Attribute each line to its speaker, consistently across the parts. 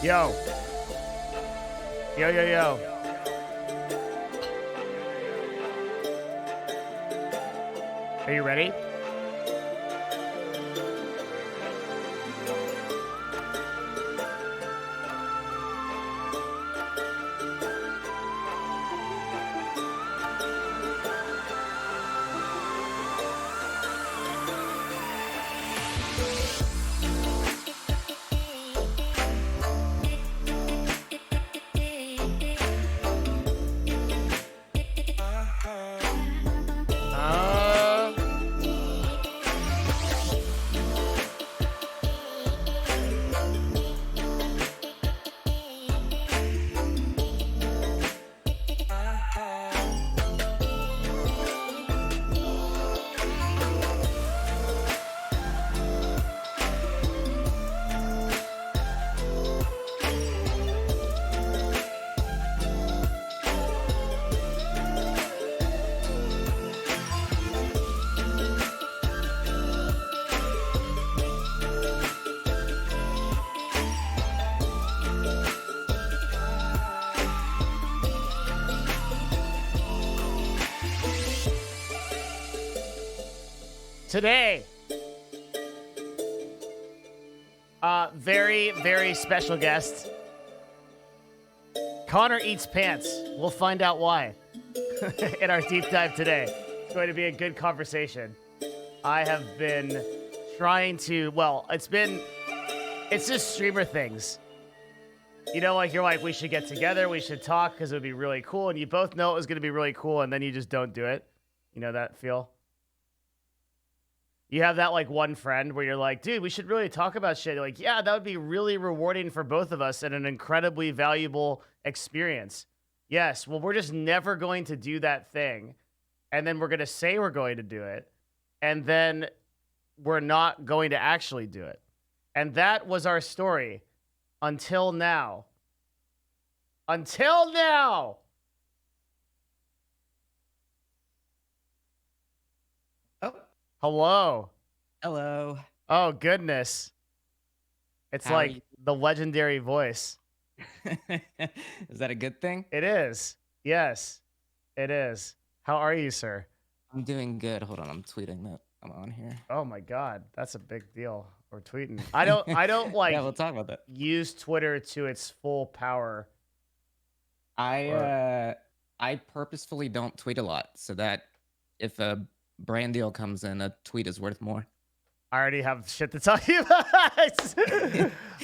Speaker 1: Yo. Yo, yo, yo. Are you ready? Today, very, very special guest. Connor eats pants. We'll find out why in our deep dive today. It's going to be a good conversation. I have been trying to, well, it's just streamer things. You know, like you're like, we should get together, we should talk because it would be really cool. And you both know it was going to be really cool, and then you just don't do it. You know that feel? You have that like one friend where you're like, dude, we should really talk about shit. You're like, yeah, that would be really rewarding for both of us and an incredibly valuable experience. Yes, well, we're just never going to do that thing. And then we're going to say we're going to do it. And then we're not going to actually do it. And that was our story until now. Until now.
Speaker 2: Oh.
Speaker 1: Hello.
Speaker 2: Hello.
Speaker 1: Oh, goodness. It's
Speaker 2: How
Speaker 1: like the legendary voice.
Speaker 2: Is that a good thing?
Speaker 1: It is. Yes, it is. How are you, sir?
Speaker 2: I'm doing good. Hold on, I'm tweeting that I'm on here.
Speaker 1: Oh my God, that's a big deal. We're tweeting. I don't like
Speaker 2: Yeah, we'll talk about that.
Speaker 1: use Twitter to its full power.
Speaker 2: I purposefully don't tweet a lot so that if a brand deal comes in, a tweet is worth more.
Speaker 1: I already have shit to tell you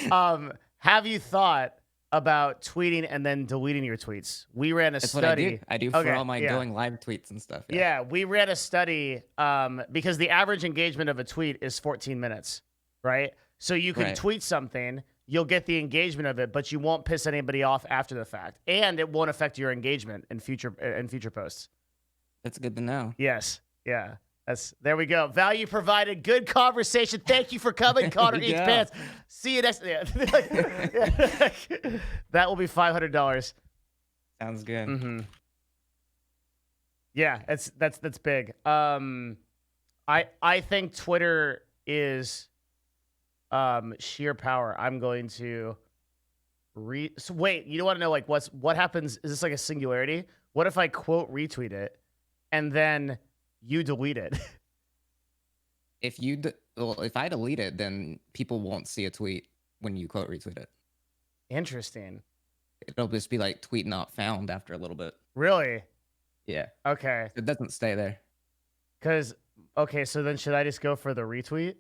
Speaker 1: about. Have you thought about tweeting and then deleting your tweets? We ran a
Speaker 2: That's
Speaker 1: study.
Speaker 2: what I do. For all my going live tweets and stuff.
Speaker 1: Yeah, we ran a study because the average engagement of a tweet is 14 minutes, right? So you can tweet something, you'll get the engagement of it, but you won't piss anybody off after the fact, and it won't affect your engagement in future posts.
Speaker 2: That's good to know.
Speaker 1: Yes, yeah. There we go. Value provided. Good conversation. Thank you for coming, Connor Eats Pants. See you next. Yeah. That will be $500.
Speaker 2: Sounds good.
Speaker 1: Mm-hmm. Yeah, that's big. I think Twitter is sheer power. I'm going to so wait. You don't want to know like what happens? Is this like a singularity? What if I quote retweet it, and then you delete it?
Speaker 2: If I delete it, then people won't see a tweet when you quote retweet it.
Speaker 1: Interesting.
Speaker 2: It'll just be like tweet not found after a little bit.
Speaker 1: Really?
Speaker 2: Yeah.
Speaker 1: Okay.
Speaker 2: It doesn't stay there.
Speaker 1: So then should I just go for the retweet?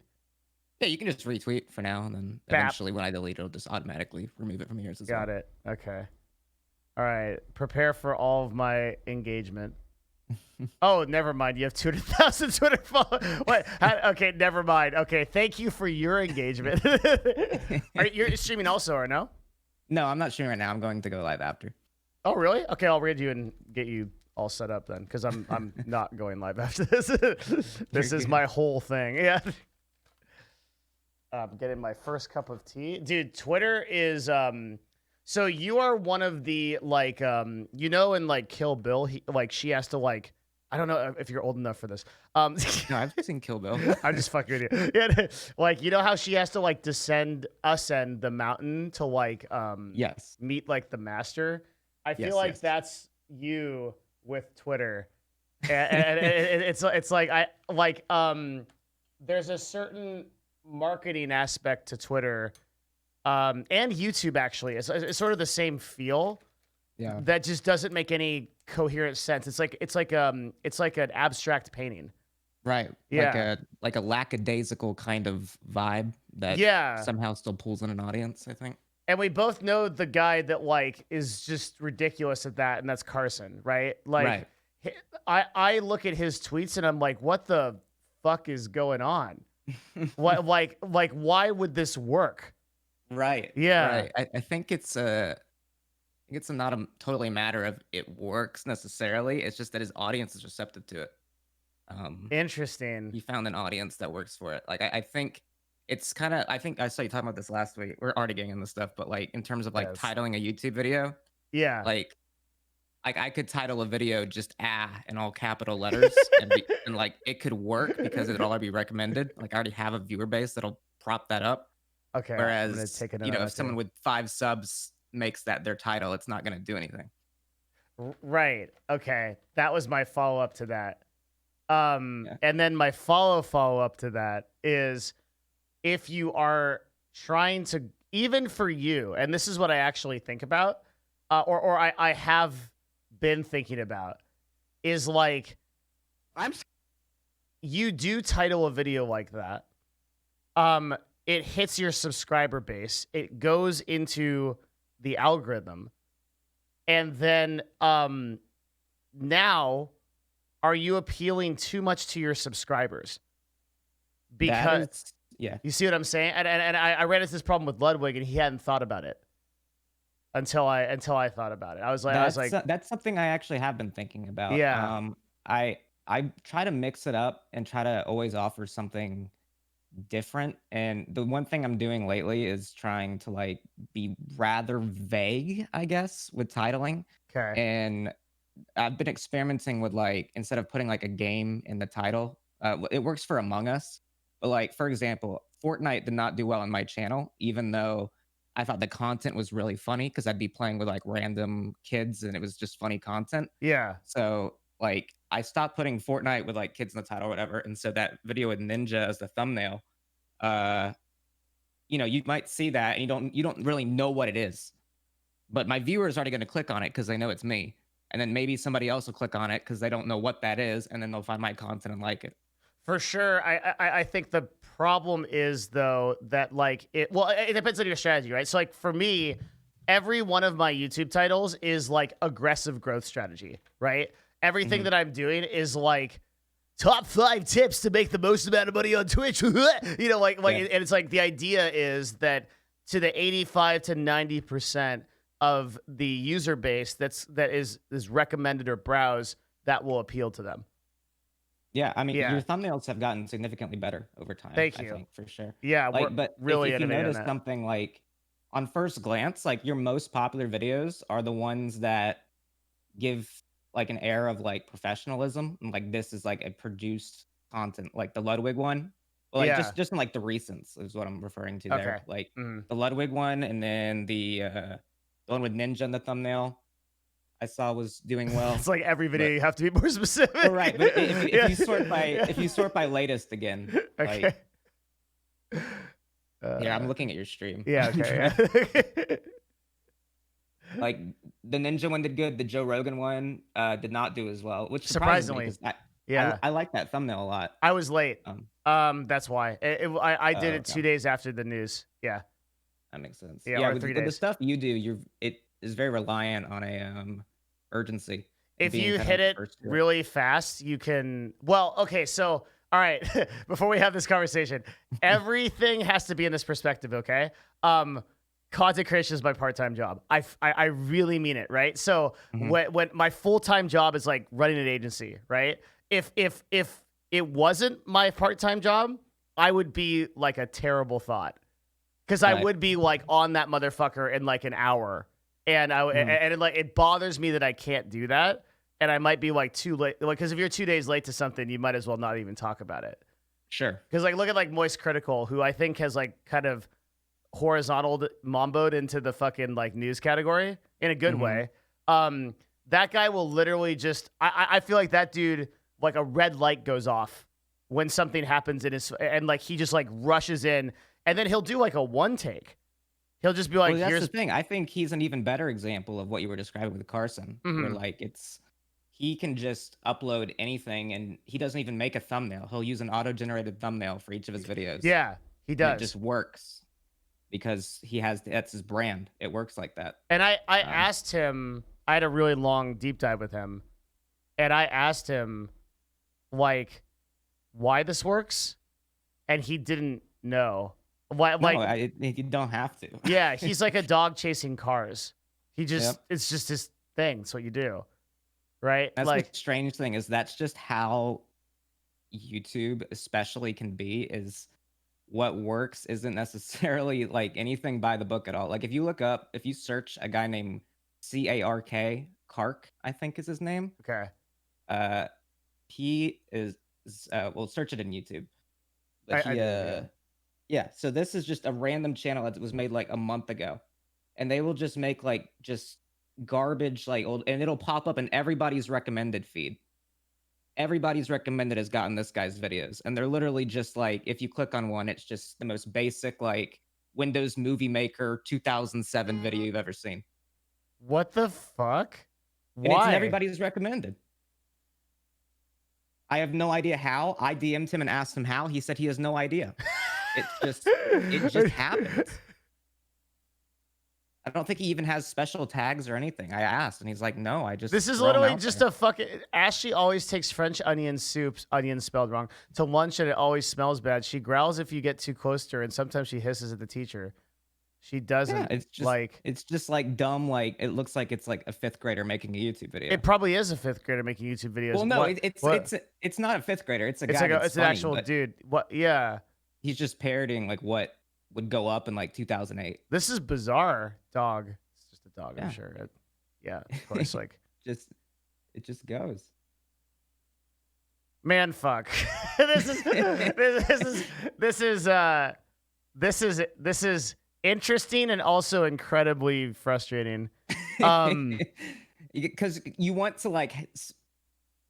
Speaker 2: Yeah, you can just retweet for now, and then eventually when I delete it, it'll just automatically remove it from yours as well.
Speaker 1: Got it. Okay. All right. Prepare for all of my engagement. Oh, never mind. You have 200,000 Twitter followers. What? Okay, never mind. Okay, thank you for your engagement. You're streaming also, or no?
Speaker 2: No, I'm not streaming right now. I'm going to go live after.
Speaker 1: Oh, really? Okay, I'll read you and get you all set up then, because I'm not going live after this. This is my whole thing. Yeah. I'm getting my first cup of tea, dude. Twitter is So you are one of the like in like Kill Bill, she has to like I don't know if you're old enough for this.
Speaker 2: No, I've seen Kill Bill.
Speaker 1: I'm just fucking with you. Yeah, like you know how she has to like ascend the mountain to like
Speaker 2: Yes.
Speaker 1: meet like the master. I feel
Speaker 2: Yes,
Speaker 1: like
Speaker 2: yes.
Speaker 1: that's you with Twitter, and it's like there's a certain marketing aspect to Twitter, and YouTube actually. It's sort of the same feel
Speaker 2: Yeah.
Speaker 1: that just doesn't make any coherent sense. It's like an abstract painting.
Speaker 2: Right.
Speaker 1: Yeah.
Speaker 2: Like a lackadaisical kind of vibe that
Speaker 1: Yeah.
Speaker 2: somehow still pulls in an audience, I think.
Speaker 1: And we both know the guy that like is just ridiculous at that, and that's Carson, right? Like,
Speaker 2: Right.
Speaker 1: I look at his tweets and I'm like, what the fuck is going on? What like why would this work?
Speaker 2: Right.
Speaker 1: Yeah.
Speaker 2: Right. I think it's not a totally matter of it works necessarily. It's just that his audience is receptive to it.
Speaker 1: Interesting.
Speaker 2: He found an audience that works for it. Like I think it's kind of I think I saw you talking about this last week. We're already getting into stuff, but like in terms of like
Speaker 1: Yes.
Speaker 2: titling a YouTube video,
Speaker 1: Yeah.
Speaker 2: like I could title a video just in all capital letters and like it could work because it'll already be recommended. Like I already have a viewer base that'll prop that up.
Speaker 1: Okay. I'm gonna
Speaker 2: Whereas,
Speaker 1: take a note of
Speaker 2: if
Speaker 1: that
Speaker 2: someone
Speaker 1: too.
Speaker 2: with 5 subs makes that their title, it's not gonna do anything.
Speaker 1: Right. Okay. That was my follow up to that.
Speaker 2: Yeah.
Speaker 1: And then my follow up to that is if you are trying to, even for you, and this is what I actually think about, or I have been thinking about, is like you do title a video like that. It hits your subscriber base. It goes into the algorithm. And then now, are you appealing too much to your subscribers? Because
Speaker 2: Yeah.
Speaker 1: you see what I'm saying? And I ran into this problem with Ludwig, and he hadn't thought about it until I thought about it. I was like,
Speaker 2: That's something I actually have been thinking about.
Speaker 1: yeah,
Speaker 2: I try to mix it up and try to always offer something different. And the one thing I'm doing lately is trying to like be rather vague, I guess, with titling.
Speaker 1: okay,
Speaker 2: And I've been experimenting with like instead of putting like a game in the title, it works for Among Us. But like for example, Fortnite did not do well on my channel, even though I thought the content was really funny because I'd be playing with like random kids and it was just funny content.
Speaker 1: yeah.
Speaker 2: So like I stopped putting Fortnite with like kids in the title or whatever, and so that video with Ninja as the thumbnail, uh, you might see that and you don't really know what it is, but my viewer is already going to click on it because they know it's me, and then maybe somebody else will click on it because they don't know what that is, and then they'll find my content and like it.
Speaker 1: For sure. I think the problem is though that like it depends on your strategy, right? So like for me, every one of my YouTube titles is like aggressive growth strategy, right? Everything
Speaker 2: Mhm.
Speaker 1: that I'm doing is like top 5 tips to make the most amount of money on Twitch. Like
Speaker 2: Yeah.
Speaker 1: and it's like the idea is that to the 85 to 90% of the user base that is recommended or browse, that will appeal to them.
Speaker 2: Yeah, I mean,
Speaker 1: Yeah.
Speaker 2: your thumbnails have gotten significantly better over time,
Speaker 1: Thank
Speaker 2: I
Speaker 1: you.
Speaker 2: think, for sure.
Speaker 1: Yeah, we're
Speaker 2: Like, but
Speaker 1: really
Speaker 2: if you
Speaker 1: innovating on
Speaker 2: notice
Speaker 1: that.
Speaker 2: something like on first glance, like your most popular videos are the ones that give like an air of like professionalism and like this is like a produced content, like the Ludwig one. Well, like
Speaker 1: Yeah.
Speaker 2: just in like the recents is what I'm referring to
Speaker 1: Okay.
Speaker 2: there. Like
Speaker 1: Mhm.
Speaker 2: the Ludwig one and then the one with Ninja in the thumbnail I saw was doing well.
Speaker 1: It's like every video
Speaker 2: But
Speaker 1: you have to be more specific.
Speaker 2: well, right, but
Speaker 1: Yeah.
Speaker 2: if you sort by latest again,
Speaker 1: Okay.
Speaker 2: like yeah, I'm
Speaker 1: Uh,
Speaker 2: looking at your stream.
Speaker 1: yeah.
Speaker 2: I'm
Speaker 1: Okay.
Speaker 2: trying
Speaker 1: Yeah.
Speaker 2: like the Ninja one did good, the Joe Rogan one did not do as well, which surprises me
Speaker 1: Surprisingly.
Speaker 2: because
Speaker 1: Yeah.
Speaker 2: I like that thumbnail a lot.
Speaker 1: I was late.
Speaker 2: Um,
Speaker 1: That's why. I did it
Speaker 2: okay,
Speaker 1: 2 days after the news. Yeah.
Speaker 2: that makes sense.
Speaker 1: Yeah.
Speaker 2: Yeah,
Speaker 1: Or 3
Speaker 2: with the
Speaker 1: days.
Speaker 2: stuff you do, it is very reliant on a urgency and
Speaker 1: If
Speaker 2: being
Speaker 1: you
Speaker 2: kind of
Speaker 1: hit
Speaker 2: the
Speaker 1: it
Speaker 2: first to it.
Speaker 1: really fast, you can. Well, okay. So, all right. Before we have this conversation, everything has to be in this perspective. Okay. Content creation is my part-time job. I really mean it. Right. So
Speaker 2: Mhm.
Speaker 1: when my full-time job is like running an agency, right? If it wasn't my part-time job, I would be like a terrible thought because I
Speaker 2: Right.
Speaker 1: would be like on that motherfucker in like an hour, and
Speaker 2: Mhm.
Speaker 1: and it bothers me that I can't do that. and I might be like too late. Like, because if you're 2 days late to something, you might as well not even talk about it.
Speaker 2: Sure.
Speaker 1: Because like, look at like Moist Critical, who I think has like kind of horizontal mamboed into the fucking like news category in a good way. That guy will literally just. I feel like that dude, like a red light goes off when something happens in his, and like he just like rushes in, and then he'll do like a one take. He'll just be like,
Speaker 2: Well, that's
Speaker 1: "Here's."
Speaker 2: the thing. I think he's an even better example of what you were describing with Carson, where like he can just upload anything and he doesn't even make a thumbnail. He'll use an auto-generated thumbnail for each of his videos.
Speaker 1: Yeah, he
Speaker 2: And it
Speaker 1: does.
Speaker 2: just works because that's his brand. It works like that.
Speaker 1: And I asked him. I had a really long deep dive with him, and I asked him, like, why this works, and he didn't know. Why? Like,
Speaker 2: You don't have to.
Speaker 1: yeah, he's like a dog chasing cars. He just, it's just his thing. It's what you do, right?
Speaker 2: That's
Speaker 1: like,
Speaker 2: the strange thing is that's just how YouTube especially can be. Is what works isn't necessarily like anything by the book at all. Like if you search a guy named Kark, I think is his name.
Speaker 1: okay,
Speaker 2: He is well, search it in YouTube. But
Speaker 1: I do,
Speaker 2: yeah, so this is just a random channel that was made like a month ago. And they will just make like just garbage like old, and it'll pop up in everybody's recommended feed. Everybody's recommended has gotten this guy's videos, and they're literally just like, if you click on one, it's just the most basic like Windows Movie Maker 2007 video you've ever seen.
Speaker 1: What the fuck?
Speaker 2: And it's
Speaker 1: Why?
Speaker 2: in everybody's recommended. I have no idea how. I DM'd him and asked him how. He said he has no idea. It just happens. I don't think he even has special tags or anything. I asked, and he's like, "No, I just."
Speaker 1: This is
Speaker 2: throw 'em
Speaker 1: literally
Speaker 2: out
Speaker 1: just
Speaker 2: there."
Speaker 1: a fucking. Ashley always takes French onion soup, onion spelled wrong, to lunch, and it always smells bad. She growls if you get too close to her, and sometimes she hisses at the teacher. She doesn't
Speaker 2: Yeah, it's just like dumb. Like it looks like it's like a fifth grader making a YouTube video.
Speaker 1: It probably is a fifth grader making YouTube videos.
Speaker 2: Well, no,
Speaker 1: What-
Speaker 2: it's not a fifth grader. It's a guy.
Speaker 1: like
Speaker 2: That's
Speaker 1: it's an
Speaker 2: funny,
Speaker 1: actual
Speaker 2: but
Speaker 1: dude. What? Yeah,
Speaker 2: he's just parodying like what would go up in like 2008.
Speaker 1: this is bizarre. Dog. It's just a dog.
Speaker 2: Yeah.
Speaker 1: I'm sure. Yeah, of course. Like,
Speaker 2: It just goes.
Speaker 1: man, fuck. This is interesting and also incredibly frustrating.
Speaker 2: Because you want to like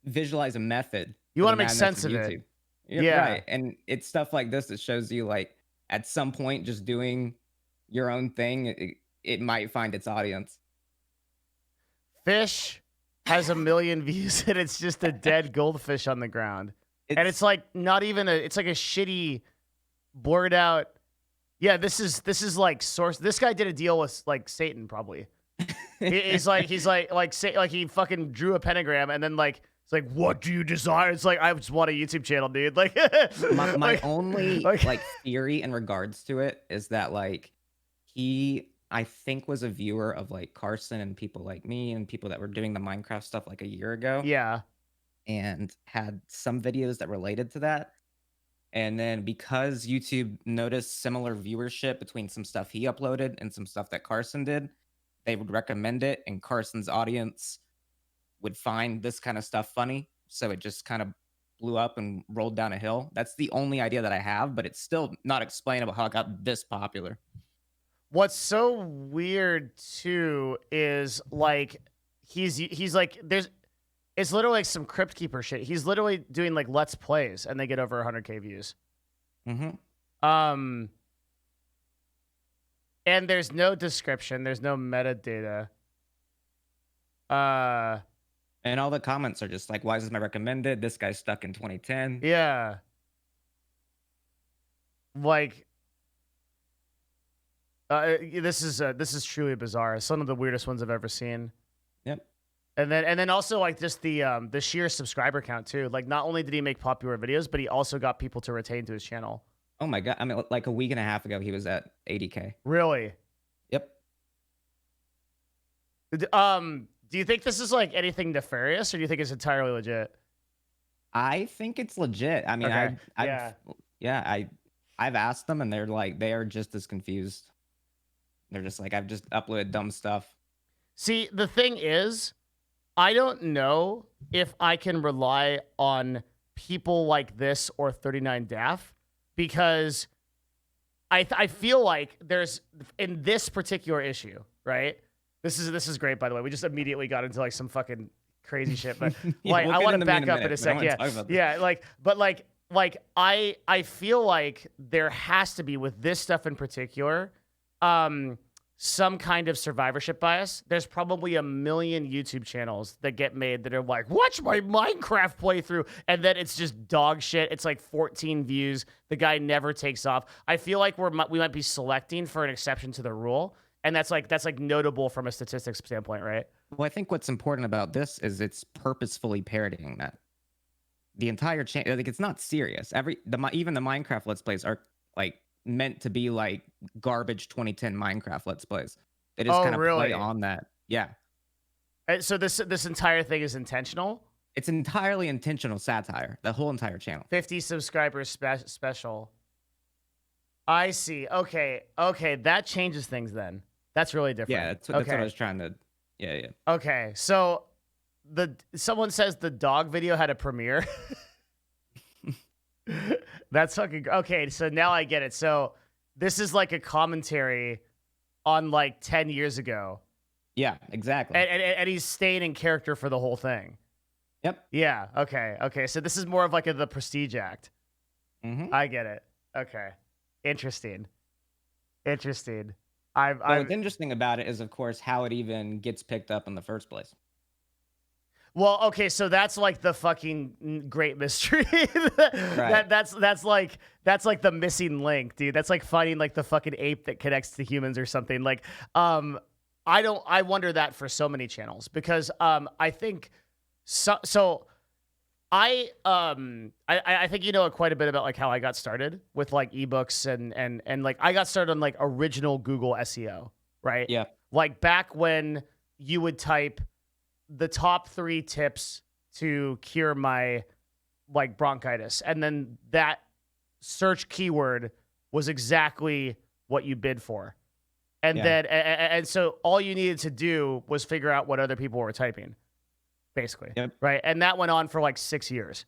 Speaker 2: visualize a method.
Speaker 1: You
Speaker 2: for
Speaker 1: want
Speaker 2: the
Speaker 1: to make
Speaker 2: madness
Speaker 1: sense
Speaker 2: of
Speaker 1: of it.
Speaker 2: YouTube. You're
Speaker 1: Yeah.
Speaker 2: right. And it's stuff like this that shows you like at some point just doing your own thing, it might find its audience.
Speaker 1: Fish has 1 million views and it's just a dead goldfish on the ground. And it's like not even it's like a shitty blurred out. Yeah, this is like source. This guy did a deal with like Satan probably. He's like he fucking drew a pentagram and then like it's like, what do you desire? It's like, I just want a YouTube channel, dude. Like
Speaker 2: my only like theory in regards to it is that like he, I think, was a viewer of like Carson and people like me and people that were doing the Minecraft stuff like a year ago.
Speaker 1: Yeah.
Speaker 2: And had some videos that related to that. And then because YouTube noticed similar viewership between some stuff he uploaded and some stuff that Carson did, they would recommend it, and Carson's audience would find this kind of stuff funny. So it just kind of blew up and rolled down a hill. That's the only idea that I have, but it's still not explainable how it got this popular.
Speaker 1: What's so weird too is like he's like it's literally like some Crypt Keeper shit. He's literally doing like Let's Plays and they get over 100K views. And there's no description, there's no metadata.
Speaker 2: And all the comments are just like, why is this my recommended? This guy's stuck in 2010.
Speaker 1: Yeah. Like this is truly bizarre. It's some of the weirdest ones I've ever seen.
Speaker 2: Yep.
Speaker 1: And then also like just the sheer subscriber count too. Like not only did he make popular videos, but he also got people to retain to his channel.
Speaker 2: Oh my god! I mean, like a week and a half ago, he was at 80K.
Speaker 1: Really?
Speaker 2: Yep.
Speaker 1: Do you think this is like anything nefarious, or do you think it's entirely legit?
Speaker 2: I think it's legit. I mean,
Speaker 1: okay.
Speaker 2: I've asked them, and they're like, they are just as confused. They're just like, I've just uploaded dumb stuff.
Speaker 1: See, the thing is, I don't know if I can rely on people like this or 39 Daff, because I feel like there's, in this particular issue, right? This is great, by the way. We just immediately got into like some fucking crazy shit, but
Speaker 2: Yeah,
Speaker 1: like
Speaker 2: we'll
Speaker 1: I
Speaker 2: get
Speaker 1: want to
Speaker 2: into me
Speaker 1: back up in a
Speaker 2: but I
Speaker 1: sec.
Speaker 2: wanna
Speaker 1: Yeah,
Speaker 2: talk about this.
Speaker 1: yeah, like I feel like there has to be, with this stuff in particular, some kind of survivorship bias. There's probably a million YouTube channels that get made that are like, watch my Minecraft playthrough, and then it's just dog shit. It's like 14 views. The guy never takes off. I feel like we might be selecting for an exception to the rule, and that's like notable from a statistics standpoint, right?
Speaker 2: Well, I think what's important about this is it's purposefully parodying that. The entire channel, like, it's not serious. Even the Minecraft Let's Plays are like meant to be like garbage 2010 Minecraft Let's Plays. They just
Speaker 1: Oh,
Speaker 2: kind of play
Speaker 1: really?
Speaker 2: on that. Yeah.
Speaker 1: So this entire thing is intentional.
Speaker 2: It's entirely intentional satire, the whole entire channel.
Speaker 1: 50 subscribers special. I see. Okay, that changes things then. That's really different.
Speaker 2: Yeah, that's what I was trying to. Yeah.
Speaker 1: Okay, so someone says the dog video had a premiere. That's fucking okay. So now I get it. So this is like a commentary on like 10 years ago,
Speaker 2: Yeah, exactly.
Speaker 1: and he's staying in character for the whole thing.
Speaker 2: Yep.
Speaker 1: Yeah. Okay. So this is more of like the Prestige Act.
Speaker 2: Mm-hmm.
Speaker 1: I get it. Okay. Interesting.
Speaker 2: What's interesting about it is, of course, how it even gets picked up in the first place.
Speaker 1: Well, okay, so that's like the fucking great mystery.
Speaker 2: Right.
Speaker 1: That's like the missing link, dude. That's like finding like the fucking ape that connects to humans or something. Like, I wonder that for so many channels, because I think I think you know quite a bit about like how I got started with like ebooks and like I got started on like original Google SEO, right?
Speaker 2: Yeah.
Speaker 1: Like back when you would type the top 3 tips to cure my like bronchitis, and then that search keyword was exactly what you bid for. And then and so all you needed to do was figure out what other people were typing, basically.
Speaker 2: Yep.
Speaker 1: Right? And that went on for like 6 years.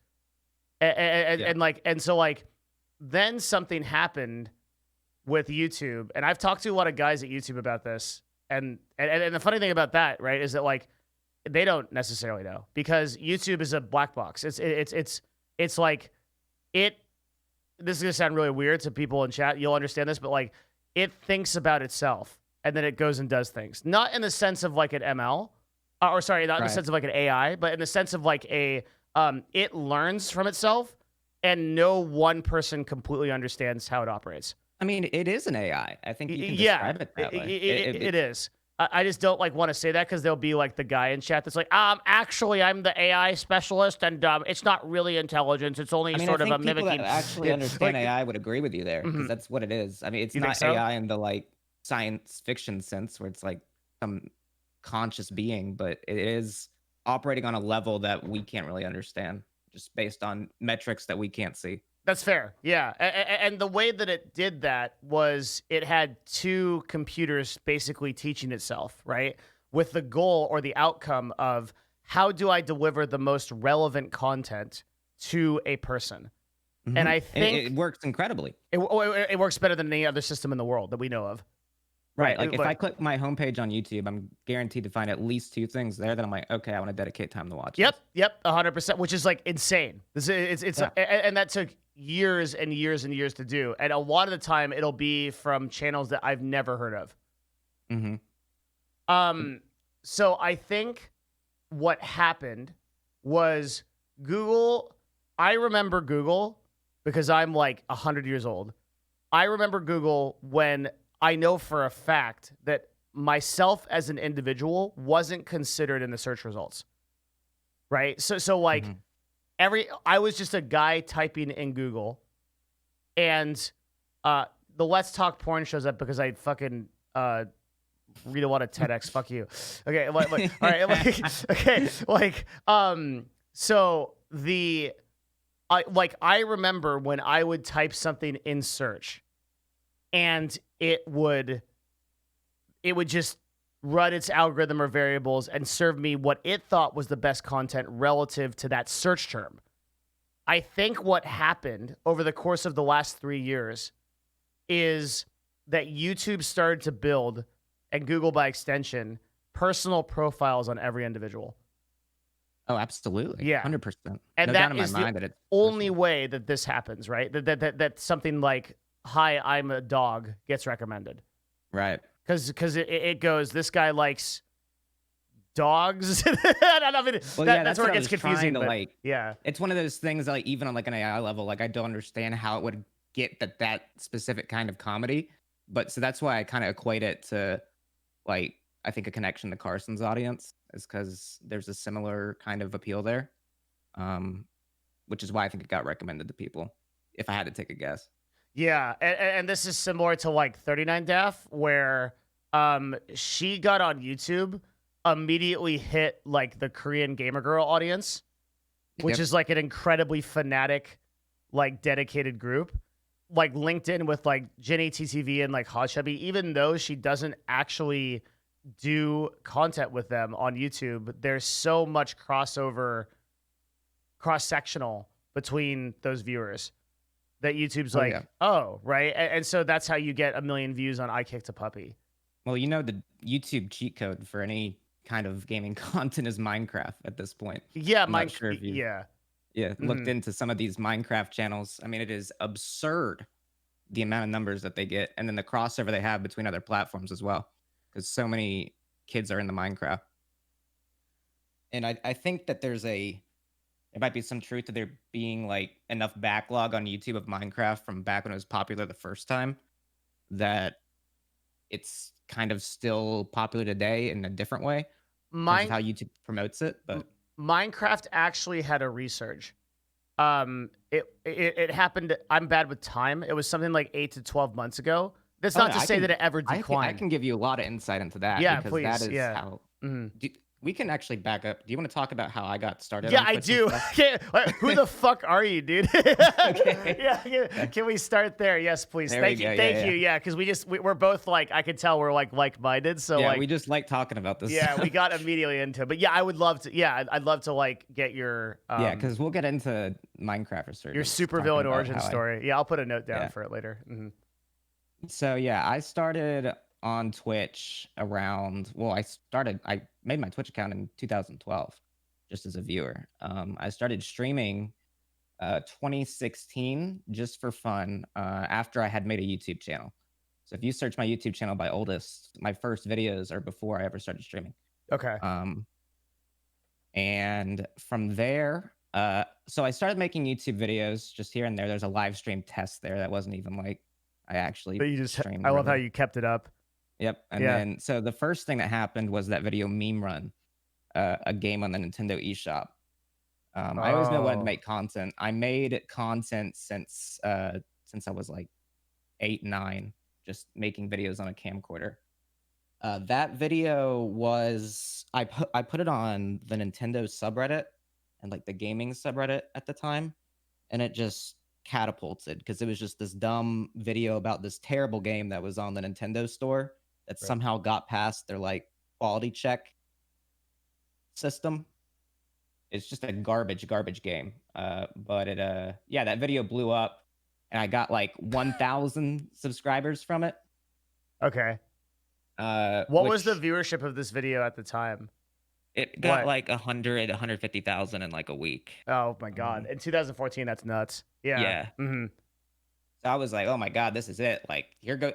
Speaker 1: And so like then something happened with YouTube, and I've talked to a lot of guys at YouTube about this, and the funny thing about that, right, is that like they don't necessarily know, because YouTube is a black box. It's like it. This is gonna sound really weird to people in chat. You'll understand this, but like it thinks about itself, and then it goes and does things. Not in the sense of like an ML, or sorry, not in the sense of like an AI, but in the sense of like a it learns from itself, and no one person completely understands how it operates.
Speaker 2: I mean, it is an AI. I think you can describe it that way.
Speaker 1: It is. I just don't like want to say that, because there'll be like the guy in chat that's like, actually, I'm the AI specialist, and it's not really intelligence. It's only sort of a mimicking.
Speaker 2: People that actually understand AI would agree with you there, because that's what it is. I mean, it's not AI in the like science fiction sense where it's like some conscious being, but it is operating on a level that we can't really understand, just based on metrics that we can't see.
Speaker 1: That's fair. Yeah. And the way that it did that was it had 2 computers basically teaching itself, right? With the goal or the outcome of, how do I deliver the most relevant content to a person?
Speaker 2: Mm-hmm.
Speaker 1: And I think
Speaker 2: it works incredibly.
Speaker 1: It works better than any other system in the world that we know of.
Speaker 2: Right. Like if I click my homepage on YouTube, I'm guaranteed to find at least 2 things there that I'm like, okay, I want to dedicate time to watch.
Speaker 1: Yep. 100%, which is like insane. And that took years and years and years to do. And a lot of the time it'll be from channels that I've never heard of.
Speaker 2: Mm-hmm.
Speaker 1: So I think what happened was Google, I remember Google because I'm like 100 years old. I remember Google when I know for a fact that myself as an individual wasn't considered in the search results. Right? So like I was just a guy typing in Google, and the Let's Talk Porn shows up because I fucking read a lot of TEDx. Fuck you. Okay, all right, okay, so I remember when I would type something in search, and it would just run its algorithm or variables and serve me what it thought was the best content relative to that search term. I think what happened over the course of the last 3 years is that YouTube started to build, and Google by extension, personal profiles on every individual.
Speaker 2: Oh, absolutely.
Speaker 1: Yeah.
Speaker 2: 100%.
Speaker 1: And
Speaker 2: No doubt
Speaker 1: that
Speaker 2: in my
Speaker 1: is the
Speaker 2: mind that it's
Speaker 1: only
Speaker 2: personal.
Speaker 1: way that this happens, right? That something like, hi, I'm a dog gets recommended.
Speaker 2: Right.
Speaker 1: Because it goes, this guy likes dogs. I don't know. I mean,
Speaker 2: Well, yeah,
Speaker 1: that's
Speaker 2: that's
Speaker 1: where
Speaker 2: what
Speaker 1: it
Speaker 2: I
Speaker 1: gets
Speaker 2: was trying
Speaker 1: confusing,
Speaker 2: to
Speaker 1: but
Speaker 2: like.
Speaker 1: yeah.
Speaker 2: It's one of those things that, like, even on like an AI level, like I don't understand how it would get that specific kind of comedy. But so that's why I kind of equate it to like I think a connection to Carson's audience is because there's a similar kind of appeal there. Um, which is why I think it got recommended to people. If I had to take a guess.
Speaker 1: Yeah, and this is similar to like 39 Daff, where she got on YouTube, immediately hit like the Korean gamer girl audience, which
Speaker 2: Yep.
Speaker 1: is like an incredibly fanatic, like dedicated group. Like LinkedIn with like Jenny TTV and like Hot Chubby, even though she doesn't actually do content with them on YouTube, there's so much crossover, cross sectional between those viewers that YouTube's
Speaker 2: Oh yeah.
Speaker 1: like, oh, right. And so that's how you get a million views on I Kicked a Puppy.
Speaker 2: Well, you know the YouTube cheat code for any kind of gaming content is Minecraft at this point.
Speaker 1: Yeah,
Speaker 2: I'm not sure if you've
Speaker 1: yeah.
Speaker 2: looked
Speaker 1: Hmm.
Speaker 2: into some of these Minecraft channels. I mean, it is absurd the amount of numbers that they get, and then the crossover they have between other platforms as well, because so many kids are in the Minecraft. And I think that there might be some truth to there being like enough backlog on YouTube of Minecraft from back when it was popular the first time that it's kind of still popular today in a different way in terms of
Speaker 1: Mine,
Speaker 2: how YouTube promotes it.
Speaker 1: M-
Speaker 2: But
Speaker 1: Minecraft actually had a resurge. It happened. I'm bad with time. It was something like 8 to 12 months ago. That's
Speaker 2: oh no,
Speaker 1: not to say that it ever
Speaker 2: I
Speaker 1: declined.
Speaker 2: can give you a lot of insight into that
Speaker 1: Yeah,
Speaker 2: because that
Speaker 1: please.
Speaker 2: is
Speaker 1: Yeah.
Speaker 2: how
Speaker 1: Mhm.
Speaker 2: do, we can actually back up. Do you want to talk about how I got started
Speaker 1: Yeah,
Speaker 2: on
Speaker 1: I
Speaker 2: Twitch and
Speaker 1: do.
Speaker 2: stuff?
Speaker 1: Who the fuck are you, dude?
Speaker 2: Okay.
Speaker 1: Yeah, can we start there? Yes, please.
Speaker 2: There we
Speaker 1: Thank
Speaker 2: go.
Speaker 1: you,
Speaker 2: Yeah,
Speaker 1: thank
Speaker 2: yeah.
Speaker 1: you. Yeah, because we're both like, I could tell we're like-minded. So
Speaker 2: Yeah,
Speaker 1: like,
Speaker 2: we just like talking about this
Speaker 1: yeah, we
Speaker 2: stuff.
Speaker 1: got immediately into it. But yeah, I would love to. Yeah, I'd love to like get
Speaker 2: Yeah, because we'll get into Minecraft
Speaker 1: your
Speaker 2: resurgence, talking
Speaker 1: supervillain
Speaker 2: about
Speaker 1: origin
Speaker 2: how I
Speaker 1: story. Yeah, I'll put a note down
Speaker 2: yeah.
Speaker 1: for it later. Mhm.
Speaker 2: So yeah, I started on Twitch around I made my Twitch account in 2012 just as a viewer. I started streaming 2016 just for fun after I had made a YouTube channel. So if you search my YouTube channel by oldest, my first videos are before I ever started streaming.
Speaker 1: Okay.
Speaker 2: Um, and from there, so I started making YouTube videos just here and there. There's a live stream test there that wasn't even like I
Speaker 1: But
Speaker 2: actually
Speaker 1: you just,
Speaker 2: streamed
Speaker 1: I love how
Speaker 2: really.
Speaker 1: you kept it up.
Speaker 2: Yep. And
Speaker 1: Yeah.
Speaker 2: then so the first thing that happened was that video Meme Run, a game on the Nintendo eShop. I always knew I wanted to
Speaker 1: Oh.
Speaker 2: make content. I made content since I was like 8, 9, just making videos on a camcorder. That video was I put it on the Nintendo subreddit and like the gaming subreddit at the time, and it just catapulted because it was just this dumb video about this terrible game that was on the Nintendo store that
Speaker 1: Right.
Speaker 2: somehow got past their like quality check system. It's just a garbage game. But yeah, that video blew up, and I got like 1,000 subscribers from it.
Speaker 1: Okay. What was the
Speaker 2: Which
Speaker 1: viewership of this video at the time?
Speaker 2: it got
Speaker 1: What?
Speaker 2: like 100, 150,000 in like a week.
Speaker 1: Oh my god.
Speaker 2: Um,
Speaker 1: In 2014, that's nuts. Yeah.
Speaker 2: yeah.
Speaker 1: Hmm.
Speaker 2: So I was like, oh my god, this is it. Like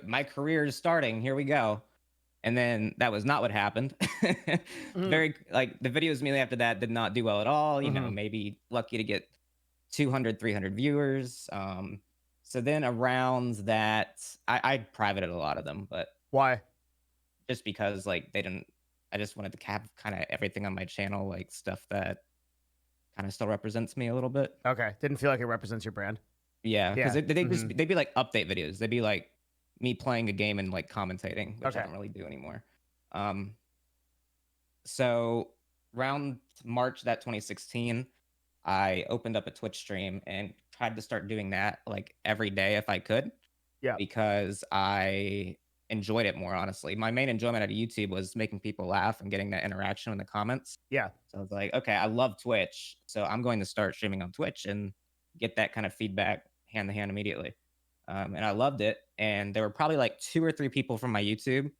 Speaker 2: my career is starting. Here we go. And then that was not what happened.
Speaker 1: Hmm.
Speaker 2: Very like the videos immediately after that did not do well at all. You know,
Speaker 1: Hmm.
Speaker 2: maybe lucky to get 200, 300 viewers. So then around that, I privated a lot of them, but
Speaker 1: Why?
Speaker 2: just because like they didn't, I just wanted to have kind of everything on my channel, like stuff that kind of still represents me a little bit.
Speaker 1: Okay. Didn't feel like it represents your brand.
Speaker 2: Yeah, because
Speaker 1: Yeah.
Speaker 2: they
Speaker 1: Hmm.
Speaker 2: just they'd be like update videos. They'd be like me playing a game and like commentating, which I
Speaker 1: Okay.
Speaker 2: don't really do anymore. Um, so around March that 2016, I opened up a Twitch stream and tried to start doing that like every day if I could,
Speaker 1: Yeah.
Speaker 2: because I enjoyed it more, honestly. My main enjoyment out of YouTube was making people laugh and getting that interaction in the comments.
Speaker 1: Yeah.
Speaker 2: So I was like, okay, I love Twitch, so I'm going to start streaming on Twitch and get that kind of feedback hand to hand immediately. And I loved it. And there were probably like 2 or 3 people from my YouTube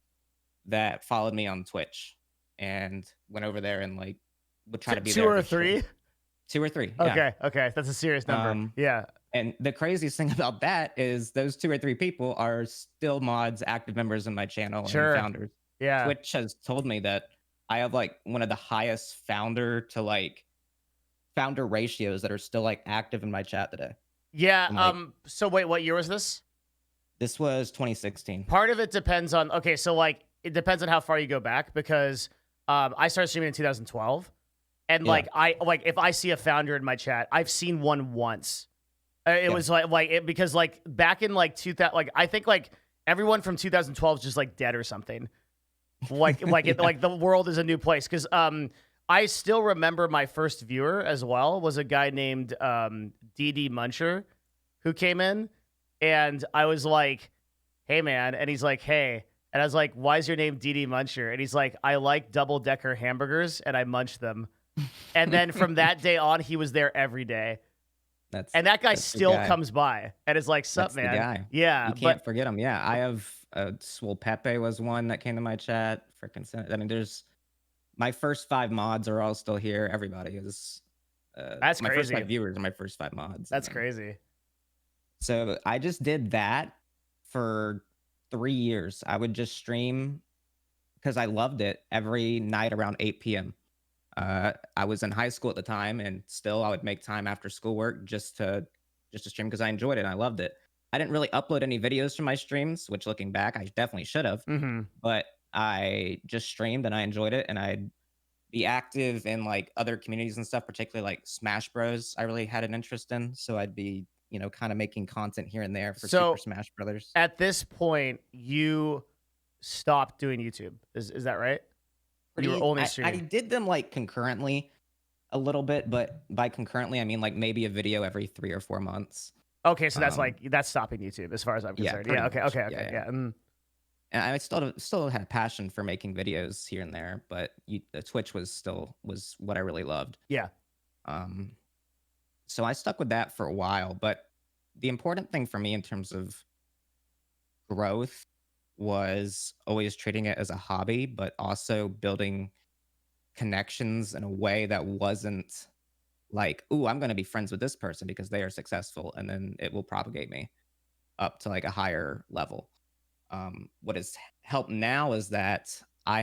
Speaker 2: that followed me on Twitch and went over there and like would try to be
Speaker 1: Two
Speaker 2: there
Speaker 1: or
Speaker 2: every stream.
Speaker 1: three?
Speaker 2: 2 or 3, yeah.
Speaker 1: Okay, okay, that's a serious number.
Speaker 2: Um,
Speaker 1: Yeah.
Speaker 2: and the craziest thing about that is those 2 or 3 people are still mods, active members in my channel and
Speaker 1: Sure.
Speaker 2: founders.
Speaker 1: Yeah.
Speaker 2: Twitch has told me that I have like one of the highest founder ratios that are still like active in my chat today.
Speaker 1: Yeah,
Speaker 2: I'm like,
Speaker 1: so wait, what year was this?
Speaker 2: this was 2016.
Speaker 1: Part of it depends on okay, so like it depends on how far you go back because I started streaming in 2012 and
Speaker 2: Yeah.
Speaker 1: like if I see a founder in my chat, I've seen one once. It
Speaker 2: Yeah.
Speaker 1: was like it because like back in like 2000 like I think like everyone from 2012 is just like dead or something. Like it,
Speaker 2: Yeah.
Speaker 1: like the world is a new place cuz I still remember my first viewer as well was a guy named DD Muncher who came in and I was like, "Hey man." And he's like, "Hey." And I was like, "Why is your name DD Muncher?" And he's like, "I like double-decker hamburgers and I munch them." And then from that day on, he was there every day. And that guy
Speaker 2: That's the
Speaker 1: still
Speaker 2: guy.
Speaker 1: comes by and is like, "Sup,
Speaker 2: That's the
Speaker 1: man?"
Speaker 2: guy.
Speaker 1: Yeah,
Speaker 2: You
Speaker 1: but
Speaker 2: can't forget him. Yeah, I have Swole Pepe was one that came to my chat. Freaking, I mean, there's my first 5 mods are all still here. Everybody is.
Speaker 1: that's
Speaker 2: My first
Speaker 1: crazy.
Speaker 2: 5 viewers are my first 5 mods.
Speaker 1: That's crazy.
Speaker 2: So I just did that for 3 years. I would just stream because I loved it every night around 8 p.m. I was in high school at the time, and still I would make time after schoolwork just to stream because I enjoyed it and I loved it. I didn't really upload any videos from my streams, which looking back, I definitely should have.
Speaker 1: Mhm.
Speaker 2: But I just streamed and I enjoyed it, and I'd be active in like other communities and stuff, particularly like Smash Bros. I really had an interest in, so I'd be kind of making content here and there for Super
Speaker 1: So
Speaker 2: Smash Brothers.
Speaker 1: at this point, you stopped doing YouTube. Is that right? You were only
Speaker 2: I
Speaker 1: streaming.
Speaker 2: did them like concurrently a little bit, but by concurrently I mean like maybe a video every 3 or 4 months.
Speaker 1: Okay, so that's
Speaker 2: Um,
Speaker 1: like that's stopping YouTube as far as I'm
Speaker 2: yeah,
Speaker 1: concerned.
Speaker 2: pretty
Speaker 1: Yeah. Okay.
Speaker 2: much.
Speaker 1: Okay.
Speaker 2: Yeah,
Speaker 1: Okay.
Speaker 2: yeah.
Speaker 1: Yeah.
Speaker 2: And I still had a passion for making videos here and there, but the Twitch was what I really loved.
Speaker 1: Yeah.
Speaker 2: Um, so I stuck with that for a while, but the important thing for me in terms of growth was always treating it as a hobby, but also building connections in a way that wasn't like, "Ooh, I'm gonna be friends with this person because they are successful," and then it will propagate me up to like a higher level. What has helped now is that I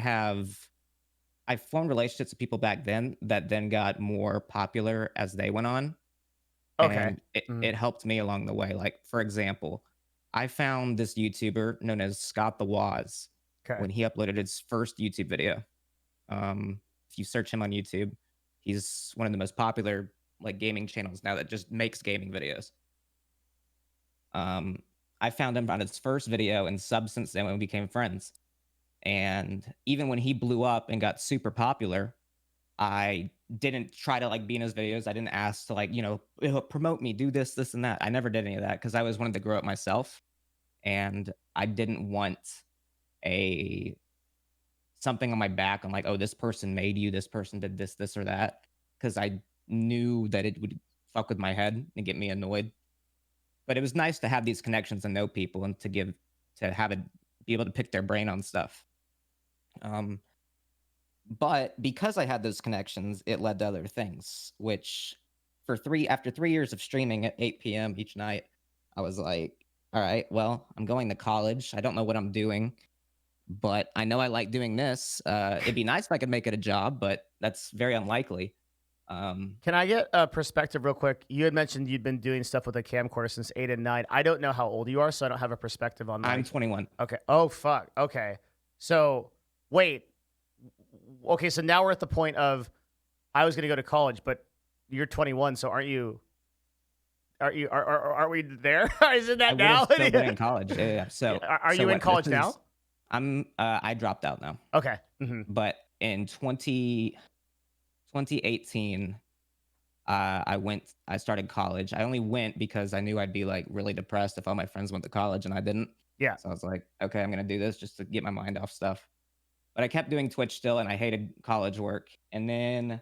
Speaker 2: formed relationships with people back then that then got more popular as they went on,
Speaker 1: Okay.
Speaker 2: and it,
Speaker 1: Mhm.
Speaker 2: it helped me along the way. Like for example, I found this YouTuber known as Scott the Waz
Speaker 1: Okay.
Speaker 2: when he uploaded his first YouTube video. Um, if you search him on YouTube, he's one of the most popular like gaming channels now that just makes gaming videos. Um, I found him on his first video and sub since then when we became friends. And even when he blew up and got super popular, I didn't try to like be in his videos. I didn't ask to like, promote me, do this, this, and that. I never did any of that because I always wanted to grow it myself. And I didn't want a something on my back. I'm like, oh, this person made you, this person did this, this, or that. Because I knew that it would fuck with my head and get me annoyed. But it was nice to have these connections and know people and to have it be able to pick their brain on stuff. But because I had those connections, it led to other things, which after 3 years of streaming at 8 p.m. each night, I was like, all right, well, I'm going to college. I don't know what I'm doing, but I know I like doing this. It'd be nice if I could make it a job, but that's very unlikely.
Speaker 1: Can I get a perspective real quick? You had mentioned you'd been doing stuff with a camcorder since 8 and 9. I don't know how old you are, so I don't have a perspective on
Speaker 2: I'm
Speaker 1: like.
Speaker 2: 21.
Speaker 1: Okay. Oh fuck. Okay. So wait. Okay. So now we're at the point of I was going to go to college, but you're 21. So aren't you? Are we there? Isn't
Speaker 2: I
Speaker 1: that
Speaker 2: would have
Speaker 1: now?
Speaker 2: still been in college. Yeah. So,
Speaker 1: Are
Speaker 2: so
Speaker 1: you in
Speaker 2: what?
Speaker 1: college now?
Speaker 2: I dropped out now,
Speaker 1: Okay. Hmm.
Speaker 2: but in 2018, I started college. I only went because I knew I'd be like really depressed if all my friends went to college and I didn't.
Speaker 1: Yeah.
Speaker 2: So I was like, okay, I'm gonna do this just to get my mind off stuff. But I kept doing Twitch still, and I hated college work. And then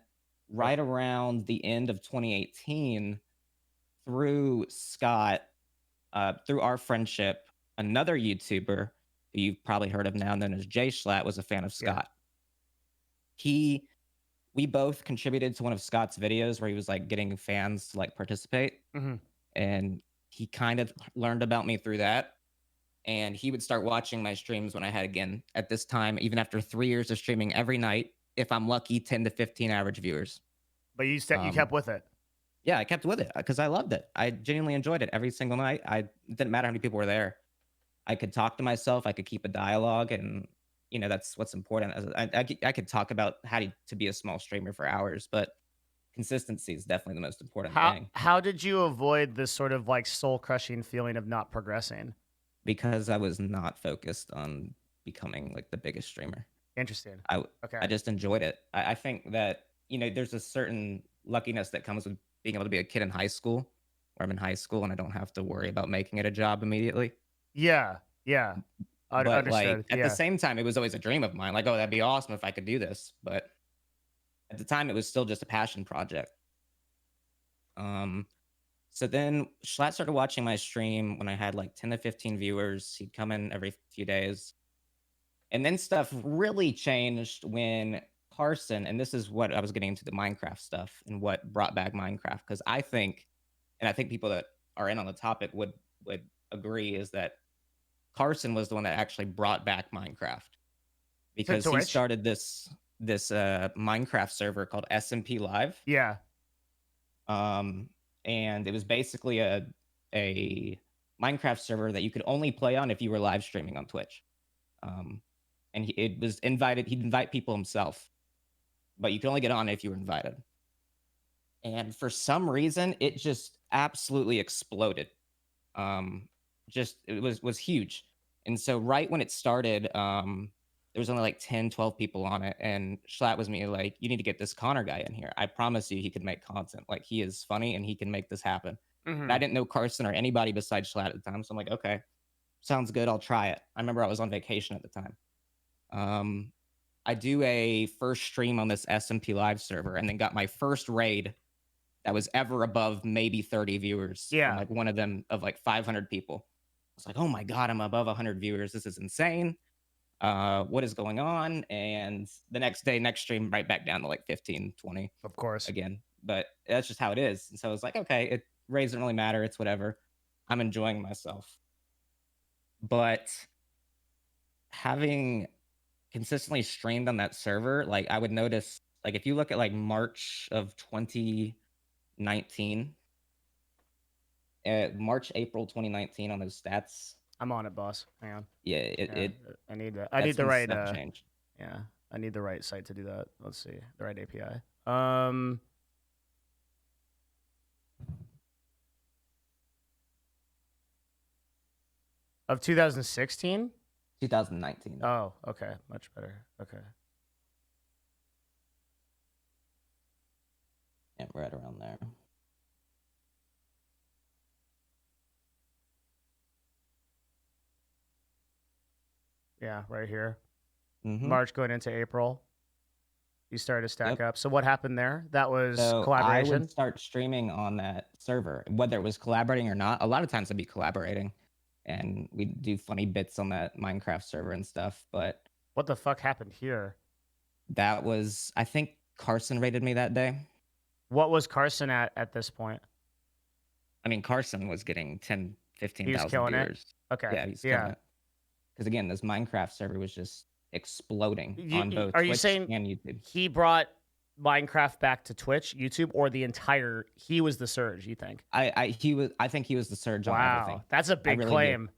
Speaker 1: Oh,
Speaker 2: right around the end of 2018, through Scott, through our friendship, another YouTuber who you've probably heard of now, known as Jay Schlatt, was a fan of
Speaker 1: yeah.
Speaker 2: Scott. He We both contributed to one of Scott's videos where he was like getting fans to like participate,
Speaker 1: Mhm.
Speaker 2: and he kind of learned about me through that. And he would start watching my streams when I had, again, at this time, even after 3 years of streaming every night, if I'm lucky, 10 to 15 average viewers.
Speaker 1: But you
Speaker 2: Um,
Speaker 1: kept with it.
Speaker 2: yeah, I kept with it because I loved it. I genuinely enjoyed it every single night. It didn't matter how many people were there. I could talk to myself. I could keep a dialogue, and that's what's important. I could talk about to be a small streamer for hours, but consistency is definitely the most important thing
Speaker 1: How did you avoid this sort of like soul crushing feeling of not progressing?
Speaker 2: because I was not focused on becoming like the biggest streamer.
Speaker 1: Interesting.
Speaker 2: I w- I
Speaker 1: Okay.
Speaker 2: just enjoyed it. I think that there's a certain luckiness that comes with being able to be a kid in high school, where I'm in high school and I don't have to worry about making it a job immediately.
Speaker 1: Yeah. Yeah.
Speaker 2: But like
Speaker 1: Understood.
Speaker 2: at the
Speaker 1: Yeah.
Speaker 2: same time, it was always a dream of mine. Like, oh, that'd be awesome if I could do this. But at the time, it was still just a passion project. Um, so then Schlatt started watching my stream when I had like 10 to 15 viewers. He'd come in every few days. And then stuff really changed when Carson, and this is what I was getting into, the Minecraft stuff and what brought back Minecraft. Because I think people that are in on the topic would agree, is that Carson was the one that actually brought back Minecraft, because
Speaker 1: To
Speaker 2: he
Speaker 1: which?
Speaker 2: started this Minecraft server called SMP Live.
Speaker 1: Yeah.
Speaker 2: Um, and it was basically a Minecraft server that you could only play on if you were live streaming on Twitch. Um, and it was invited. He'd invite people himself, but you could only get on if you were invited. And for some reason, it just absolutely exploded. Just it was huge. And so right when it started, there was only like 10, 12 people on it. And Schlatt was me like, you need to get this Connor guy in here. I promise you he could make content. Like, he is funny and he can make this happen. And I
Speaker 1: Mhm.
Speaker 2: didn't know Carson or anybody besides Schlatt at the time. So I'm like, okay, sounds good. I'll try it. I remember I was on vacation at the time. Um, I do a first stream on this SMP Live server, and then got my first raid that was ever above maybe 30 viewers from
Speaker 1: Yeah.
Speaker 2: like one of them of like 500 people. I was like, oh my God, I'm above 100 viewers. This is insane. What is going on? And the next day, next stream, right back down to like 15, 20
Speaker 1: Of course.
Speaker 2: again. But that's just how it is. And so I was like, okay, raids don't really matter. It's whatever. I'm enjoying myself. But having consistently streamed on that server, like, I would notice, like, if you look at like March of 2019, March, April 2019 on those stats,
Speaker 1: I'm on it, boss. Hang on.
Speaker 2: yeah, it,
Speaker 1: Yeah.
Speaker 2: it
Speaker 1: I need
Speaker 2: that's
Speaker 1: the
Speaker 2: when
Speaker 1: right
Speaker 2: stuff changed.
Speaker 1: yeah. I need the right site to do that. Let's see. The right API. Of 2016?
Speaker 2: 2019.
Speaker 1: Oh, okay. Much better. Okay.
Speaker 2: Yeah, right around there.
Speaker 1: Yeah, right here.
Speaker 2: Mm-hmm.
Speaker 1: March going into April. You started to stack
Speaker 2: Yep.
Speaker 1: up. So what happened there? That was
Speaker 2: So I would
Speaker 1: collaboration.
Speaker 2: start streaming on that server, whether it was collaborating or not. A lot of times I'd be collaborating, and we'd do funny bits on that Minecraft server and stuff. But
Speaker 1: What the fuck happened here?
Speaker 2: that was, I think Carson rated me that day.
Speaker 1: What was Carson at this point?
Speaker 2: I mean, Carson was getting 10,
Speaker 1: He was
Speaker 2: 15,000
Speaker 1: killing it.
Speaker 2: viewers.
Speaker 1: Okay.
Speaker 2: Yeah, he's killing
Speaker 1: Yeah.
Speaker 2: it. Because again, this Minecraft server was just exploding on both
Speaker 1: Are you
Speaker 2: Twitch
Speaker 1: saying
Speaker 2: and YouTube.
Speaker 1: he brought Minecraft back to Twitch, YouTube, or the entire? He was the surge. You think?
Speaker 2: I think he was the surge on everything.
Speaker 1: Wow, that's a
Speaker 2: I
Speaker 1: big
Speaker 2: really do.
Speaker 1: claim.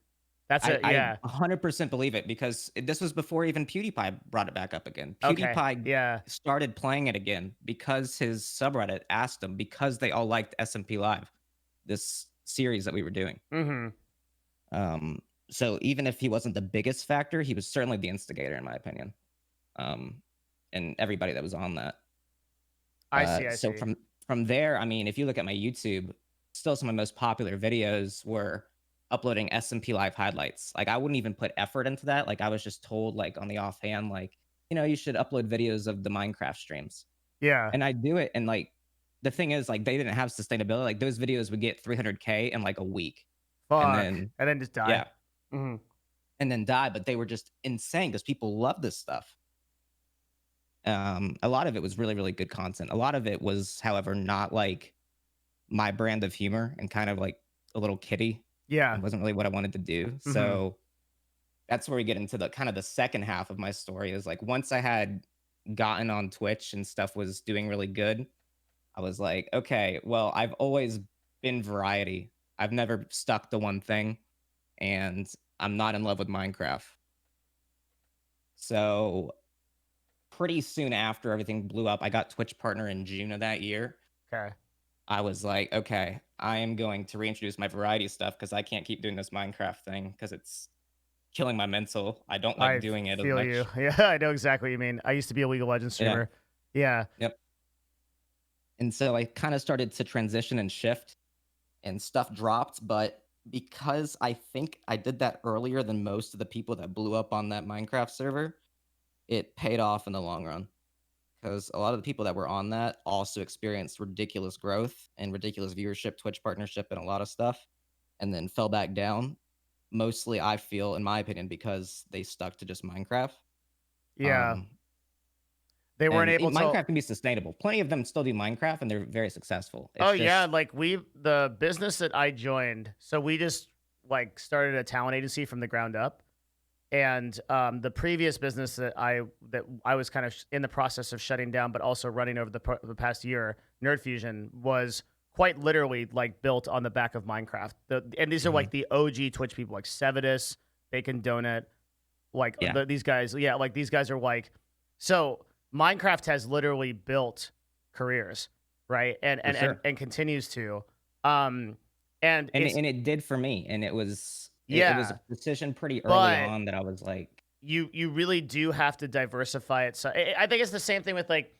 Speaker 1: That's
Speaker 2: I
Speaker 1: yeah.
Speaker 2: 100% believe it, because this was before even PewDiePie brought it back up again.
Speaker 1: Okay.
Speaker 2: PewDiePie
Speaker 1: Yeah.
Speaker 2: started playing it again because his subreddit asked him, because they all liked SMP Live, this series that we were doing.
Speaker 1: Mm-hmm.
Speaker 2: Um, so even if he wasn't the biggest factor, he was certainly the instigator, in my opinion. And everybody that was on that.
Speaker 1: I see. I
Speaker 2: So
Speaker 1: see.
Speaker 2: from there, I mean, if you look at my YouTube, still some of my most popular videos were uploading SMP live highlights. Like I wouldn't even put effort into that. Like I was just told like on the offhand, like, you should upload videos of the Minecraft streams.
Speaker 1: Yeah.
Speaker 2: And I do it. And like the thing is, like they didn't have sustainability. Like those videos would get 300K in like a week. And
Speaker 1: Fuck.
Speaker 2: then
Speaker 1: And then just die.
Speaker 2: yeah,
Speaker 1: Hmm.
Speaker 2: and then die. But they were just insane because people love this stuff. A lot of it was really, really good content. A lot of it was, however, not like my brand of humor and kind of like a little kiddie.
Speaker 1: Yeah.
Speaker 2: It wasn't really what I wanted to do.
Speaker 1: Hmm.
Speaker 2: So that's where we get into the kind of the second half of my story is like once I had gotten on Twitch and stuff was doing really good, I was like, okay, well, I've always been variety. I've never stuck to one thing, and I'm not in love with Minecraft. So pretty soon after everything blew up, I got Twitch partner in June of that year.
Speaker 1: Okay.
Speaker 2: I was like, okay, I am going to reintroduce my variety stuff because I can't keep doing this Minecraft thing because it's killing my mental. I don't like
Speaker 1: I
Speaker 2: doing it as
Speaker 1: feel you.
Speaker 2: much.
Speaker 1: Yeah, I know exactly what you mean. I used to be a League of Legends
Speaker 2: Yeah.
Speaker 1: streamer. Yeah.
Speaker 2: Yep. And so I kind of started to transition and shift and stuff dropped. But because I think I did that earlier than most of the people that blew up on that Minecraft server, it paid off in the long run. Because a lot of the people that were on that also experienced ridiculous growth and ridiculous viewership, Twitch partnership, and a lot of stuff, and then fell back down. Mostly, I feel, in my opinion, because they stuck to just Minecraft.
Speaker 1: Yeah.
Speaker 2: Um,
Speaker 1: They weren't
Speaker 2: and
Speaker 1: able to.
Speaker 2: Minecraft can be sustainable. Plenty of them still do Minecraft, and they're very successful.
Speaker 1: Oh
Speaker 2: It's
Speaker 1: yeah,
Speaker 2: just
Speaker 1: like the business that I joined. So we just like started a talent agency from the ground up. And the previous business that I was kind of in the process of shutting down, but also running over the past year, Nerd Fusion was quite literally like built on the back of Minecraft. And these are
Speaker 2: mhm,
Speaker 1: like the OG Twitch people, like Sevidus, Bacon Donut, like
Speaker 2: yeah,
Speaker 1: these guys. Yeah, like these guys are like, so Minecraft has literally built careers, right? And
Speaker 2: for
Speaker 1: and and
Speaker 2: sure.
Speaker 1: and continues to, um, and
Speaker 2: And
Speaker 1: it's
Speaker 2: it did for me, and it was a
Speaker 1: yeah,
Speaker 2: decision pretty early
Speaker 1: but
Speaker 2: on that I was like,
Speaker 1: you really do have to diversify it. So I think it's the same thing with like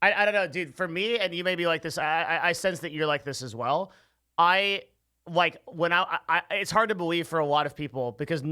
Speaker 1: I don't know, dude. For me, and you may be like this. I sense that you're like this as well. I like when it's hard to believe for a lot of people because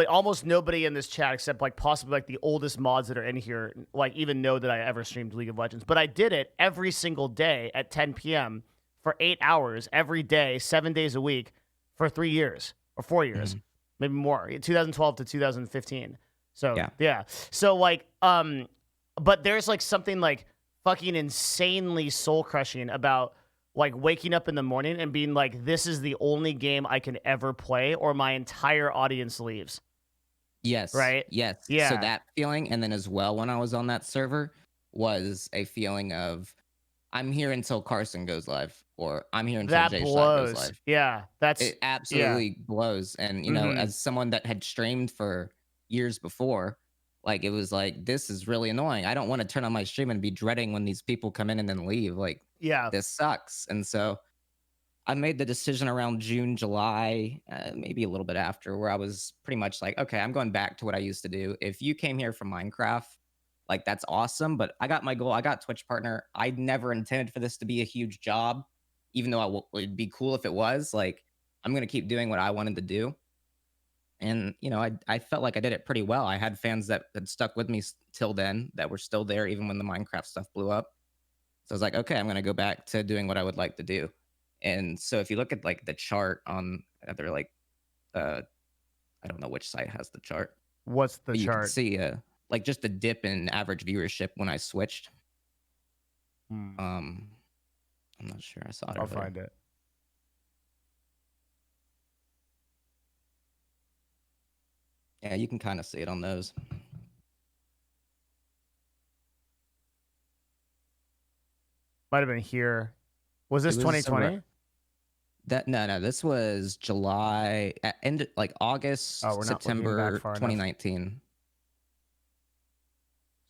Speaker 1: almost nobody in this chat except like possibly like the oldest mods that are in here like even know that I ever streamed League of Legends. But I did it every single day at 10 p.m. for 8 hours every day, 7 days a week for 3 years or 4 years,
Speaker 2: mhm,
Speaker 1: maybe more, 2012 to 2015. So
Speaker 2: yeah.
Speaker 1: yeah. So like but there's like something like fucking insanely soul crushing about like waking up in the morning and being like, this is the only game I can ever play, or my entire audience leaves.
Speaker 2: Yes,
Speaker 1: Right?
Speaker 2: yes. So
Speaker 1: Yeah.
Speaker 2: that feeling, and then as well when I was on that server, was a feeling of I'm here until Carson goes live, or I'm here until
Speaker 1: That
Speaker 2: Jay Shot goes
Speaker 1: blows.
Speaker 2: live.
Speaker 1: Yeah. That's
Speaker 2: It
Speaker 1: yeah.
Speaker 2: absolutely blows. And
Speaker 1: Mm-hmm.
Speaker 2: as someone that had streamed for years before, like it was like this is really annoying. I don't want to turn on my stream and be dreading when these people come in and then leave. Like
Speaker 1: Yeah.
Speaker 2: this sucks. And so I made the decision around June, July, maybe a little bit after, where I was pretty much like, okay, I'm going back to what I used to do. If you came here from Minecraft, like that's awesome. But I got my goal. I got Twitch partner. I never intended for this to be a huge job, even though it'd be cool if it was. Like I'm gonna keep doing what I wanted to do, and I felt like I did it pretty well. I had fans that had stuck with me till then that were still there even when the Minecraft stuff blew up. So I was like, okay, I'm gonna go back to doing what I would like to do. And so if you look at like the chart on they're like uh I don't know which site has the chart,
Speaker 1: What's the
Speaker 2: but you can
Speaker 1: chart?
Speaker 2: see like just a dip in average viewership when I switched.
Speaker 1: Hmm.
Speaker 2: Um I'm not sure I saw it
Speaker 1: I'll
Speaker 2: earlier.
Speaker 1: find it.
Speaker 2: Yeah, you can kind of see it on those.
Speaker 1: Might have been here. Was
Speaker 2: It
Speaker 1: this
Speaker 2: was around
Speaker 1: 2020?
Speaker 2: that no, this was July end like
Speaker 1: Oh,
Speaker 2: August,
Speaker 1: we're not looking back
Speaker 2: September
Speaker 1: far enough.
Speaker 2: 2019.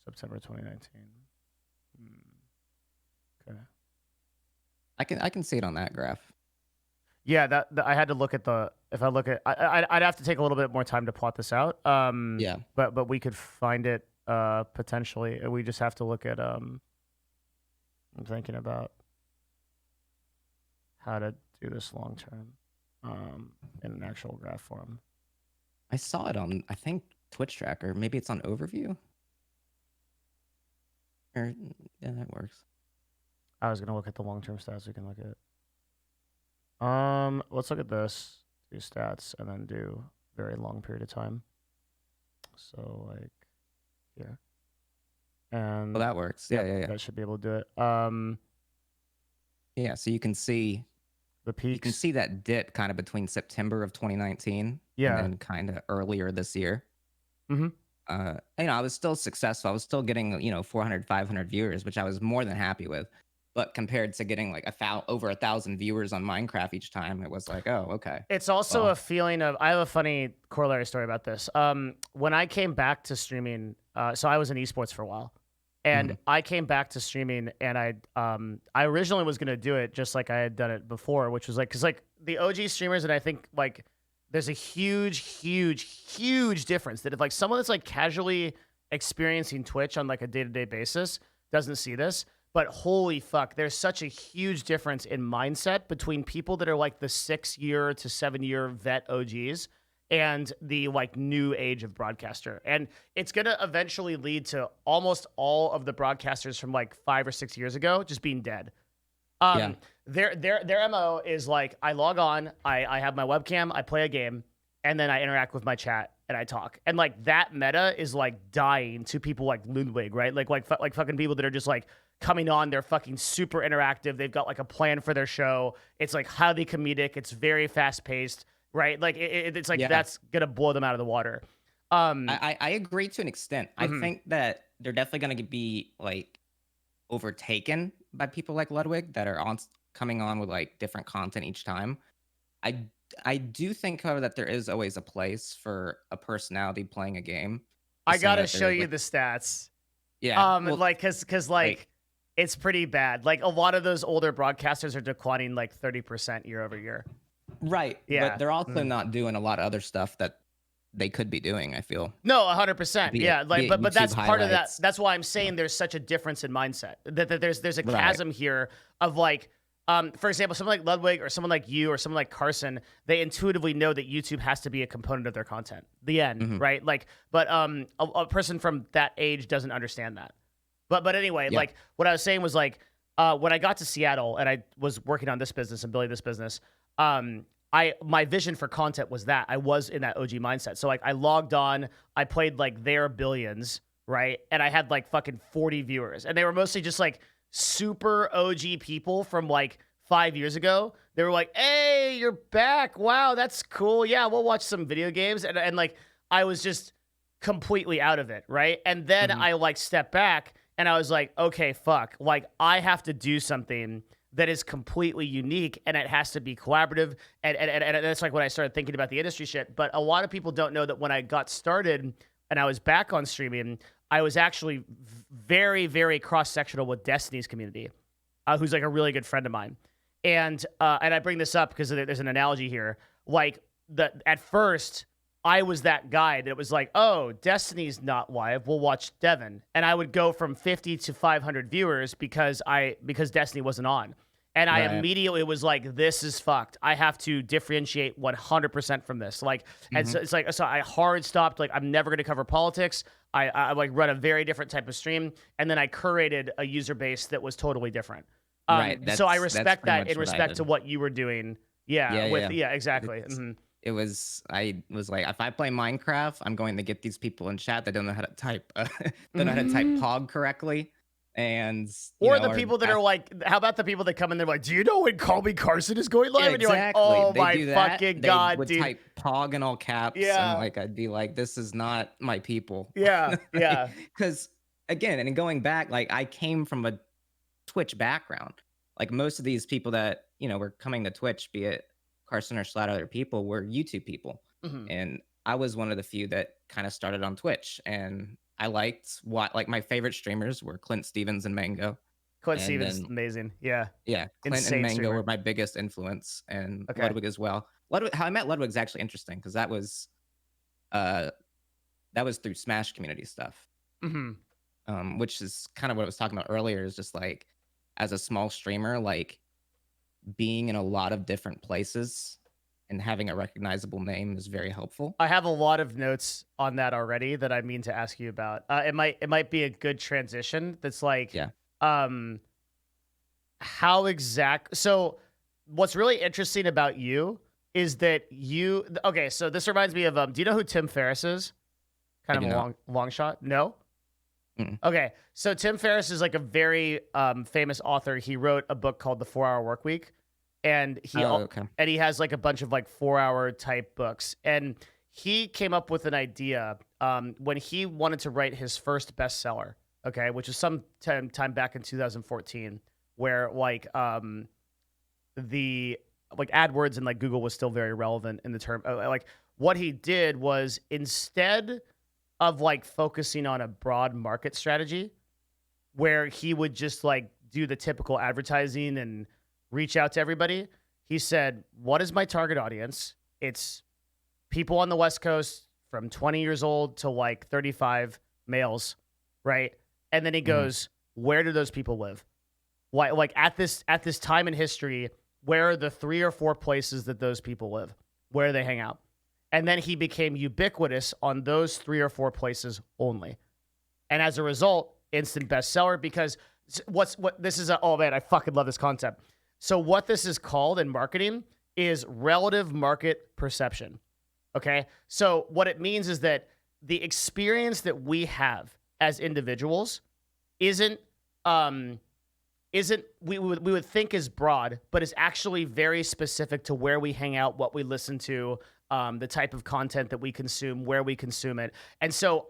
Speaker 1: September 2019. Okay.
Speaker 2: I can see it on that graph.
Speaker 1: Yeah, I had to look at the. If I look at, I'd have to take a little bit more time to plot this out.
Speaker 2: Yeah.
Speaker 1: But we could find it potentially. We just have to look at I'm thinking about how to do this long term. in an actual graph form.
Speaker 2: I saw it on, I think, Twitch Tracker. Maybe it's on Overview. Or yeah, that works.
Speaker 1: I was gonna look at the long-term stats. We can look at. Let's look at this. Do stats and then do very long period of time. So like here, and
Speaker 2: Well, that works.
Speaker 1: yep,
Speaker 2: Yeah.
Speaker 1: that should be able to do it.
Speaker 2: Yeah, so you can see
Speaker 1: The peaks.
Speaker 2: you can see that dip kind of between September of 2019
Speaker 1: Yeah.
Speaker 2: and then kind of earlier this year.
Speaker 1: Mm-hmm.
Speaker 2: I was still successful. I was still getting 400, 500 viewers, which I was more than happy with. But compared to getting like over 1,000 viewers on Minecraft each time, it was like, oh, okay.
Speaker 1: It's also
Speaker 2: Well,
Speaker 1: a feeling of. I have a funny corollary story about this. When I came back to streaming, so I was in esports for a while, and I came back to streaming, and I originally was gonna do it just like I had done it before, which was like, because like the OG streamers, and I think like there's a huge difference that if like someone that's like casually experiencing Twitch on like a day-to-day basis doesn't see this. But holy fuck, there's such a huge difference in mindset between people that are like the 6-year to 7-year vet OGs and the like new age of broadcaster. And it's going to eventually lead to almost all of the broadcasters from like 5 or 6 years ago just being dead.
Speaker 2: yeah.
Speaker 1: Their MO is like, I log on, I have my webcam, I play a game, and then I interact with my chat and I talk. And like that meta is like dying to people like Ludwig, right? Like fucking people that are just like coming on, they're fucking super interactive. They've got like a plan for their show. It's like highly comedic. It's very fast paced, right? Like it's like that's gonna blow them out of the water.
Speaker 2: I agree to an extent. I think that they're definitely going to be like overtaken by people like Ludwig that are coming on with like different content each time. I do think, however, that there is always a place for a personality playing a game.
Speaker 1: I gotta show you the stats.
Speaker 2: Yeah.
Speaker 1: Like, cause like it's pretty bad. Like a lot of those older broadcasters are declining like 30% year over year.
Speaker 2: Right.
Speaker 1: Yeah.
Speaker 2: But they're also not doing a lot of other stuff that they could be doing, I feel.
Speaker 1: No, 100%. Yeah. Like, but that's part of that.
Speaker 2: highlights.
Speaker 1: That's why I'm saying there's such a difference in mindset. That there's a chasm here of like, for example, someone like Ludwig or someone like you or someone like Carson, they intuitively know that YouTube has to be a component of their content. The end, right? Like, but a person from that age doesn't understand that. But anyway, like what I was saying was like when I got to Seattle and I was working on this business and building this business, my vision for content was that I was in that OG mindset. So like I logged on, I played like their billions, right? And I had like fucking 40 viewers, and they were mostly just like super OG people from like 5 years ago. They were like, "Hey, you're back! Wow, that's cool. Yeah, we'll watch some video games." And like I was just completely out of it, right? And then I like stepped back. And I was like, okay, fuck. Like, I have to do something that is completely unique, and it has to be collaborative. And that's like when I started thinking about the industry shit. But a lot of people don't know that when I got started and I was back on streaming, I was actually very cross-sectional with Destiny's community, who's like a really good friend of mine. And I bring this up because there's an analogy here. Like, at first, I was that guy that was like, oh, Destiny's not live, we'll watch Devin. And I would go from 50 to 500 viewers because Destiny wasn't on. And I immediately was like, this is fucked. I have to differentiate 100% from this. Like, and so it's like, so I hard stopped. Like, I'm never going to cover politics. I like run a very different type of stream. And then I curated a user base that was totally different. So I respect that in respect to what you were doing. Yeah. Exactly.
Speaker 2: I was like, if I play Minecraft, I'm going to get these people in chat that don't know how to type, don't know how to type POG correctly, and
Speaker 1: people that are like, how about the people that come in? They're like, do you know when Call Me Carson is going live?
Speaker 2: Yeah,
Speaker 1: and you're like, oh my fucking god,
Speaker 2: would
Speaker 1: dude.
Speaker 2: Type POG in all caps.
Speaker 1: Yeah.
Speaker 2: And like I'd be like, this is not my people.
Speaker 1: Yeah, yeah.
Speaker 2: Because again, and going back, like I came from a Twitch background. Like most of these people that were coming to Twitch, be it Carson or Slat, other people were YouTube people. And I was one of the few that kind of started on Twitch, and I liked like my favorite streamers were Clint Stevens and Mango.
Speaker 1: Clint Stevens is amazing. Yeah.
Speaker 2: Yeah. Clint and Mango were my biggest influence, and Ludwig as well. How I met Ludwig is actually interesting because that was through Smash community stuff. Which is kind of what I was talking about earlier, is just like as a small streamer, like being in a lot of different places and having a recognizable name is very helpful.
Speaker 1: I have a lot of notes on that already that I mean to ask you about. It might be a good transition. That's like,
Speaker 2: Yeah.
Speaker 1: um, how exact. So, what's really interesting about you is that you. Okay, so this reminds me of Do you know who Tim Ferriss is?
Speaker 2: I
Speaker 1: Kind of
Speaker 2: do
Speaker 1: a
Speaker 2: not.
Speaker 1: long shot. No.
Speaker 2: Mm.
Speaker 1: Okay, so Tim Ferriss is like a very famous author. He wrote a book called The 4 Hour Work Week, and
Speaker 2: Oh, okay.
Speaker 1: he has like a bunch of like 4 hour type books. And he came up with an idea when he wanted to write his first bestseller. Okay, which is some time back in 2014, where the like AdWords and like Google was still very relevant in the term. Like what he did was instead of like focusing on a broad market strategy where he would just like do the typical advertising and reach out to everybody. He said, "What is my target audience? It's people on the West Coast from 20 years old to like 35 males, right?" And then he
Speaker 2: Mhm.
Speaker 1: goes, "Where do those people live? Why like at this time in history, where are the 3 or 4 places that those people live? Where do they hang out?" And then he became ubiquitous on those 3 or 4 places only. And as a result, instant bestseller because what this is oh man, I fucking love this concept. So what this is called in marketing is relative market perception. Okay? So what it means is that the experience that we have as individuals isn't um isn't we would think is broad, but is actually very specific to where we hang out, what we listen to, the type of content that we consume, where we consume it. And so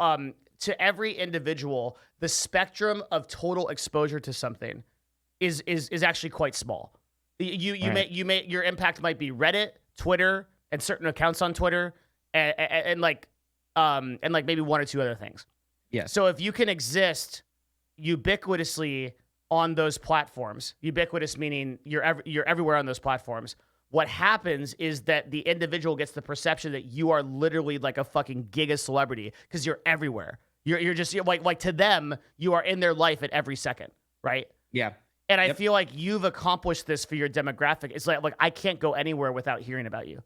Speaker 1: to every individual, the spectrum of total exposure to something is actually quite small.
Speaker 2: Right.
Speaker 1: Your impact might be Reddit, Twitter, and certain accounts on Twitter, and like maybe 1 or 2 other things.
Speaker 2: Yes.
Speaker 1: So if you can exist ubiquitously on those platforms, ubiquitous meaning you're everywhere on those platforms, what happens is that the individual gets the perception that you are literally like a fucking giga celebrity because you're everywhere. You're like to them, you are in their life at every second, right?
Speaker 2: Yeah.
Speaker 1: And I
Speaker 2: Yep.
Speaker 1: feel like you've accomplished this for your demographic. It's like I can't go anywhere without hearing about you.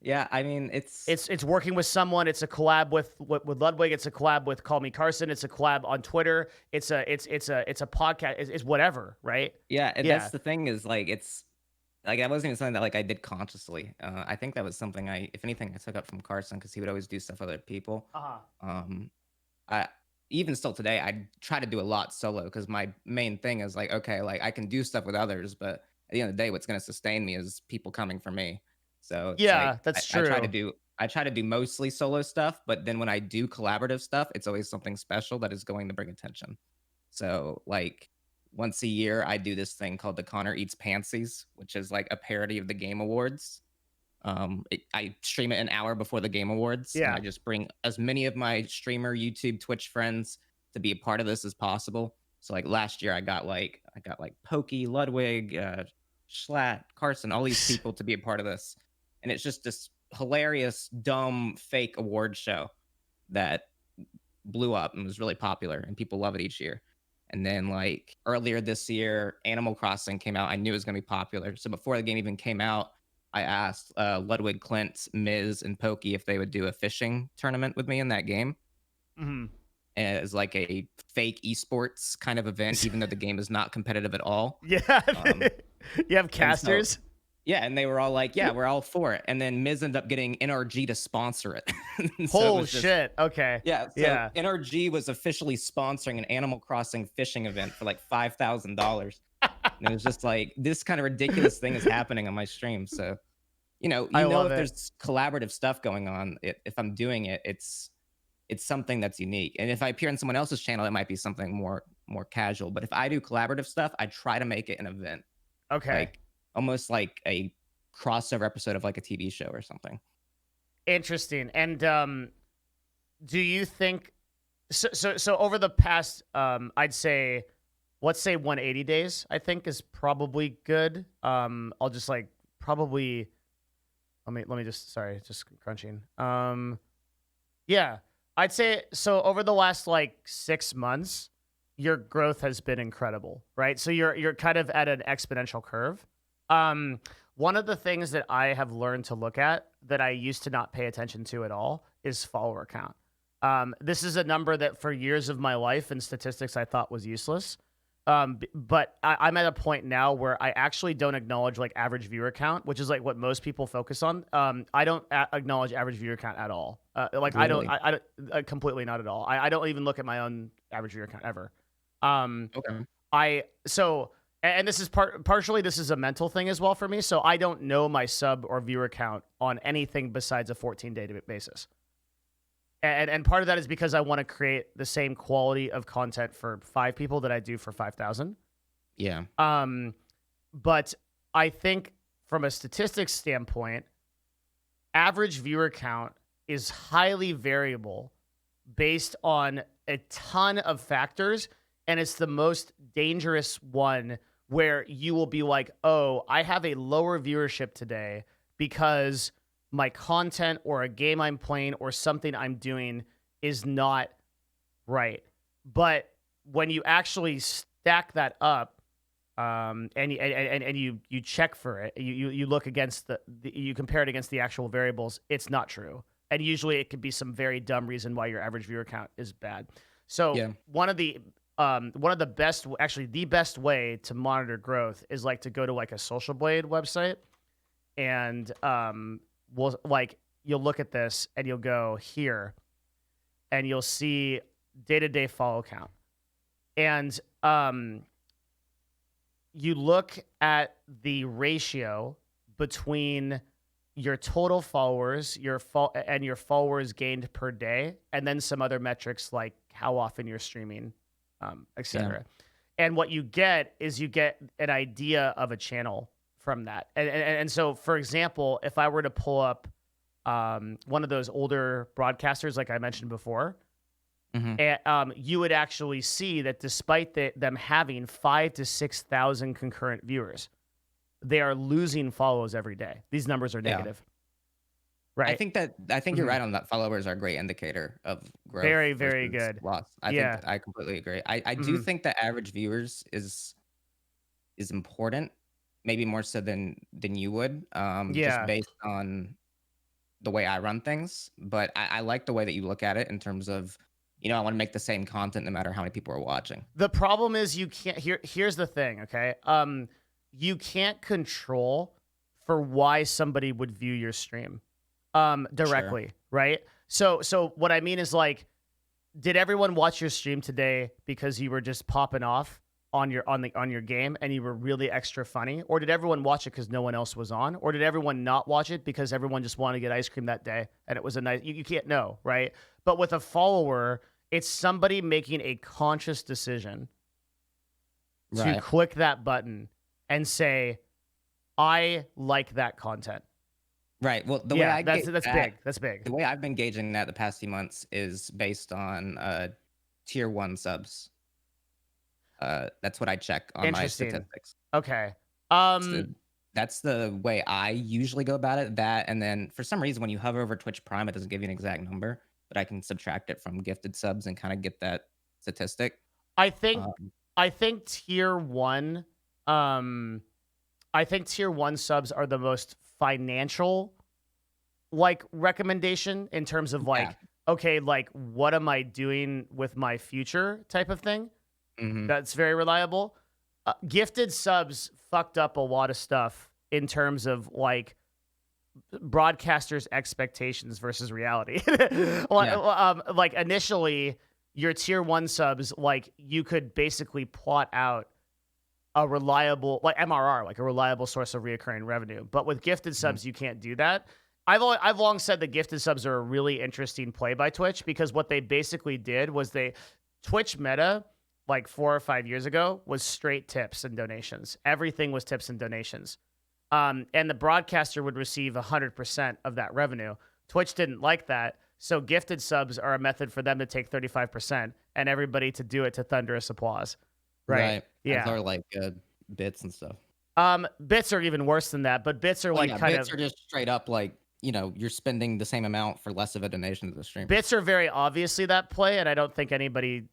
Speaker 2: Yeah. I mean, it's
Speaker 1: It's working with someone. It's a collab with Ludwig. It's a collab with Call Me Carson. It's a collab on Twitter. It's a podcast. It's whatever, right?
Speaker 2: yeah, and
Speaker 1: Yeah.
Speaker 2: that's the thing is like it's like that wasn't even something that like I did consciously. I think that was something if anything, I took up from Carson because he would always do stuff with other people.
Speaker 1: Uh-huh.
Speaker 2: Um, I even still today, I try to do a lot solo because my main thing is like, okay, like I can do stuff with others, but at the end of the day, what's going to sustain me is people coming for me. So it's
Speaker 1: Yeah,
Speaker 2: like
Speaker 1: that's
Speaker 2: I try to
Speaker 1: true.
Speaker 2: do mostly solo stuff, but then when I do collaborative stuff, it's always something special that is going to bring attention. So like once a year, I do this thing called the Connor Eats Pantsies, which is like a parody of the Game Awards. I stream it an hour before the Game Awards, and I
Speaker 1: Yeah.
Speaker 2: just bring as many of my streamer, YouTube, Twitch friends to be a part of this as possible. So like last year, I got like Pokey, Ludwig, Schlatt, Carson, all these people to be a part of this, and it's just this hilarious, dumb, fake award show that blew up and was really popular, and people love it each year. And then like earlier this year, Animal Crossing came out. I knew it was going to be popular. So before the game even came out, I asked Ludwig, Clint, Miz, and Pokey if they would do a fishing tournament with me in that game
Speaker 1: Mhm.
Speaker 2: as like a fake esports kind of event, even though the game is not competitive at all.
Speaker 1: Yeah.
Speaker 2: Um,
Speaker 1: You have
Speaker 2: and so
Speaker 1: casters?
Speaker 2: yeah, and they were all like, "Yeah, we're all for it." And then Miz ended up getting NRG to sponsor it, and so it
Speaker 1: Holy
Speaker 2: was just
Speaker 1: shit. Okay.
Speaker 2: yeah, so
Speaker 1: Yeah.
Speaker 2: NRG was officially sponsoring an Animal Crossing fishing event for like $5,000. And it was just like this kind of ridiculous thing is happening on my stream. So,
Speaker 1: I love
Speaker 2: if
Speaker 1: it.
Speaker 2: there's collaborative stuff going on, if I'm doing it, it's something that's unique. And if I appear on someone else's channel, it might be something more casual. But if I do collaborative stuff, I try to make it an event,
Speaker 1: Okay.
Speaker 2: like almost like a crossover episode of like a TV show or something.
Speaker 1: Interesting. And do you think so over the past I'd say let's say 180 days, I think is probably good. I'll just like probably let me just sorry, just crunching. Yeah. I'd say so over the last like 6 months, your growth has been incredible, right? So you're kind of at an exponential curve. Um one of the things that I have learned to look at that I used to not pay attention to at all is follower count. This is a number that for years of my life in statistics I thought was useless. But I'm at a point now where I actually don't acknowledge like average viewer count, which is like what most people focus on. I don't acknowledge average viewer count at all. Like
Speaker 2: Really?
Speaker 1: I don't completely not at all. I don't even look at my own average viewer count ever. Um,
Speaker 2: Okay.
Speaker 1: I so and this is partially this is a mental thing as well for me. So I don't know my sub or viewer count on anything besides a 14-day basis. And part of that is because I want to create the same quality of content for 5 people that I do for 5,000.
Speaker 2: Yeah.
Speaker 1: But I think from a statistics standpoint, average viewer count is highly variable based on a ton of factors, and it's the most dangerous one where you will be like, oh, I have a lower viewership today because my content or a game I'm playing or something I'm doing is not right. But when you actually stack that up, and you check for it, you look against you compare it against the actual variables, it's not true. And usually it could be some very dumb reason why your average viewer count is bad. So
Speaker 2: Yeah.
Speaker 1: one of the best, actually the best way to monitor growth is like to go to like a Social Blade website, and you'll look at this and you'll go here and you'll see day-to-day follow count. And you look at the ratio between your total followers, and your followers gained per day, and then some other metrics like how often you're streaming, etc. And what you get is an idea of a channel from that. And so, for example, if I were to pull up one of those older broadcasters, like I mentioned before, you would actually see that despite them having 5,000 to 6,000 concurrent viewers, they are losing follows every day. These numbers are negative. Right.
Speaker 2: I think you're right on that. Followers are a great indicator of growth.
Speaker 1: Very, very
Speaker 2: versus
Speaker 1: good.
Speaker 2: loss. I
Speaker 1: Yeah.
Speaker 2: think I completely agree. I do think that average viewers is important, maybe more so than you would, just
Speaker 1: Yeah.
Speaker 2: based on the way I run things. But I like the way that you look at it in terms of, I want to make the same content no matter how many people are watching.
Speaker 1: The problem is you can't. Here's the thing. Okay. You can't control for why somebody would view your stream directly,
Speaker 2: Sure.
Speaker 1: right? So what I mean is, like, did everyone watch your stream today because you were just popping off on your game and you were really extra funny, or did everyone watch it because no one else was on, or did everyone not watch it because everyone just wanted to get ice cream that day and it was a nice? You can't know, right? But with a follower, it's somebody making a conscious decision to click that button and say, I like that content.
Speaker 2: Right. Well, the way I
Speaker 1: that's
Speaker 2: gauge
Speaker 1: big.
Speaker 2: that,
Speaker 1: That's big.
Speaker 2: the way I've been gauging that the past few months is based on tier 1 subs. That's what I check on my
Speaker 1: Interesting.
Speaker 2: statistics.
Speaker 1: Okay.
Speaker 2: That's the way I usually go about it. That, and then for some reason, when you hover over Twitch Prime, it doesn't give you an exact number, but I can subtract it from gifted subs and kind of get that statistic.
Speaker 1: I think tier 1 I think tier 1 subs are the most financial like recommendation in terms of like, okay, like what am I doing with my future type of thing. That's very reliable. Gifted subs fucked up a lot of stuff in terms of like broadcasters' expectations versus reality. Like initially, your tier 1 subs, like you could basically plot out a reliable, like MRR, like a reliable source of reoccurring revenue. But with gifted subs, you can't do that. I've long said that gifted subs are a really interesting play by Twitch, because what they basically did was Twitch meta, like 4 or 5 years ago, was straight tips and donations. Everything was tips and donations. And the broadcaster would receive 100% of that revenue. Twitch didn't like that. So gifted subs are a method for them to take 35% and everybody to do it to thunderous applause. Right. Yeah.
Speaker 2: Or like bits and stuff.
Speaker 1: Bits are even worse than that, but bits are
Speaker 2: bits are just straight up like, you're spending the same amount for less of a donation to the stream.
Speaker 1: Bits are very obviously that play, and I don't think anybody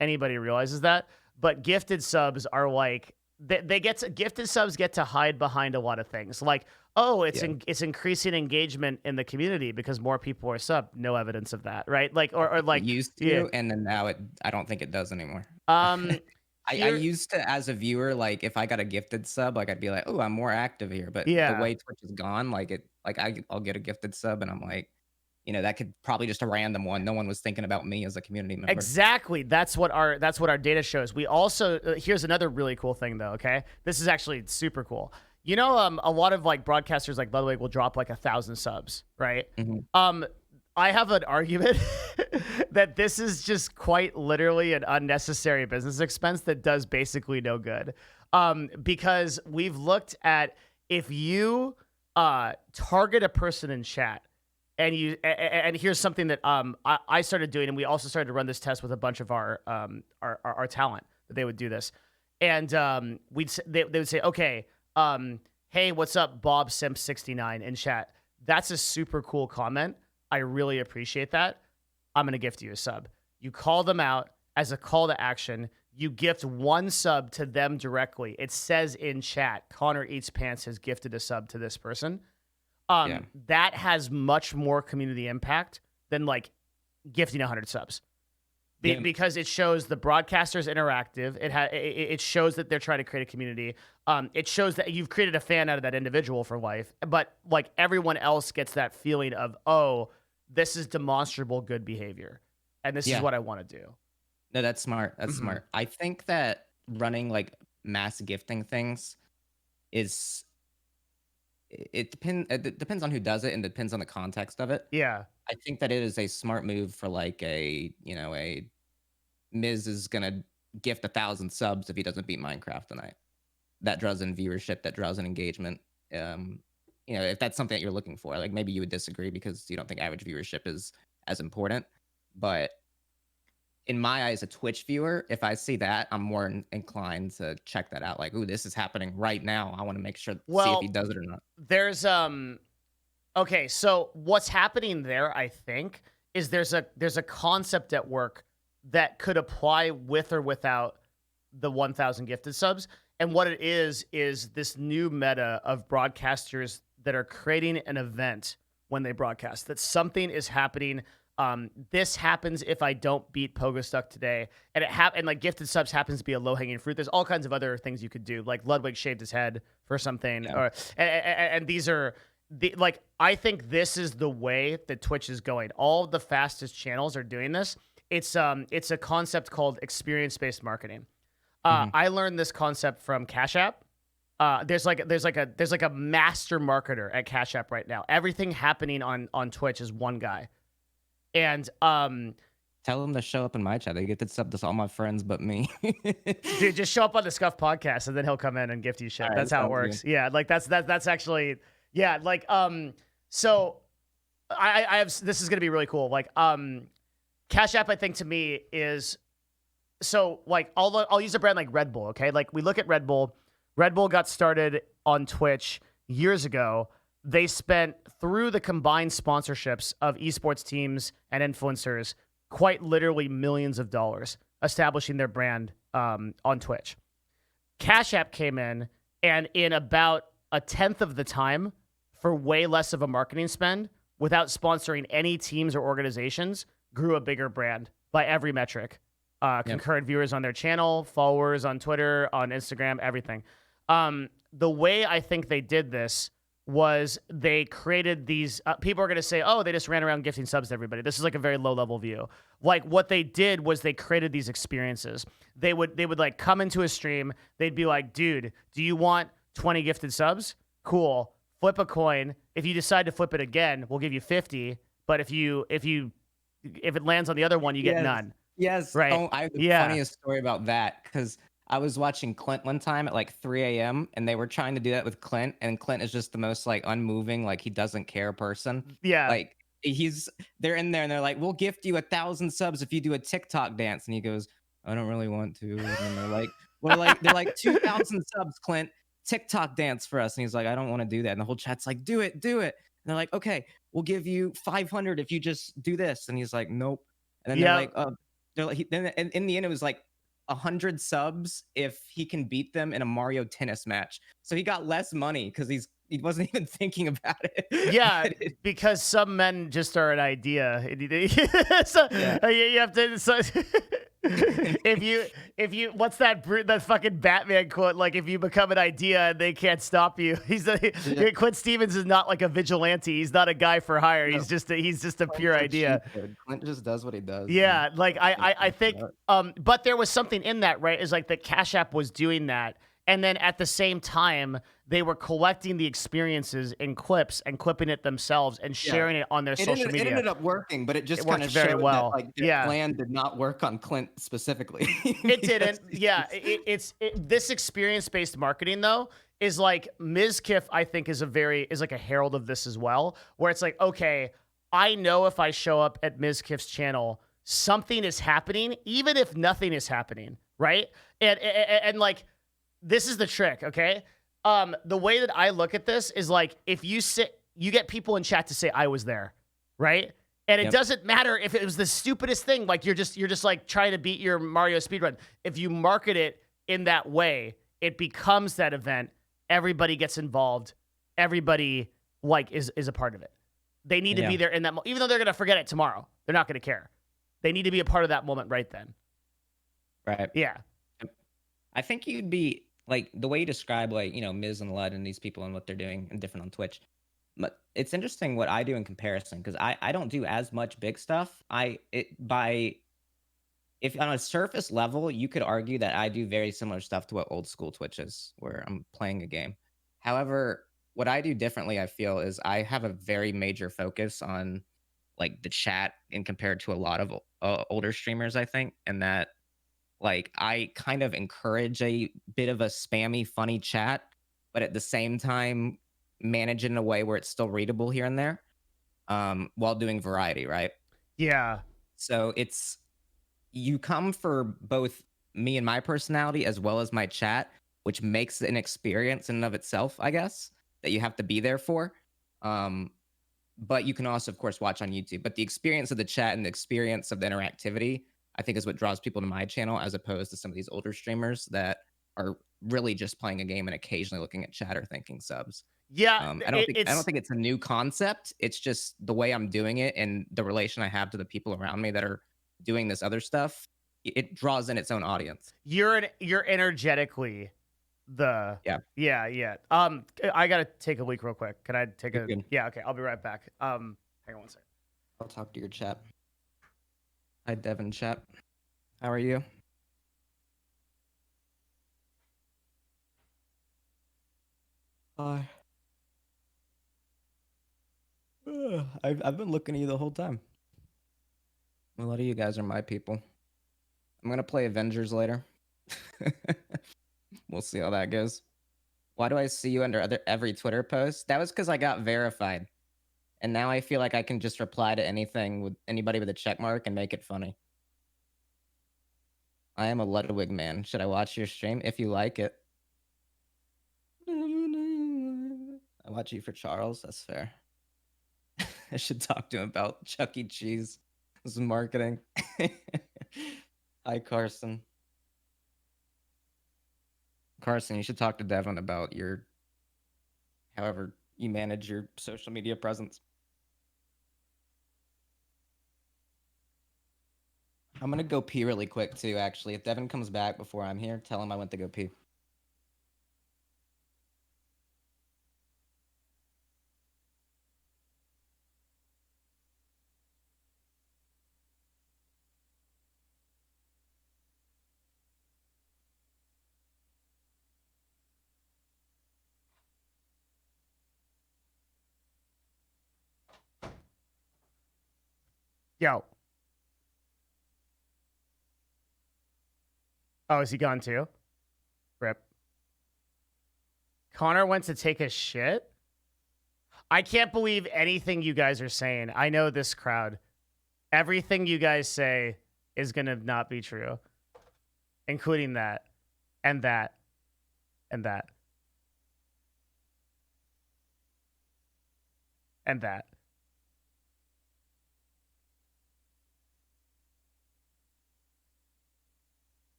Speaker 1: realizes that. But gifted subs are like they get to, gifted subs get to hide behind a lot of things like, oh,
Speaker 2: Yeah.
Speaker 1: it's increasing engagement in the community because more people are sub. No evidence of that, right? Like or
Speaker 2: It
Speaker 1: like
Speaker 2: used
Speaker 1: yeah.
Speaker 2: to, and then now I don't think it does anymore.
Speaker 1: Um
Speaker 2: I
Speaker 1: here
Speaker 2: used to, as a viewer, like, if I got a gifted sub, like, I'd be like, "Oh, I'm more active here," but the
Speaker 1: yeah.
Speaker 2: way Twitch is gone, I'll get a gifted sub, and I'm like, that could probably just a random one. No one was thinking about me as a community member.
Speaker 1: Exactly. That's what our data shows. We also here's another really cool thing though. Okay, this is actually super cool. A lot of like broadcasters like Ludwig will drop like 1,000 subs, right?
Speaker 2: Mhm.
Speaker 1: Um, I have an argument that this is just quite literally an unnecessary business expense that does basically no good. Because we've looked at if you target a person in chat and here's something that I started doing, and we also started to run this test with a bunch of our talent that they would do this, and they would say, okay, hey, what's up, Bob Simp 69 in chat? That's a super cool comment. I really appreciate that. I'm gonna gift you a sub. You call them out as a call to action. You gift one sub to them directly. It says in chat, Connor Eats Pants has gifted a sub to this person.
Speaker 2: Yeah.
Speaker 1: That has much more community impact than like gifting 100 subs.
Speaker 2: Yeah.
Speaker 1: Because it shows the broadcasters interactive. It shows that they're trying to create a community. It shows that you've created a fan out of that individual for life. But like everyone else gets that feeling of, oh, this is demonstrable good behavior, and this is
Speaker 2: Yeah.
Speaker 1: what I want to do.
Speaker 2: No, that's smart. That's
Speaker 1: Mhm.
Speaker 2: smart. I think that running, like, mass gifting things is it depends on who does it and depends on the context of it.
Speaker 1: Yeah.
Speaker 2: I think that it is a smart move for, like, a Miz is gonna gift 1,000 subs if he doesn't beat Minecraft tonight. That draws in viewership, that draws in engagement. Um, if that's something that you're looking for, like, maybe you would disagree because you don't think average viewership is as important, but in my eyes, a Twitch viewer, if I see that, I'm more inclined to check that out. Like, "Ooh, this is happening right now. I wanna make sure see if he
Speaker 1: Well,
Speaker 2: does it or not."
Speaker 1: there's okay, so what's happening there, I think, is there's a concept at work that could apply with or without the 1,000 gifted subs. And what it is this new meta of broadcasters that are creating an event when they broadcast. That something is happening. This happens if I don't beat Pogostuck today, and and like gifted subs happens to be a low hanging fruit. There's all kinds of other things you could do, like Ludwig shaved his head for something,
Speaker 2: Yeah.
Speaker 1: or and these are like I think this is the way that Twitch is going. All of the fastest channels are doing this. It's a concept called experience based marketing.
Speaker 2: Mhm.
Speaker 1: I learned this concept from Cash App. There's like a master marketer at Cash App right now. Everything happening on Twitch is one guy, and
Speaker 2: Tell him to show up in my chat. They get to sub to all my friends but me.
Speaker 1: dude, just show up on the Scuff podcast, and then he'll come in and gift you shit.
Speaker 2: Alright,
Speaker 1: That's how it
Speaker 2: sounds good.
Speaker 1: works. Yeah, like that's actually yeah. Like so I have this is gonna be really cool. Like Cash App, I think to me is so like I'll use a brand like Red Bull. Okay, like we look at Red Bull. Red Bull got started on Twitch years ago. They spent through the combined sponsorships of esports teams and influencers quite literally millions of dollars establishing their brand on Twitch. Cash App came in about a tenth of the time, for way less of a marketing spend, without sponsoring any teams or organizations, grew a bigger brand by every metric.
Speaker 2: Yep.
Speaker 1: Concurrent viewers on their channel, followers on Twitter, on Instagram, everything. The way I think they did this was they created these. People are going to say, "Oh, they just ran around gifting subs to everybody." This is like a very low level view. Like what they did was they created these experiences. They would like come into a stream. They'd be like, "Dude, do you want 20 gifted subs? Cool. Flip a coin. If you decide to flip it again, we'll give you 50. But if it lands on the other one, you get
Speaker 2: Yes.
Speaker 1: none."
Speaker 2: Yes.
Speaker 1: Right?
Speaker 2: Oh, I have the
Speaker 1: Yeah.
Speaker 2: funniest story about that because I was watching Clint one time at, like, 3 AM, and they were trying to do that with Clint, and Clint is just the most, like, unmoving, like, he doesn't care person.
Speaker 1: Yeah.
Speaker 2: Like, they're in there, and they're like, "We'll gift you 1,000 subs if you do a TikTok dance," and he goes, "I don't really want to," and then they're like, "2,000 subs, Clint, TikTok dance for us," and he's like, "I don't wanna do that," and the whole chat's like, "Do it, do it," and they're like, "Okay, we'll give you 500 if you just do this," and he's like, "Nope," and then they're
Speaker 1: Yeah.
Speaker 2: like, they're like, then in the end, it was like 100 subs if he can beat them in a Mario Tennis match. So he got less money because he wasn't even thinking about it.
Speaker 1: Yeah,
Speaker 2: But
Speaker 1: because some men just are an idea. So
Speaker 2: yeah.
Speaker 1: you have to. So, if you what's that fucking Batman quote? Like, if you become an idea and they can't stop you,
Speaker 2: Yeah.
Speaker 1: Quinn Stevens is not like a vigilante. He's not a guy for hire.
Speaker 2: No,
Speaker 1: He's just a
Speaker 2: Clint's
Speaker 1: pure
Speaker 2: a cheat
Speaker 1: idea.
Speaker 2: code. Clint just does what he does, and
Speaker 1: Yeah, like I
Speaker 2: makes it
Speaker 1: think,
Speaker 2: up.
Speaker 1: but there was something in that, right? Is like the Cash App was doing that, and then at the same time they were collecting the experiences in clips and clipping it themselves and
Speaker 2: Yeah.
Speaker 1: sharing it on their social
Speaker 2: It
Speaker 1: media.
Speaker 2: ended up working, but it
Speaker 1: It
Speaker 2: just
Speaker 1: worked
Speaker 2: kinda
Speaker 1: very
Speaker 2: showed that,
Speaker 1: well.
Speaker 2: like, their
Speaker 1: Yeah.
Speaker 2: plan did not work on Clint specifically.
Speaker 1: It
Speaker 2: Because
Speaker 1: didn't. Yeah,
Speaker 2: he's
Speaker 1: this experience-based marketing though is like Mizkiff. I think is like a herald of this as well, where it's like, okay, I know if I show up at Mizkiff's channel, something is happening, even if nothing is happening, right? And like, this is the trick, okay? The way that I look at this is like, if you get people in chat to say I was there, right? And it
Speaker 2: Yep.
Speaker 1: doesn't matter if it was the stupidest thing, like you're just like trying to beat your Mario speedrun. If you market it in that way, it becomes that event. Everybody gets involved. Everybody like is a part of it. They need to
Speaker 2: Yeah.
Speaker 1: be there in that even though they're going to forget it tomorrow. They're not going to care. They need to be a part of that moment right then.
Speaker 2: Right.
Speaker 1: Yeah.
Speaker 2: I think you'd be like the way you describe like, Miz and Lud and these people and what they're doing and different on Twitch. But it's interesting what I do in comparison because I don't do as much big stuff. If on a surface level, you could argue that I do very similar stuff to what old school Twitch is, where I'm playing a game. However, what I do differently, I feel, is I have a very major focus on like the chat in compared to a lot of older streamers, I think, and that like I kind of encourage a bit of a spammy, funny chat, but at the same time manage it in a way where it's still readable here and there, while doing variety, right?
Speaker 1: Yeah.
Speaker 2: So it's you come for both me and my personality as well as my chat, which makes it an experience in and of itself, I guess, that you have to be there for. But you can also, of course, watch on YouTube. But the experience of the chat and the experience of the interactivity, I think, is what draws people to my channel, as opposed to some of these older streamers that are really just playing a game and occasionally looking at chat or thinking subs.
Speaker 1: Yeah,
Speaker 2: I don't think it's a new concept. It's just the way I'm doing it and the relation I have to the people around me that are doing this other stuff. It draws in its own audience.
Speaker 1: you're energetically the
Speaker 2: Yeah.
Speaker 1: yeah. I gotta take a week real quick. Can I take
Speaker 2: You're
Speaker 1: a
Speaker 2: good.
Speaker 1: yeah? Okay, I'll be right back. Hang on one second.
Speaker 2: I'll talk to your chat. Hi, Devin chat. How are you? Hi. I've been looking at you the whole time. A lot of you guys are my people. I'm gonna play Avengers later. We'll see how that goes. Why do I see you under every Twitter post? That was because I got verified. And now I feel like I can just reply to anything with anybody with a check mark and make it funny. I am a Ludwig man. Should I watch your stream? If you like it. I watch you for Charles. That's fair. I should talk to him about Chuck E. Cheese. This is marketing. Hi, Carson. Carson, you should talk to Devin about however you manage your social media presence. I'm gonna go pee really quick too, actually. If Devin comes back before I'm here, tell him I went to go pee.
Speaker 1: Yo. Oh, is he gone too? Rip. Connor went to take a shit? I can't believe anything you guys are saying. I know this crowd. Everything you guys say is going to not be true, including that and that and that and that.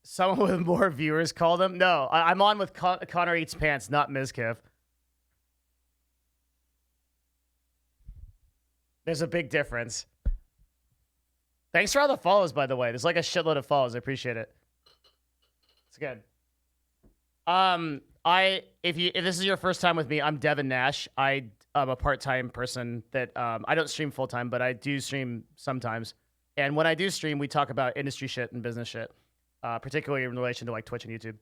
Speaker 1: Someone with more viewers called him. No, I'm on with Connor Eats Pants, not Mizkiff. There's a big difference. Thanks for all the follows, by the way. There's like a shitload of follows. I appreciate it. It's good. If this is your first time with me, I'm Devin Nash. I'm a part-time person that I don't stream full-time, but I do stream sometimes. And when I do stream, we talk about industry shit and business shit, particularly in relation to like Twitch and YouTube.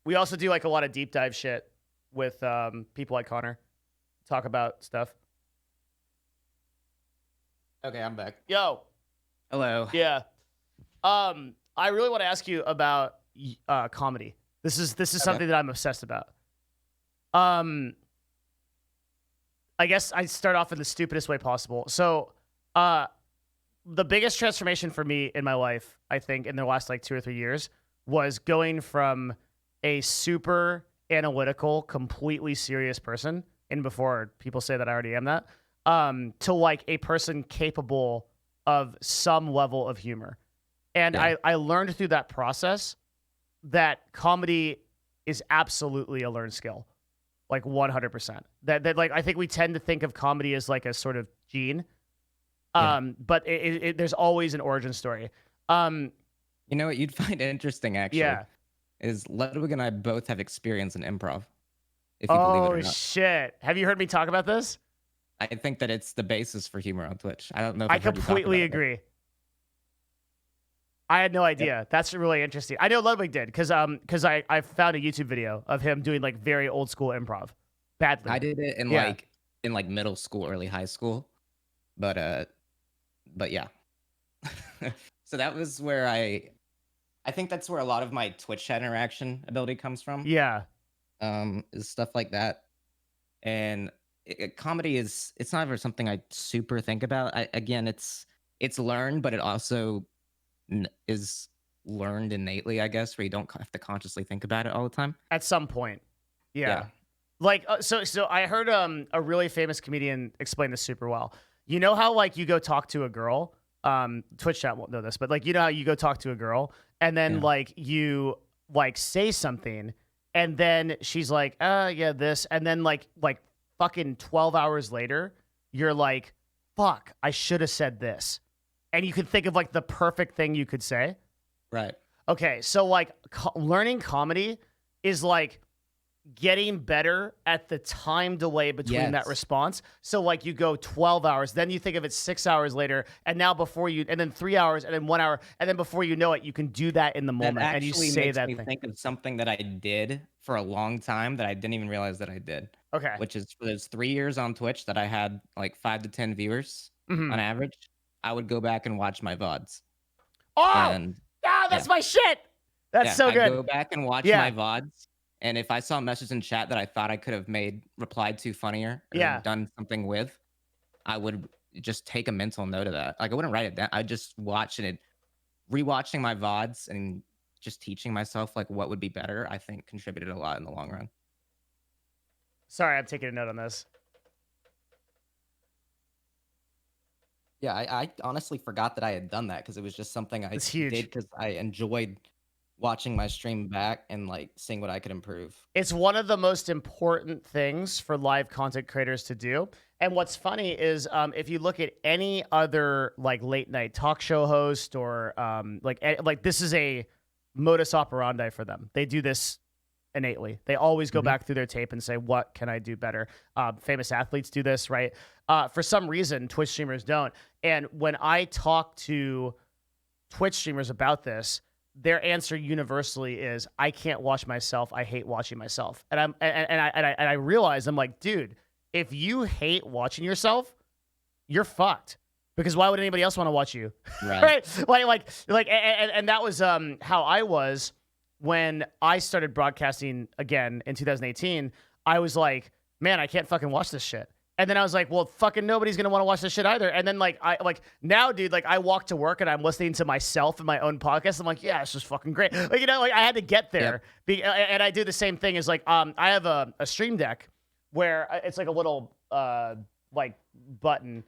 Speaker 1: We also do like a lot of deep dive shit with people like Connor. Talk about stuff.
Speaker 2: Okay, I'm back.
Speaker 1: Yo.
Speaker 2: Hello.
Speaker 1: Yeah. I really want to ask you about comedy. This is something that I'm obsessed about. I guess I start off in the stupidest way possible. So, the biggest transformation for me in my life, I think, in the last like 2 or 3 years, was going from a super analytical, completely serious person, and before people say that I already am that, to like a person capable of some level of humor. And
Speaker 2: Yeah.
Speaker 1: I learned through that process that comedy is absolutely a learned skill, like 100%. That like I think we tend to think of comedy as like a sort of gene, but there's always an origin story.
Speaker 2: You know what you'd find interesting actually?
Speaker 1: Yeah.
Speaker 2: Is Ludwig and I both have experience in improv. If you believe it
Speaker 1: Oh
Speaker 2: or not.
Speaker 1: shit! Have you heard me talk about this?
Speaker 2: I think that it's the basis for humor on Twitch. I don't know if
Speaker 1: I
Speaker 2: I've heard you talk
Speaker 1: completely
Speaker 2: about it.
Speaker 1: agree. I had no idea. That's really interesting. I know Ludwig did because I found a YouTube video of him doing like very old school improv. Badly.
Speaker 2: I did it in
Speaker 1: Yeah.
Speaker 2: like middle school, early high school. But yeah. So that was where I think that's where a lot of my Twitch chat interaction ability comes from.
Speaker 1: Yeah.
Speaker 2: Is stuff like that. And comedy it's not ever something I super think about. Again, it's learned, but it also is learned innately, I guess, where you don't have to consciously think about it all the time.
Speaker 1: At some point. Yeah.
Speaker 2: Yeah.
Speaker 1: Like so I heard a really famous comedian explain this super well. You know how like you go talk to a girl, Twitch chat won't know this, but like you know how you go talk to a girl and then
Speaker 2: Yeah.
Speaker 1: like you like say something and then she's like, yeah, this, and then like fucking 12 hours later, you're like, fuck, I should have said this. And you could think of like the perfect thing you could say.
Speaker 2: Right.
Speaker 1: Okay, so like learning comedy is like getting better at the time delay between that
Speaker 2: Yes.
Speaker 1: response. So like you go 12 hours, then you think of it 6 hours later, and now before you, and then 3 hours, and then 1 hour, and then before you know it, you can do that in the
Speaker 2: That
Speaker 1: moment, and you
Speaker 2: actually
Speaker 1: say
Speaker 2: makes
Speaker 1: that
Speaker 2: me
Speaker 1: thing.
Speaker 2: think of something that I did for a long time that I didn't even realize that I did.
Speaker 1: Okay.
Speaker 2: Which is for those 3 years on Twitch that I had like 5 to 10 viewers
Speaker 1: Mhm.
Speaker 2: on average. I would go back and watch my VODs.
Speaker 1: Oh,
Speaker 2: And
Speaker 1: that's my shit. That's
Speaker 2: yeah,
Speaker 1: so
Speaker 2: I'd
Speaker 1: good.
Speaker 2: go back and watch
Speaker 1: Yeah.
Speaker 2: my VODs. And if I saw a message in chat that I thought I could have replied to funnier or
Speaker 1: Yeah.
Speaker 2: done something with, I would just take a mental note of that. Like I wouldn't write it down. I'd just watch it, rewatching my VODs and just teaching myself like what would be better, I think contributed a lot in the long run.
Speaker 1: Sorry, I'm taking a note on this.
Speaker 2: Yeah, I honestly forgot that I had done that because it was just something I
Speaker 1: It's huge.
Speaker 2: did because I enjoyed watching my stream back and like seeing what I could improve.
Speaker 1: It's one of the most important things for live content creators to do. And what's funny is if you look at any other like late night talk show host or like this is a modus operandi for them. They do this innately. They always go back through their tape and say, what can I do better? Famous athletes do this, right? For some reason, Twitch streamers don't. And when I talk to Twitch streamers about this, their answer universally is, I can't watch myself. I hate watching myself. And I realize I'm like, dude, if you hate watching yourself, you're fucked. Because why would anybody else want to watch you?
Speaker 2: Right.
Speaker 1: Right? And that was how I was when I started broadcasting again in 2018. I was like, man, I can't fucking watch this shit. And then I was like, well, fucking nobody's gonna want to watch this shit either. And then now, dude, like I walk to work and I'm listening to myself in my own podcast. I'm like, yeah, this is fucking great. Like, like I had to get there. Yep. And I do the same thing as like, I have a stream deck where it's like a little like button,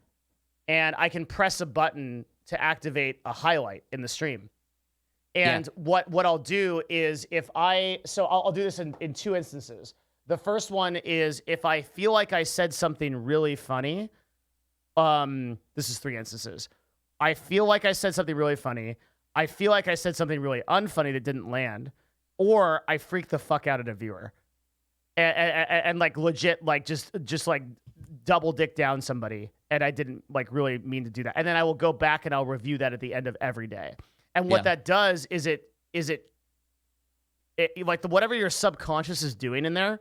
Speaker 1: and I can press a button to activate a highlight in the stream.
Speaker 2: Yeah.
Speaker 1: And what I'll do is if I so I'll do this in two instances. The first one is if I feel like I said something really funny. This is three instances. I feel like I said something really funny. I feel like I said something really unfunny that didn't land, or I freaked the fuck out at a viewer and like legit like just like double dick down somebody, and I didn't like really mean to do that. And then I will go back and I'll review that at the end of every day. And what
Speaker 2: Yeah.
Speaker 1: that does is it like whatever your subconscious is doing in there,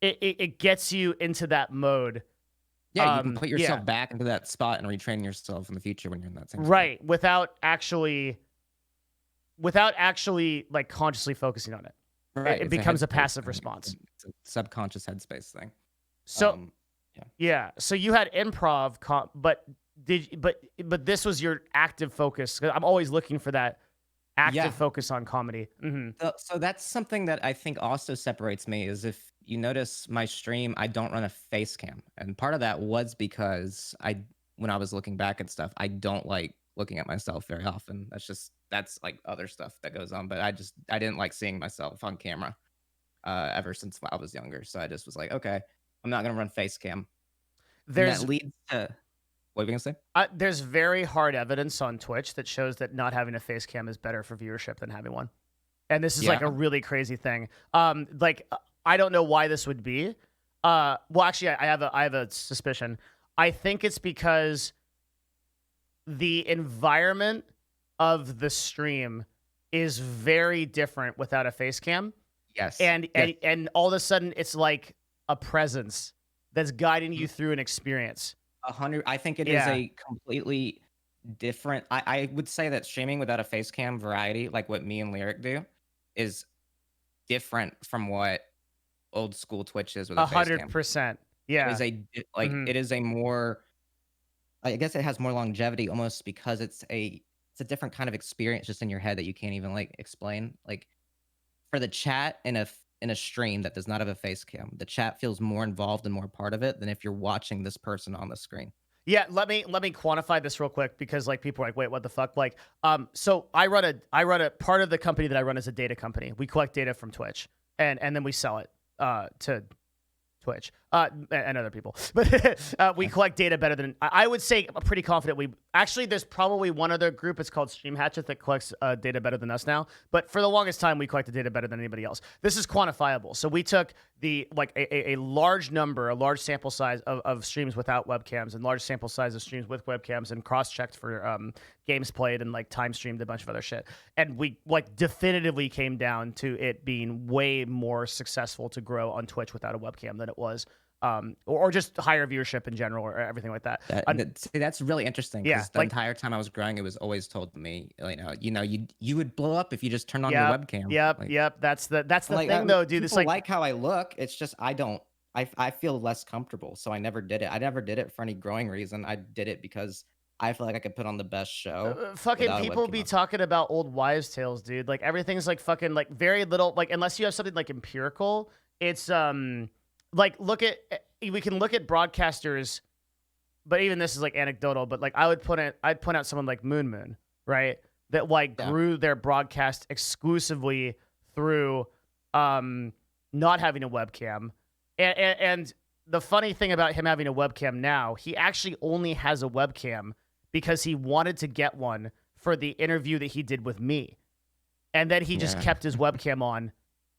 Speaker 1: it gets you into that mode.
Speaker 2: Yeah, you can put
Speaker 1: Yeah,
Speaker 2: yourself back into that spot and retrain yourself in the future when you're in that same spot.
Speaker 1: right. Without actually like consciously focusing on it.
Speaker 2: Right,
Speaker 1: It
Speaker 2: it's a
Speaker 1: becomes a
Speaker 2: headspace
Speaker 1: passive
Speaker 2: thing.
Speaker 1: response.
Speaker 2: It's a subconscious headspace thing.
Speaker 1: So
Speaker 2: Um, yeah.
Speaker 1: yeah, so you had improv, but but this was your active focus. 'Cause I'm always looking for that
Speaker 2: Yeah.
Speaker 1: active focus on comedy.
Speaker 2: So that's something that I think also separates me is if you notice my stream, I don't run a face cam. And part of that was because when I was looking back at stuff, I don't like looking at myself very often. That's like other stuff that goes on. But I didn't like seeing myself on camera ever since I was younger. So I just was like, okay, I'm not gonna run face cam. And that
Speaker 1: There's
Speaker 2: leads to what were you gonna say?
Speaker 1: there's very hard evidence on Twitch that shows that not having a face cam is better for viewership than having one. And this is like a
Speaker 2: Yeah.
Speaker 1: really crazy thing. I don't know why this would be. Well, actually, I have a suspicion. I think it's because the environment of the stream is very different without a face cam,
Speaker 2: Yes.
Speaker 1: and
Speaker 2: Yes.
Speaker 1: and all of a sudden it's like a presence that's guiding you through an experience.
Speaker 2: 100. I think it is
Speaker 1: Yeah,
Speaker 2: a completely different. I would say that streaming without a face cam variety, like what me and Lyric do, is different from what old school Twitch is with a face cam.
Speaker 1: 100%.
Speaker 2: It
Speaker 1: Yeah.
Speaker 2: is like
Speaker 1: Hmm.
Speaker 2: it is a more. I guess it has more longevity almost because it's a different kind of experience just in your head that you can't even like explain. Like for the chat in a stream that does not have a face cam, the chat feels more involved and more part of it than if you're watching this person on the screen.
Speaker 1: Yeah, let me quantify this real quick because like people are like, wait, what the fuck? Like, so I run a part of the company that I run is a data company. We collect data from Twitch and then we sell it to Twitch, and other people. But we collect data better than I would say. I'm pretty confident we actually. There's probably one other group. It's called Stream Hatchet that collects data better than us now. But for the longest time, we collected data better than anybody else. This is quantifiable. So we took the like a large number, a large sample size of streams without webcams, and large sample size of streams with webcams, and cross-checked for games played and like time streamed a bunch of other shit. And we like definitively came down to it being way more successful to grow on Twitch without a webcam than it was, or just higher viewership in general or everything like that.
Speaker 2: See, that's really interesting
Speaker 1: Yeah,
Speaker 2: because the
Speaker 1: like
Speaker 2: entire time I was growing, it was always told to me, you would blow up if you just turned on your
Speaker 1: yep,
Speaker 2: webcam.
Speaker 1: yep,
Speaker 2: Like,
Speaker 1: yep. That's the
Speaker 2: like
Speaker 1: thing though, dude. It's
Speaker 2: people
Speaker 1: like
Speaker 2: like how I look. It's just I don't. I feel less comfortable, so I never did it. I never did it for any growing reason. I did it because I feel like I could put on the best show
Speaker 1: fucking
Speaker 2: without a
Speaker 1: people
Speaker 2: webcam
Speaker 1: be
Speaker 2: on.
Speaker 1: talking about old wives' tales, dude. Like everything's like fucking like very little. Like unless you have something like empirical, it's like look at we can look at broadcasters, but even this is like anecdotal. But like I'd point out someone like Moon, right? That like
Speaker 2: Yeah,
Speaker 1: grew their broadcast exclusively through not having a webcam, and the funny thing about him having a webcam now, he actually only has a webcam because he wanted to get one for the interview that he did with me. And then he just
Speaker 2: yeah.
Speaker 1: kept his webcam on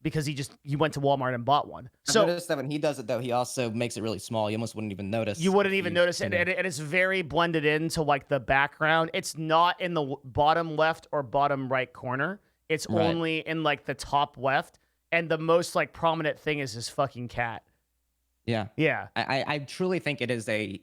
Speaker 1: because he went to Walmart and bought one.
Speaker 2: I've
Speaker 1: So
Speaker 2: noticed that when he does it, though, he also makes it really small. You almost wouldn't even
Speaker 1: you
Speaker 2: notice
Speaker 1: wouldn't
Speaker 2: if
Speaker 1: even
Speaker 2: you
Speaker 1: notice it,
Speaker 2: didn't.
Speaker 1: and it's very blended into like the background. It's not in the bottom left or bottom right corner. It's
Speaker 2: Right.
Speaker 1: only in like the top left, and the most like prominent thing is his fucking cat.
Speaker 2: Yeah.
Speaker 1: Yeah,
Speaker 2: I truly think it is a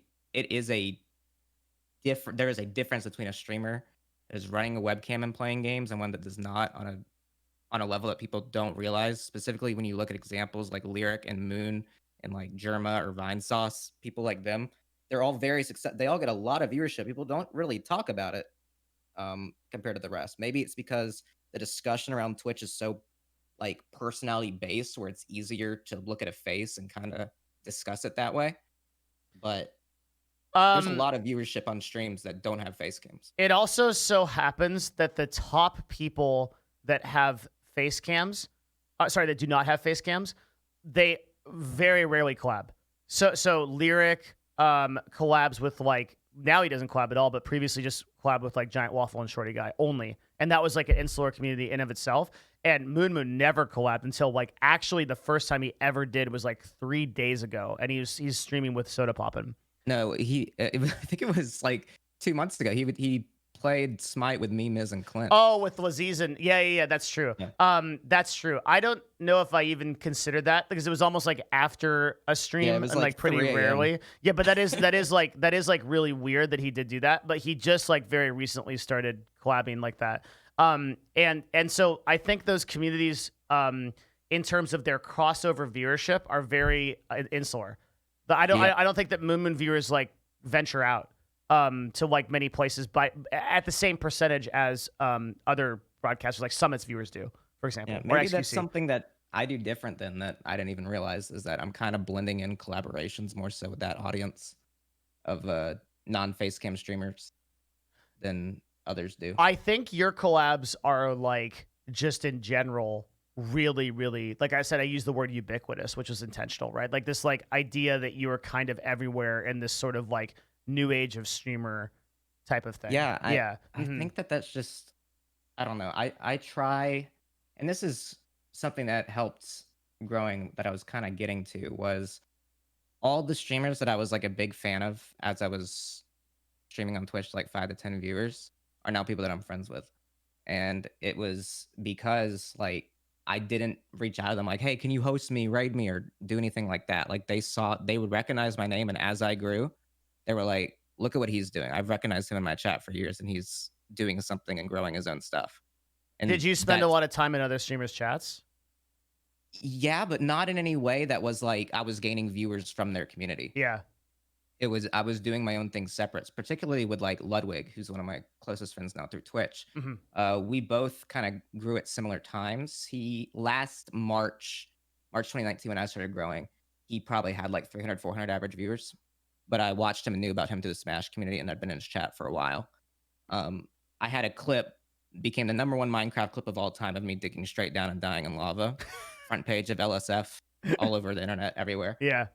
Speaker 2: different. There is a difference between a streamer that is running a webcam and playing games and one that does not on a level that people don't realize. Specifically, when you look at examples like Lyric and Moon and like Germa or Vine Sauce, people like them, they're all very success. They all get a lot of viewership. People don't really talk about it compared to the rest. Maybe it's because the discussion around Twitch is so like personality based, where it's easier to look at a face and kind of discuss it that way. But There's a
Speaker 1: Um,
Speaker 2: lot of viewership on streams that don't have face cams.
Speaker 1: it also so happens that the top people that have face cams, sorry, that do not have face cams, they very rarely collab. So Lyric collabs with like, now he doesn't collab at all, but previously just collab with like Giant Waffle and Shorty Guy only, and that was like an insular community in of itself. And Moon Moon never collabed until like actually the first time he ever did was like 3 days ago, and he's streaming with Soda Poppin'.
Speaker 2: No, I think it was like 2 months ago. He played Smite with me, Miz, and Clint.
Speaker 1: Oh, with Laziz and yeah, that's true.
Speaker 2: Yeah.
Speaker 1: That's true. I don't know if I even considered that because it was almost like after a stream
Speaker 2: Yeah, it was
Speaker 1: and like pretty
Speaker 2: 3 a.m.
Speaker 1: rarely. Yeah, but that is like really weird that he did do that. But he just like very recently started collabing like that. And so I think those communities, in terms of their crossover viewership, are very insular. I don't think that Moon Moon viewers like venture out to like many places by at the same percentage as other broadcasters like Summit's viewers do, for example.
Speaker 2: Yeah,
Speaker 1: or
Speaker 2: maybe that's
Speaker 1: XQC.
Speaker 2: something that I do different than that I didn't even realize is that I'm kind of blending in collaborations more so with that audience of non-face cam streamers than others do.
Speaker 1: I think your collabs are like just in general really, really, like I said, I use the word ubiquitous, which is intentional, right? Like this like idea that you are kind of everywhere in this sort of like new age of streamer type of thing.
Speaker 2: Yeah,
Speaker 1: Yeah.
Speaker 2: I think that that's just I don't know. I try, and this is something that helped growing that I was kind of getting to was all the streamers that I was like a big fan of as I was streaming on Twitch, like 5 to 10 viewers, are now people that I'm friends with. And it was because like I didn't reach out to them like, hey, can you host me, raid me, or do anything like that. Like they would recognize my name, and as I grew, they were like, look at what he's doing. I've recognized him in my chat for years, and he's doing something and growing his own stuff. And
Speaker 1: Did you spend a lot of time in other streamers' chats?
Speaker 2: Yeah, but not in any way that was like I was gaining viewers from their community.
Speaker 1: Yeah.
Speaker 2: I was doing my own things separate, particularly with like Ludwig, who's one of my closest friends now through Twitch. We both kind of grew at similar times. He last March 2019, when I started growing, he probably had like 300, 400 average viewers. But I watched him and knew about him through the Smash community, and I'd been in his chat for a while. I had a clip, became the #1 Minecraft clip of all time of me digging straight down and dying in lava. Front page of LSF, all over the internet, everywhere.
Speaker 1: Yeah.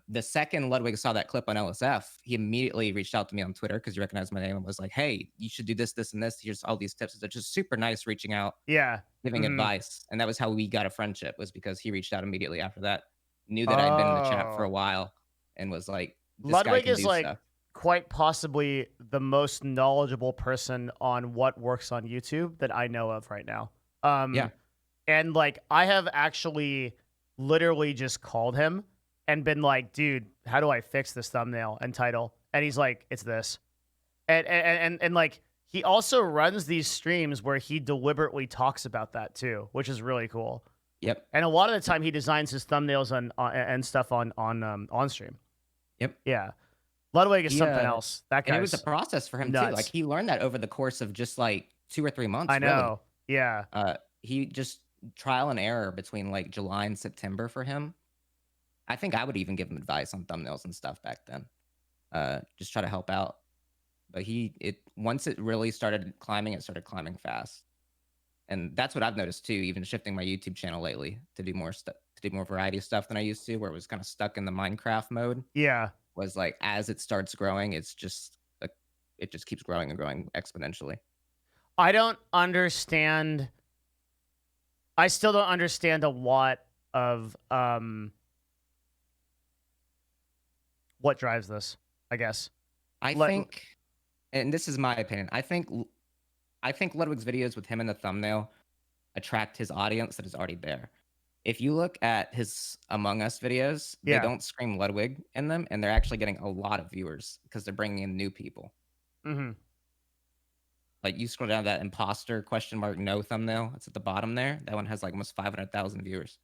Speaker 2: The second Ludwig saw that clip on LSF, he immediately reached out to me on Twitter because he recognized my name and was like, hey, you should do this, this, and this. Here's all these tips. It's just super nice reaching out,
Speaker 1: Yeah.
Speaker 2: giving advice. And that was how we got a friendship, was because he reached out immediately after that, knew that I'd been in the chat for a while, and was like, this guy
Speaker 1: Ludwig
Speaker 2: can
Speaker 1: is
Speaker 2: do
Speaker 1: like
Speaker 2: stuff.
Speaker 1: quite possibly the most knowledgeable person on what works on YouTube that I know of right now.
Speaker 2: Yeah.
Speaker 1: And like I have actually literally just called him and been like, dude, how do I fix this thumbnail and title? And he's like, it's this. And like he also runs these streams where he deliberately talks about that too, which is really cool.
Speaker 2: Yep.
Speaker 1: And a lot of the time he designs his thumbnails and stuff on stream.
Speaker 2: Yep.
Speaker 1: Yeah. Ludwig is something else. That guy.
Speaker 2: And it was a process for him
Speaker 1: nuts.
Speaker 2: too. Like he learned that over the course of just like 2 or 3 months.
Speaker 1: I know.
Speaker 2: Really.
Speaker 1: Yeah.
Speaker 2: He just trial and error between like July and September for him. I think I would even give him advice on thumbnails and stuff back then. Just try to help out. But once it really started climbing, it started climbing fast. And that's what I've noticed too, even shifting my YouTube channel lately to do more stuff, to do more variety of stuff than I used to, where it was kind of stuck in the Minecraft mode.
Speaker 1: Yeah.
Speaker 2: Was like as it starts growing, it's just like it just keeps growing and growing exponentially.
Speaker 1: I don't understand. I still don't understand a lot of what drives this, I guess.
Speaker 2: I think, and this is my opinion, I think Ludwig's videos with him in the thumbnail attract his audience that is already there. If you look at his Among Us videos, they don't scream Ludwig in them, and they're actually getting a lot of viewers because they're bringing in new people. Like you scroll down that imposter ? No thumbnail. It's at the bottom there. That one has like almost 500,000 viewers.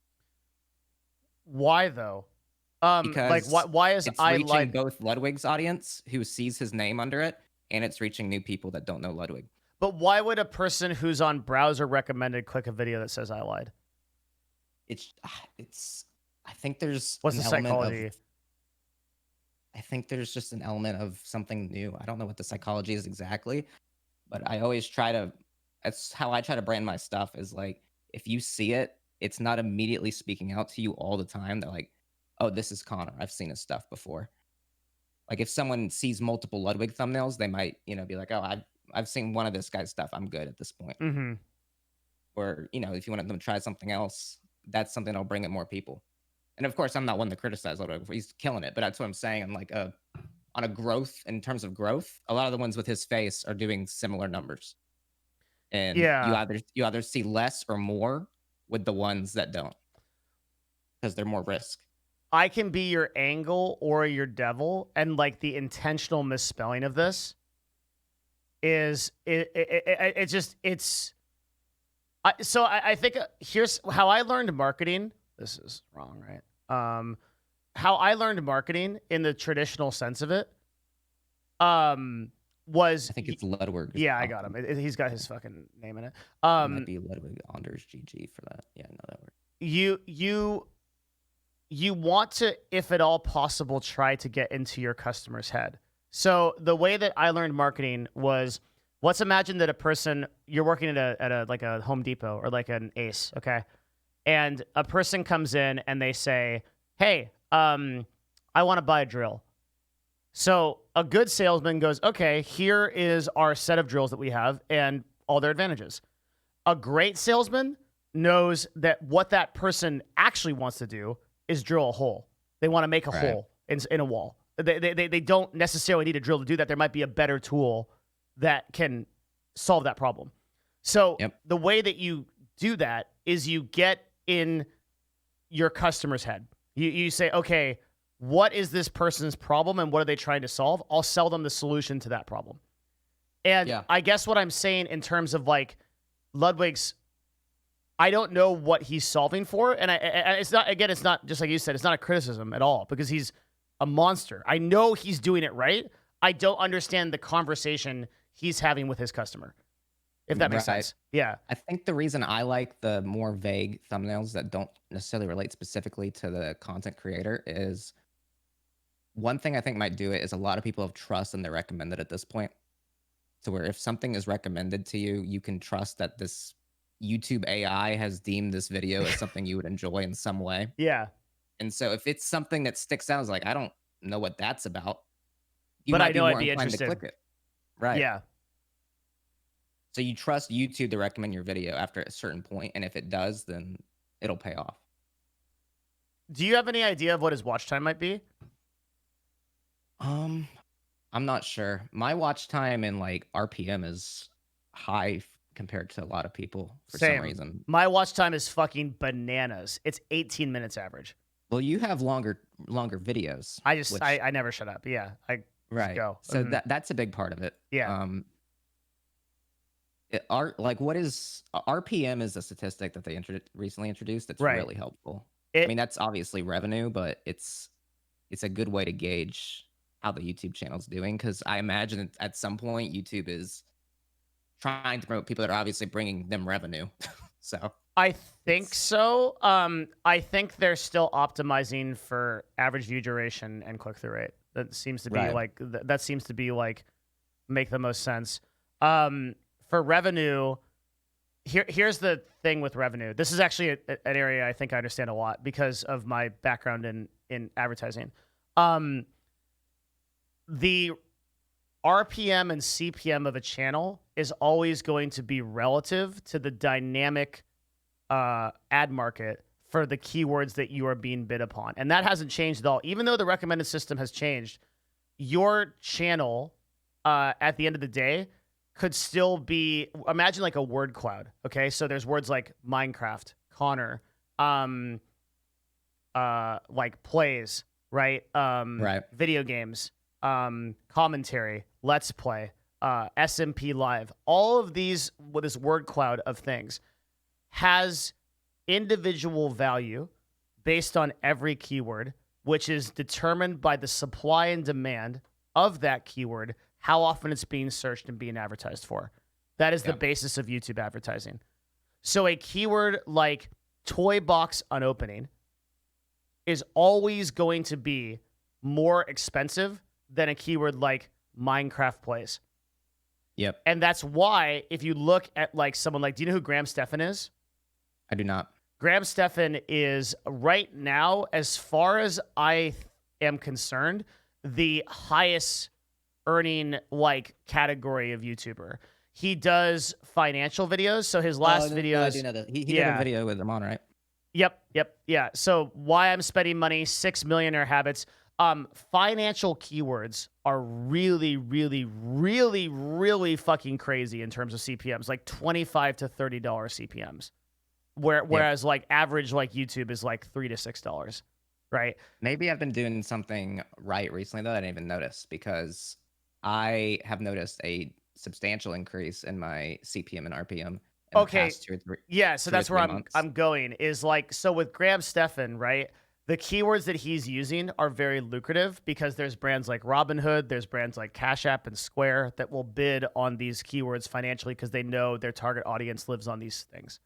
Speaker 1: Why though?
Speaker 2: Because
Speaker 1: like why is
Speaker 2: it's
Speaker 1: I
Speaker 2: reaching
Speaker 1: like
Speaker 2: both Ludwig's audience who sees his name under it, and it's reaching new people that don't know Ludwig.
Speaker 1: But why would a person who's on browser recommended click a video that says I lied?
Speaker 2: It's I think there's
Speaker 1: what's
Speaker 2: an
Speaker 1: the
Speaker 2: element
Speaker 1: psychology?
Speaker 2: I think there's just an element of something new. I don't know what the psychology is exactly, but I always try to that's how I try to brand my stuff is like if you see it, it's not immediately speaking out to you all the time. They're like, "Oh, this is Connor. I've seen his stuff before." Like if someone sees multiple Ludwig thumbnails, they might, be like, "Oh, I've seen one of this guy's stuff. I'm good at this point."
Speaker 1: Mm-hmm.
Speaker 2: Or, if you want them to try something else, that's something that'll bring in more people. And of course, I'm not one to criticize Ludwig. He's killing it, but that's what I'm saying. I'm like, on a growth in terms of growth, a lot of the ones with his face are doing similar numbers. And you
Speaker 1: Yeah.
Speaker 2: either see less or more with the ones that don't because they're more risk.
Speaker 1: I can be your angle or your devil, and like the intentional misspelling of this is I think here's how I learned marketing. This is wrong, right? How I learned marketing in the traditional sense of it, was
Speaker 2: I think it's Ludwig.
Speaker 1: yeah, I got him. He's got his fucking name in it.
Speaker 2: It might be Ludwig Anders GG for that. Yeah, no, that works.
Speaker 1: You want to, if at all possible, try to get into your customer's head. So the way that I learned marketing was, let's imagine that a person, you're working at a like a Home Depot or like an Ace, okay? And a person comes in and they say, "Hey, I want to buy a drill." So a good salesman goes, "Okay, here is our set of drills that we have and all their advantages." A great salesman knows that what that person actually wants to do is drill a hole. They want to make a hole in a wall. They don't necessarily need a drill to do that. There might be a better tool that can solve that problem. So the way that you do that is you get in your customer's head. You say, okay, what is this person's problem and what are they trying to solve? I'll sell them the solution to that problem. And I guess what I'm saying in terms of like Ludwig's, I don't know what he's solving for. And it's not just like you said, it's not a criticism at all because he's a monster. I know he's doing it right. I don't understand the conversation he's having with his customer, if that makes sense. Yeah.
Speaker 2: I think the reason I like the more vague thumbnails that don't necessarily relate specifically to the content creator is one thing I think might do it is a lot of people have trust in their recommended at this point. So where if something is recommended to you, you can trust that this YouTube AI has deemed this video as something you would enjoy in some way.
Speaker 1: Yeah.
Speaker 2: And so if it's something that sticks out as like, I don't know what that's about, you
Speaker 1: but
Speaker 2: might
Speaker 1: I know
Speaker 2: be more
Speaker 1: I'd be
Speaker 2: inclined
Speaker 1: interested
Speaker 2: to click it. Right.
Speaker 1: Yeah.
Speaker 2: So you trust YouTube to recommend your video after a certain point, and if it does, then it'll pay off.
Speaker 1: Do you have any idea of what his watch time might be?
Speaker 2: I'm not sure. My watch time in like RPM is high compared to a lot of people for some reason.
Speaker 1: My watch time is fucking bananas. It's 18 minutes average.
Speaker 2: Well, you have longer videos.
Speaker 1: I never shut up. Yeah. I go.
Speaker 2: So that's a big part of it.
Speaker 1: Yeah.
Speaker 2: What is RPM is a statistic that they recently introduced that's really helpful. I mean, that's obviously revenue, but it's a good way to gauge how the YouTube channel's doing, because I imagine at some point YouTube is trying to promote people that are obviously bringing them revenue. So
Speaker 1: I think so. I think they're still optimizing for average view duration and click-through rate. That seems to be like make the most sense. For revenue, here's the thing with revenue. This is actually an area I think I understand a lot because of my background in advertising. The RPM and CPM of a channel is always going to be relative to the dynamic ad market for the keywords that you are being bid upon. And that hasn't changed at all. Even though the recommended system has changed, your channel at the end of the day could still be, imagine like a word cloud. Okay. So there's words like Minecraft, Connor, like plays, right? Video games, commentary, let's play, SMP live, all of these with this word cloud of things has individual value based on every keyword, which is determined by the supply and demand of that keyword, how often it's being searched and being advertised for. That is the basis of YouTube advertising. So a keyword like toy box unopening is always going to be more expensive than a keyword like Minecraft plays.
Speaker 2: Yep.
Speaker 1: And that's why if you look at like someone like, do you know who Graham Stephan is?
Speaker 2: I do not.
Speaker 1: Graham Stephan is right now, as far as I am concerned, the highest earning like category of YouTuber. He does financial videos. So his last videos,
Speaker 2: I do know that. He did a video with Ramon, right?
Speaker 1: Yep. Yeah. So why I'm spending money, 6 millionaire habits. Financial keywords are really, really, really, really fucking crazy in terms of CPMs, like $25 to $30 CPMs. Whereas like average like YouTube is like $3 to $6, right?
Speaker 2: Maybe I've been doing something right recently that I didn't even notice, because I have noticed a substantial increase in my CPM and RPM in the past 2 or 3.
Speaker 1: Yeah, so that's
Speaker 2: 3
Speaker 1: where
Speaker 2: months.
Speaker 1: I'm going is like, so with Graham Stephan, right? The keywords that he's using are very lucrative because there's brands like Robinhood, there's brands like Cash App and Square that will bid on these keywords financially because they know their target audience lives on these things.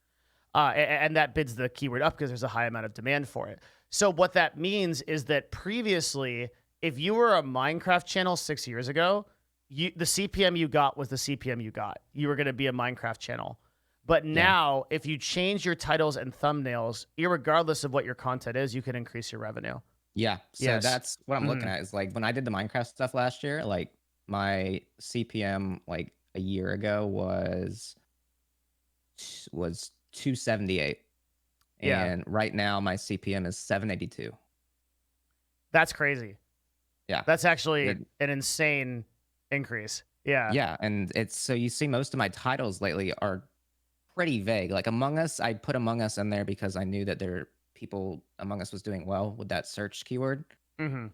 Speaker 1: And that bids the keyword up because there's a high amount of demand for it. So what that means is that previously, if you were a Minecraft channel 6 years ago, the CPM you got was the CPM you got. You were going to be a Minecraft channel. But now, if you change your titles and thumbnails, irregardless of what your content is, you can increase your revenue.
Speaker 2: Yeah. So
Speaker 1: Yes.
Speaker 2: that's what I'm looking at, is like when I did the Minecraft stuff last year, like my CPM like a year ago was 278.
Speaker 1: Yeah.
Speaker 2: And right now my CPM is 782.
Speaker 1: That's crazy.
Speaker 2: Yeah.
Speaker 1: That's actually an insane increase. Yeah.
Speaker 2: Yeah. And it's, so you see most of my titles lately are pretty vague. Like Among Us, I put Among Us in there because I knew that people Among Us was doing well with that search keyword.
Speaker 1: Mm-hmm.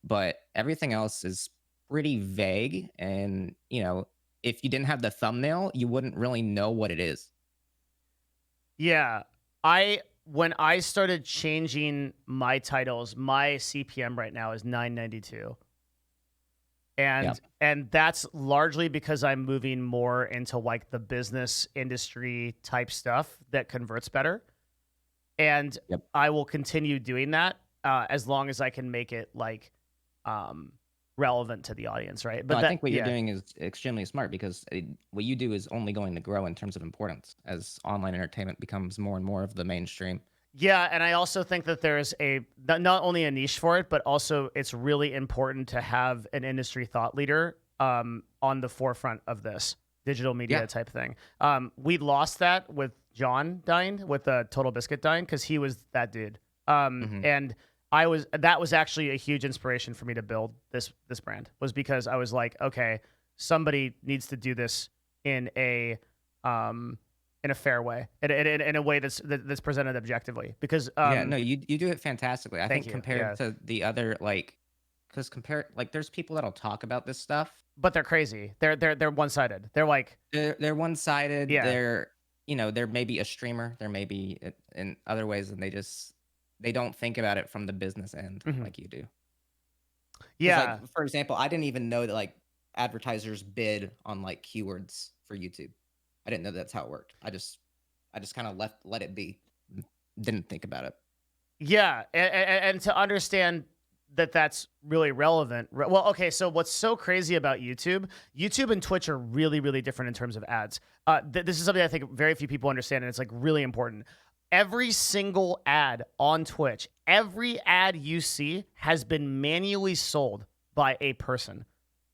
Speaker 2: But everything else is pretty vague. And, you know, if you didn't have the thumbnail, you wouldn't really know what it is.
Speaker 1: Yeah. When I started changing my titles, my CPM right now is 992. And that's largely because I'm moving more into like the business industry type stuff that converts better. And I will continue doing that as long as I can make it like relevant to the audience, right?
Speaker 2: But I think what you're doing is extremely smart, because what you do is only going to grow in terms of importance as online entertainment becomes more and more of the mainstream.
Speaker 1: Yeah, and I also think that there's not only a niche for it, but also it's really important to have an industry thought leader on the forefront of this digital media type thing. We lost that with John dying, with Total Biscuit dying, because he was that dude. And that was actually a huge inspiration for me to build this brand, was because I was like, okay, somebody needs to do this in a fair way, in a way that's presented objectively. Because
Speaker 2: you do it fantastically. I think compared to the other, like, because there's people that'll talk about this stuff,
Speaker 1: but they're crazy. They're one-sided. They're like
Speaker 2: they're one-sided.
Speaker 1: Yeah.
Speaker 2: They're maybe a streamer. There may be in other ways, and they don't think about it from the business end like you do.
Speaker 1: Yeah.
Speaker 2: Like, for example, I didn't even know that like advertisers bid on like keywords for YouTube. I didn't know that's how it worked. I just kind of let it be. Didn't think about it.
Speaker 1: Yeah, and to understand that that's really relevant. Well, okay, so what's so crazy about YouTube and Twitch are really, really different in terms of ads. This is something I think very few people understand, and it's like really important. Every single ad on Twitch, every ad you see has been manually sold by a person.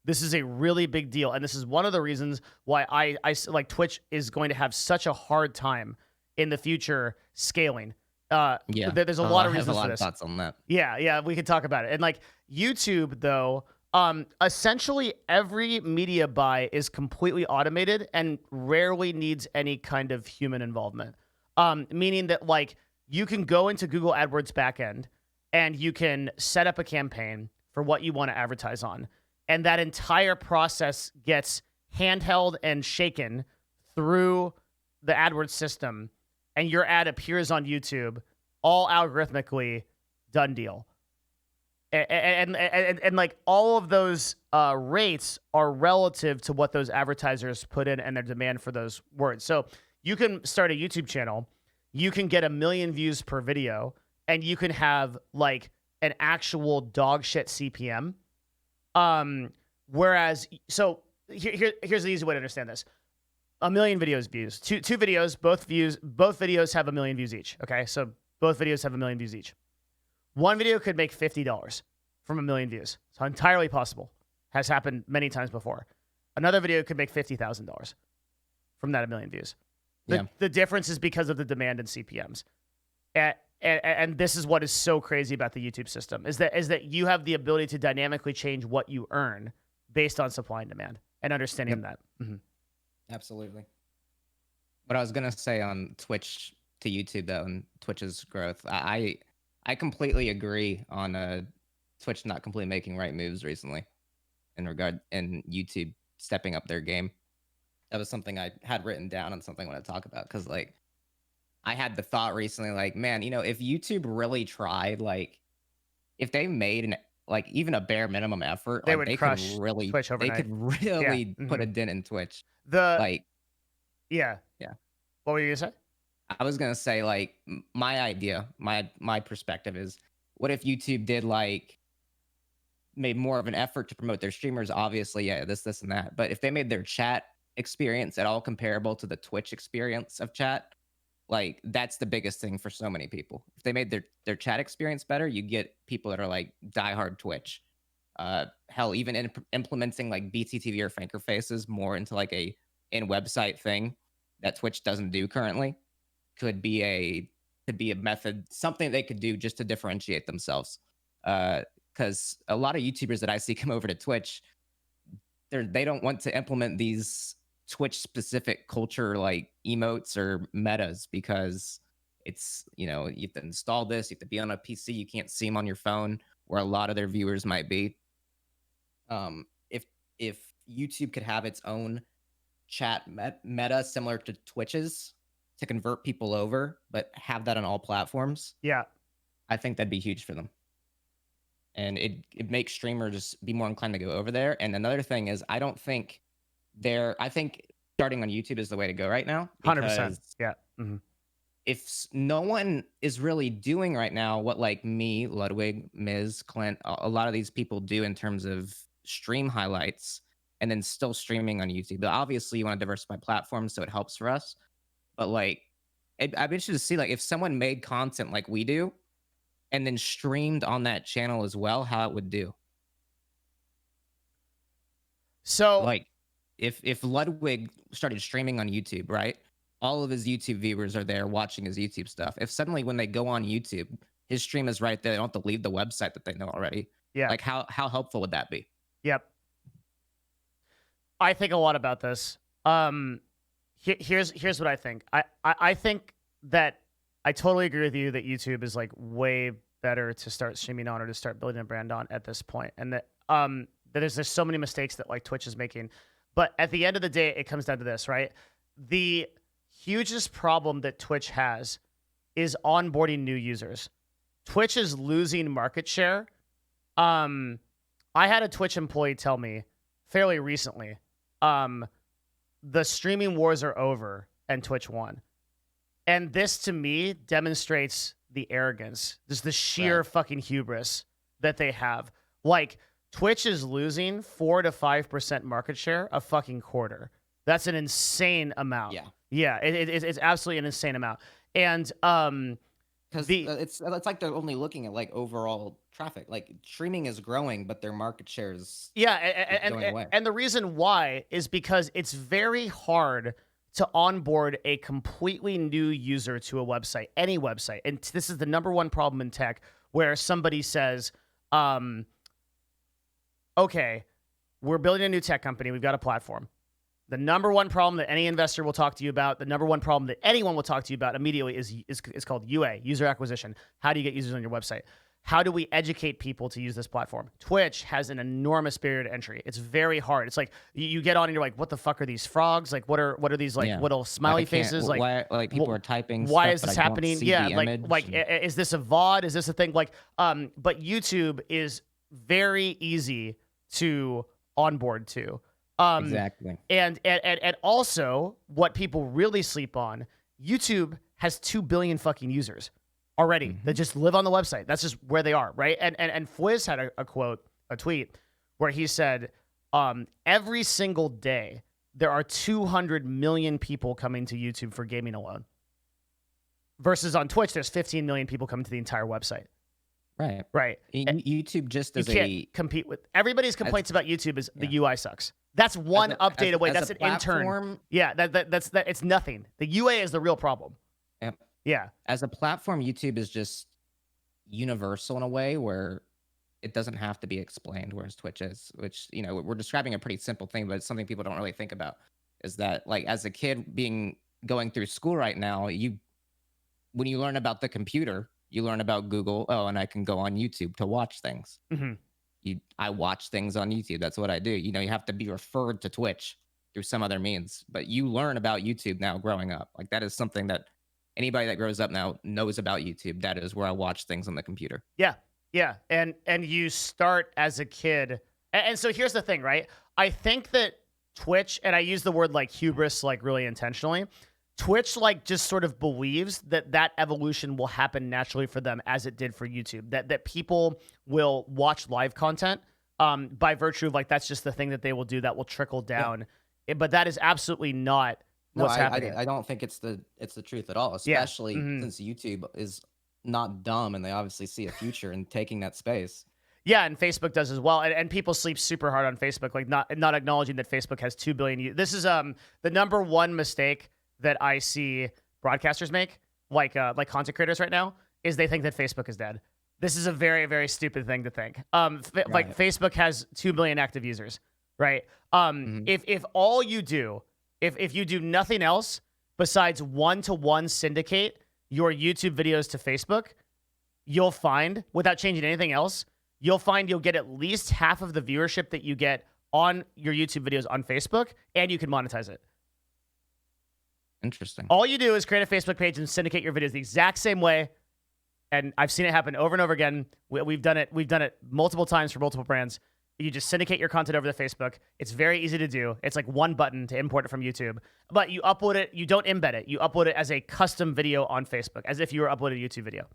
Speaker 1: This is a really big deal, and this is one of the reasons why I like Twitch is going to have such a hard time in the future scaling. There's a lot of reasons for this.
Speaker 2: I have a lot of thoughts on that.
Speaker 1: Yeah, we could talk about it. And like YouTube, though, essentially every media buy is completely automated and rarely needs any kind of human involvement. Meaning that like you can go into Google AdWords backend and you can set up a campaign for what you want to advertise on. And that entire process gets handheld and shaken through the AdWords system. And your ad appears on YouTube, all algorithmically, done deal. And like all of those rates are relative to what those advertisers put in and their demand for those words. So you can start a YouTube channel, you can get 1 million views per video, and you can have like an actual dog shit CPM. Whereas, so here's the easy way to understand this. A million videos views. Two videos, both videos have 1 million views each. Okay, so both videos have 1 million views each. One video could make $50 from 1 million views. It's entirely possible. Has happened many times before. Another video could make $50,000 from that 1 million views. The difference is because of the demand and CPMs. And this is what is so crazy about the YouTube system is that you have the ability to dynamically change what you earn based on supply and demand and understanding that. Mm-hmm.
Speaker 2: Absolutely. What I was gonna say on Twitch to YouTube though, and Twitch's growth, I completely agree on Twitch not completely making right moves recently in YouTube stepping up their game. That was something I had written down and something I want to talk about because like I had the thought recently, like, man, if YouTube really tried, like, if they made like even a bare minimum effort,
Speaker 1: They
Speaker 2: like
Speaker 1: would
Speaker 2: they
Speaker 1: crush
Speaker 2: could really,
Speaker 1: Twitch overnight.
Speaker 2: they could really put a dent in Twitch. Like,
Speaker 1: yeah. What were you gonna say?
Speaker 2: I was gonna say, like, my idea, my perspective is, what if YouTube did like made more of an effort to promote their streamers? Obviously, yeah, this, and that. But if they made their chat experience at all comparable to the Twitch experience of chat, like that's the biggest thing for so many people. If they made their chat experience better, you get people that are like diehard Twitch. Hell, even implementing like BTTV or Franker faces more into like a in website thing that Twitch doesn't do currently could be a method, something they could do just to differentiate themselves. Because a lot of YouTubers that I see come over to Twitch, they don't want to implement these Twitch specific culture like emotes or metas because it's, you have to install this, you have to be on a PC, you can't see them on your phone where a lot of their viewers might be. If YouTube could have its own chat meta similar to Twitch's to convert people over, but have that on all platforms, I think that'd be huge for them. And it makes streamers be more inclined to go over there. And another thing is, I think starting on YouTube is the way to go right now.
Speaker 1: 100%. Yeah.
Speaker 2: If no one is really doing right now what like me, Ludwig, Miz, Clint, a lot of these people do in terms of stream highlights and then still streaming on YouTube. But obviously you want to diversify platforms, so it helps for us. But like, I'd be interested to see like if someone made content like we do and then streamed on that channel as well, how it would do.
Speaker 1: So
Speaker 2: like if Ludwig started streaming on YouTube, right? All of his YouTube viewers are there watching his YouTube stuff. If suddenly when they go on YouTube, his stream is right there, they don't have to leave the website that they know already.
Speaker 1: Yeah.
Speaker 2: Like how helpful would that be?
Speaker 1: Yep. I think a lot about this. Here's what I think. I think that I totally agree with you that YouTube is like way better to start streaming on or to start building a brand on at this point, and that there's so many mistakes that like Twitch is making. But at the end of the day, it comes down to this, right? The hugest problem that Twitch has is onboarding new users. Twitch is losing market share. I had a Twitch employee tell me fairly recently, the streaming wars are over and Twitch won. And this to me demonstrates the arrogance, just the sheer fucking hubris that they have. Like, Twitch is losing 4 to 5% market share a fucking quarter. That's an insane amount. Yeah, it's absolutely an insane amount. And
Speaker 2: because it's like they're only looking at like overall traffic. Like streaming is growing, but their market share is going away.
Speaker 1: And the reason why is because it's very hard to onboard a completely new user to a website, any website. And this is the number one problem in tech, where somebody says, okay, we're building a new tech company. We've got a platform. The number one problem that any investor will talk to you about, the number one problem that anyone will talk to you about immediately is called UA, user acquisition. How do you get users on your website? How do we educate people to use this platform? Twitch has an enormous barrier to entry. It's very hard. It's like you get on and you're like, what the fuck are these frogs? Like, what are these like little smiley faces? Like,
Speaker 2: why people are typing?
Speaker 1: Why
Speaker 2: stuff,
Speaker 1: is this
Speaker 2: but I don't
Speaker 1: happening?
Speaker 2: see
Speaker 1: Yeah,
Speaker 2: the
Speaker 1: like is this a VOD? Is this a thing? Like, but YouTube is very easy to onboard to.
Speaker 2: Exactly.
Speaker 1: And also, what people really sleep on, YouTube has 2 billion fucking users. already
Speaker 2: Mm-hmm.
Speaker 1: that just live on the website. That's just where they are, right? And Fwiz had a tweet where he said, every single day there are 200 million people coming to YouTube for gaming alone. Versus on Twitch, there's 15 million people coming to the entire website.
Speaker 2: Right.
Speaker 1: Right.
Speaker 2: YouTube just
Speaker 1: You
Speaker 2: as
Speaker 1: can't compete with everybody's complaints about YouTube is the UI sucks. That's one update away. That's an intern. Yeah, that's it's nothing. The UA is the real problem.
Speaker 2: Yep.
Speaker 1: Yeah.
Speaker 2: As a platform, YouTube is just universal in a way where it doesn't have to be explained, whereas Twitch is, which, you know, we're describing a pretty simple thing, but it's something people don't really think about, is that, like, as a kid going through school right now, when you learn about the computer, you learn about Google. Oh, and I can go on YouTube to watch things.
Speaker 1: Mm-hmm.
Speaker 2: I watch things on YouTube. That's what I do. You know, you have to be referred to Twitch through some other means, but you learn about YouTube now growing up. Like, that is something that anybody that grows up now knows about YouTube. That is where I watch things on the computer.
Speaker 1: Yeah. Yeah. And you start as a kid. And so here's the thing, right? I think that Twitch, and I use the word like hubris, like really intentionally, Twitch like just sort of believes that evolution will happen naturally for them as it did for YouTube. That people will watch live content by virtue of like that's just the thing that they will do that will trickle down. Yeah. But that is absolutely not what's happening.
Speaker 2: I don't think it's the truth at all, especially since YouTube is not dumb and they obviously see a future in taking that space.
Speaker 1: Yeah, and Facebook does as well. And people sleep super hard on Facebook, like not acknowledging that Facebook has 2 billion. This is the number one mistake that I see broadcasters make, like content creators right now, is they think that Facebook is dead. This is a very, very stupid thing to think. Right. Like Facebook has 2 billion active users, right? If all you do, if you do nothing else besides one-to-one syndicate your YouTube videos to Facebook, you'll find, without changing anything else, you'll get at least half of the viewership that you get on your YouTube videos on Facebook, and you can monetize it.
Speaker 2: Interesting.
Speaker 1: All you do is create a Facebook page and syndicate your videos the exact same way. And I've seen it happen over and over again. We've done it multiple times for multiple brands. You just syndicate your content over to Facebook. It's very easy to do. It's like one button to import it from YouTube. But you upload it. You don't embed it. You upload it as a custom video on Facebook, as if you were uploading a YouTube video.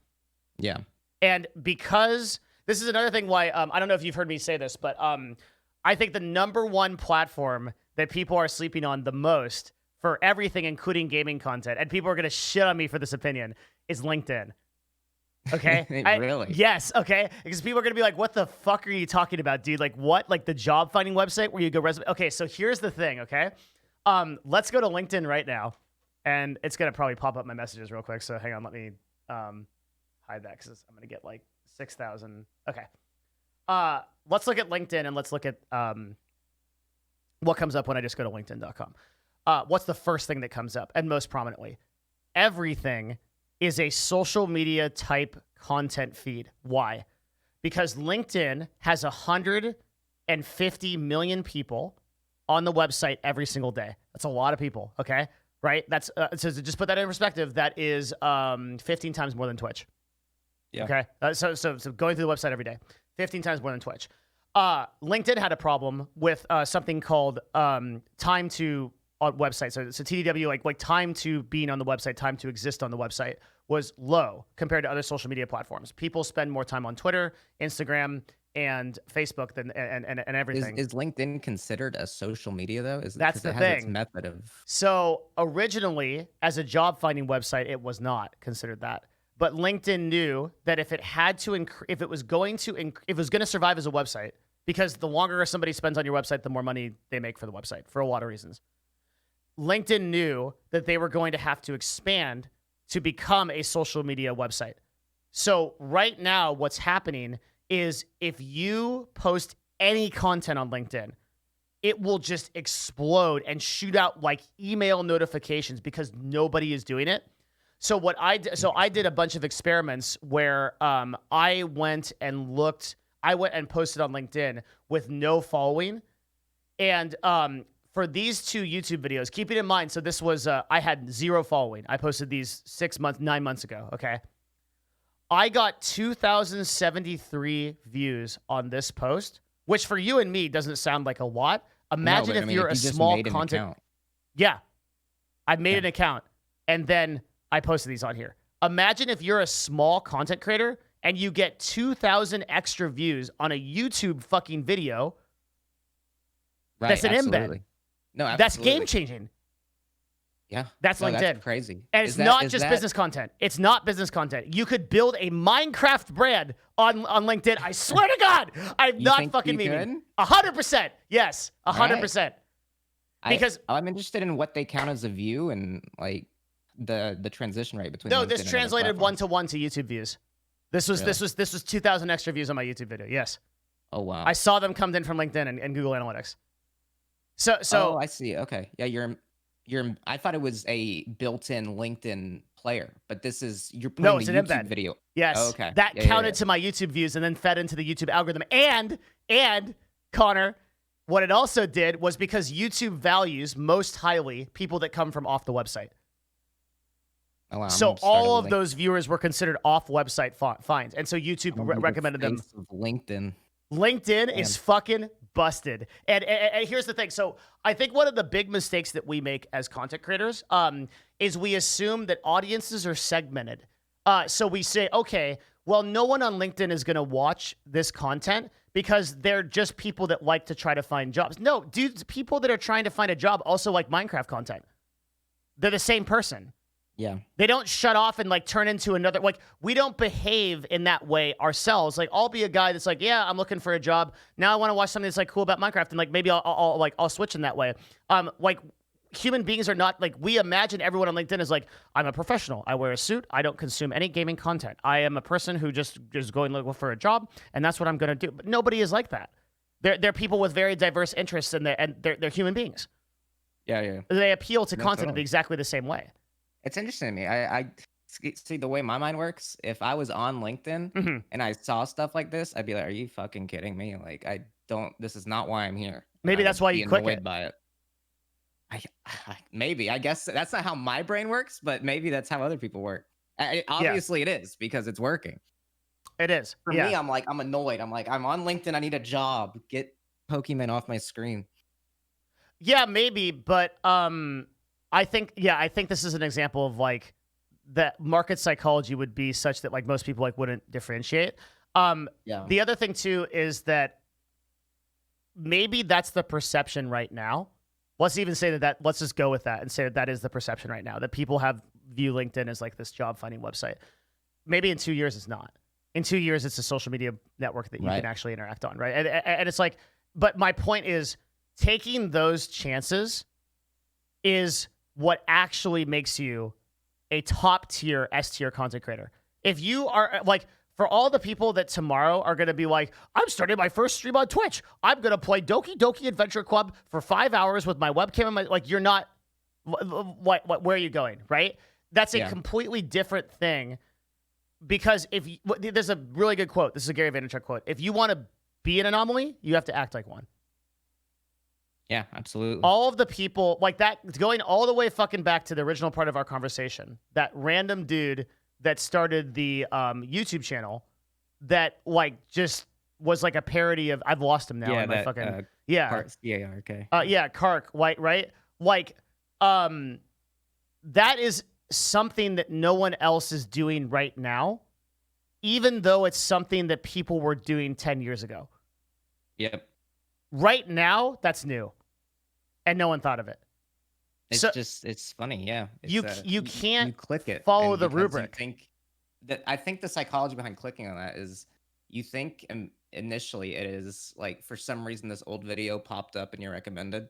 Speaker 2: Yeah.
Speaker 1: And because this is another thing why, I don't know if you've heard me say this, but I think the number one platform that people are sleeping on the most for everything, including gaming content, and people are going to shit on me for this opinion, is LinkedIn. Okay?
Speaker 2: Really?
Speaker 1: Yes, okay? Because people are going to be like, what the fuck are you talking about, dude? Like, what? Like the job finding website where you go resume? Okay, so here's the thing, okay? Let's go to LinkedIn right now, and it's going to probably pop up my messages real quick, so hang on, let me hide that because I'm going to get like 6,000. Okay. Let's look at LinkedIn, and let's look at what comes up when I just go to linkedin.com. What's the first thing that comes up? And most prominently, everything is a social media type content feed. Why? Because LinkedIn has 150 million people on the website every single day. That's a lot of people, okay? Right? That's so to just put that in perspective, that is 15 times more than Twitch.
Speaker 2: Yeah.
Speaker 1: Okay? So going through the website every day, 15 times more than Twitch. LinkedIn had a problem with something called time to on website. So TDW, like time to being on the website, time to exist on the website was low compared to other social media platforms. People spend more time on Twitter, Instagram, and Facebook than and everything.
Speaker 2: Is LinkedIn considered a social media though?
Speaker 1: That's the
Speaker 2: it has
Speaker 1: thing.
Speaker 2: Its method of.
Speaker 1: So originally, as a job finding website, it was not considered that. But LinkedIn knew that if it had to, if it was going to survive as a website, because the longer somebody spends on your website, the more money they make for the website for a lot of reasons. LinkedIn knew that they were going to have to expand to become a social media website. So right now, what's happening is if you post any content on LinkedIn, it will just explode and shoot out like email notifications because nobody is doing it. So I did a bunch of experiments where I went and posted on LinkedIn with no following. And for these two YouTube videos, keeping in mind, so this was, I had 0 following. I posted these 9 months ago, okay? I got 2,073 views on this post, which for you and me doesn't sound like a lot. Imagine if you're a small content. Yeah. I made an account, and then I posted these on here. Imagine if you're a small content creator and you get 2,000 extra views on a YouTube fucking video.
Speaker 2: Right.
Speaker 1: That's an
Speaker 2: Absolutely.
Speaker 1: embed.
Speaker 2: No,
Speaker 1: That's
Speaker 2: absolutely.
Speaker 1: game changing.
Speaker 2: Yeah.
Speaker 1: That's
Speaker 2: No,
Speaker 1: LinkedIn.
Speaker 2: That's crazy.
Speaker 1: And it's not just business content. It's not business content. You could build a Minecraft brand on LinkedIn. I swear to God, I'm
Speaker 2: You
Speaker 1: not
Speaker 2: think
Speaker 1: fucking
Speaker 2: you
Speaker 1: memeing.
Speaker 2: could?
Speaker 1: 100%. Yes, 100%. Because
Speaker 2: I'm interested in what they count as a view and like the transition rate between.
Speaker 1: no,
Speaker 2: LinkedIn
Speaker 1: this
Speaker 2: and other
Speaker 1: translated
Speaker 2: platforms.
Speaker 1: 1-to-1 to YouTube views. This was
Speaker 2: Really?
Speaker 1: 2,000 extra views on my YouTube video. Yes,
Speaker 2: Oh wow.
Speaker 1: I saw them come in from LinkedIn and Google Analytics. So
Speaker 2: Oh, I see. Okay. Yeah, you're. I thought it was a built-in LinkedIn player, but this is you're putting
Speaker 1: no, it's
Speaker 2: the
Speaker 1: an
Speaker 2: YouTube
Speaker 1: embed.
Speaker 2: video.
Speaker 1: Yes,
Speaker 2: Oh, okay.
Speaker 1: that
Speaker 2: Yeah, yeah,
Speaker 1: counted
Speaker 2: yeah.
Speaker 1: to my YouTube views and then fed into the YouTube algorithm. And Connor, what it also did was because YouTube values most highly people that come from off the website.
Speaker 2: Oh, wow. I'm
Speaker 1: So
Speaker 2: gonna start a
Speaker 1: all of
Speaker 2: link-
Speaker 1: those viewers were considered off website finds, and so YouTube
Speaker 2: I'm gonna be the
Speaker 1: recommended them.
Speaker 2: face of LinkedIn.
Speaker 1: LinkedIn is fucking busted. And here's the thing. So I think one of the big mistakes that we make as content creators is we assume that audiences are segmented. So we say, okay, well, no one on LinkedIn is going to watch this content because they're just people that like to try to find jobs. No, dudes, people that are trying to find a job also like Minecraft content. They're the same person.
Speaker 2: Yeah.
Speaker 1: They don't shut off and like turn into another, like we don't behave in that way ourselves. Like I'll be a guy that's like, yeah, I'm looking for a job. Now I want to watch something that's like cool about Minecraft. And like, maybe I'll switch in that way. Like human beings are not like, we imagine everyone on LinkedIn is like, I'm a professional. I wear a suit. I don't consume any gaming content. I am a person who just is going looking for a job. And that's what I'm going to do. But nobody is like that. They're people with very diverse interests and they're human beings.
Speaker 2: Yeah, yeah.
Speaker 1: They appeal to content in
Speaker 2: totally.
Speaker 1: exactly the same way.
Speaker 2: It's interesting to me. I see the way my mind works. If I was on LinkedIn and I saw stuff like this, I'd be like, "Are you fucking kidding me? Like, I don't. This is not why I'm here."
Speaker 1: Maybe
Speaker 2: I
Speaker 1: that's
Speaker 2: would
Speaker 1: why
Speaker 2: be
Speaker 1: you click
Speaker 2: annoyed
Speaker 1: it.
Speaker 2: by it. Maybe. I guess that's not how my brain works, but maybe that's how other people work. Obviously, it is because it's working.
Speaker 1: It is.
Speaker 2: For me, I'm like, I'm annoyed. I'm like, I'm on LinkedIn. I need a job. Get Pokemon off my screen.
Speaker 1: Yeah, maybe, but I think this is an example of like that market psychology would be such that like most people like wouldn't differentiate.
Speaker 2: Yeah.
Speaker 1: The other thing too is that maybe that's the perception right now. Let's even say that let's just go with that and say that is the perception right now, that people view LinkedIn as like this job finding website. Maybe in 2 years it's not. In 2 years it's a social media network that you can actually interact on, right? And it's like, but my point is taking those chances is what actually makes you a top tier S tier content creator. If you are like, for all the people that tomorrow are going to be like, I'm starting my first stream on Twitch. I'm going to play Doki Doki Adventure Club for 5 hours with my webcam and like, you're not, where are you going? Right? That's a completely different thing, because there's a really good quote. This is a Gary Vaynerchuk quote. If you want to be an anomaly, you have to act like one.
Speaker 2: Yeah, absolutely.
Speaker 1: All of the people like that, going all the way fucking back to the original part of our conversation, that random dude that started the YouTube channel that like just was like a parody of, I've lost him now.
Speaker 2: Yeah,
Speaker 1: in my
Speaker 2: that,
Speaker 1: fucking
Speaker 2: C-A-R-K.
Speaker 1: Kark, right? Like, that is something that no one else is doing right now, even though it's something that people were doing 10 years ago.
Speaker 2: Yep.
Speaker 1: Right now, that's new, and no one thought of it.
Speaker 2: It's funny, yeah.
Speaker 1: You can't
Speaker 2: you click it,
Speaker 1: follow
Speaker 2: and
Speaker 1: the
Speaker 2: because
Speaker 1: rubric.
Speaker 2: I think the psychology behind clicking on that is you think initially it is like, for some reason this old video popped up in your recommended,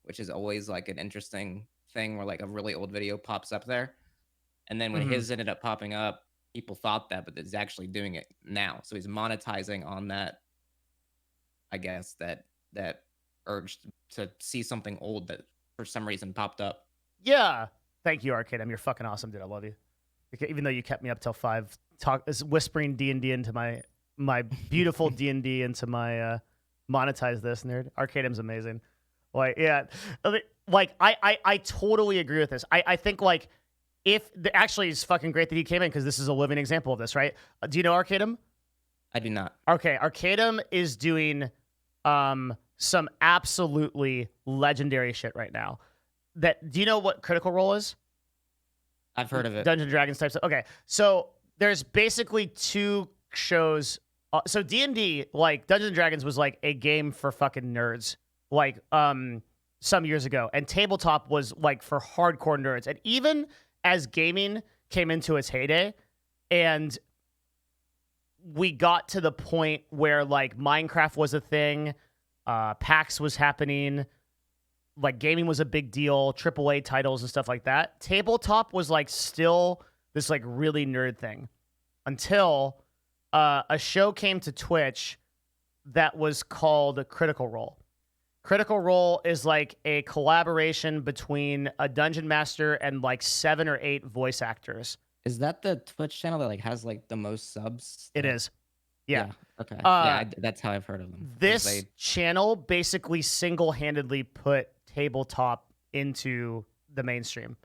Speaker 2: which is always like an interesting thing where like a really old video pops up there, and then when his ended up popping up, people thought that, but it's actually doing it now. So he's monetizing on that. I guess that urge to see something old that for some reason popped up.
Speaker 1: Yeah. Thank you, Arcade. You're fucking awesome, dude. I love you. Even though you kept me up till 5, whispering D&D into my beautiful D&D into my monetize this nerd. Arcadem's amazing. Like, yeah. Like, I totally agree with this. I think like actually it's fucking great that he came in, because this is a living example of this, right? Do you know Arcadem?
Speaker 2: I do not.
Speaker 1: Okay, Arcadem is doing some absolutely legendary shit right now. Do you know what Critical Role is?
Speaker 2: I've heard of it.
Speaker 1: Dungeon Dragons types. Okay, so there's basically two shows. So D&D, like Dungeons and Dragons, was like a game for fucking nerds, like some years ago, and tabletop was like for hardcore nerds. And even as gaming came into its heyday, and we got to the point where like Minecraft was a thing, PAX was happening, like gaming was a big deal, AAA titles and stuff like that. Tabletop was like still this like really nerd thing until a show came to Twitch that was called Critical Role. Critical Role is like a collaboration between a dungeon master and like 7 or 8 voice actors.
Speaker 2: Is that the Twitch channel that like has like the most subs?
Speaker 1: It is. Yeah.
Speaker 2: Yeah. Okay. Yeah,
Speaker 1: Uh,
Speaker 2: that's how I've heard of them. 'Cause
Speaker 1: this channel basically single-handedly put tabletop into the mainstream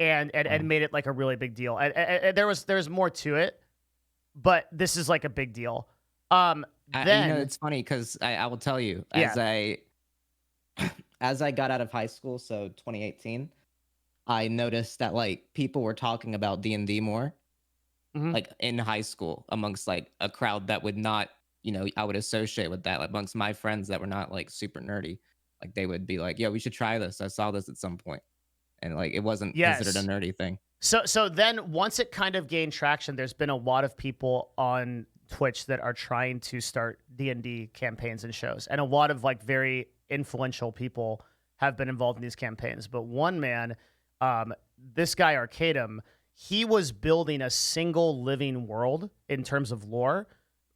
Speaker 1: and made it like a really big deal. And there's more to it, but this is like a big deal. Then
Speaker 2: it's funny because I will tell you
Speaker 1: Yeah.
Speaker 2: as I got out of high school, so 2018, I noticed that like people were talking about D&D more,
Speaker 1: Mhm.
Speaker 2: like in high school amongst like a crowd that would not, I would associate with that. Like amongst my friends that were not like super nerdy, like they would be like, "Yeah, we should try this. I saw this at some point," and like it wasn't considered a
Speaker 1: Yes.
Speaker 2: nerdy thing.
Speaker 1: So then once it kind of gained traction, there's been a lot of people on Twitch that are trying to start D&D campaigns and shows. And a lot of like very influential people have been involved in these campaigns. But one man, this guy Arcadum, he was building a single living world in terms of lore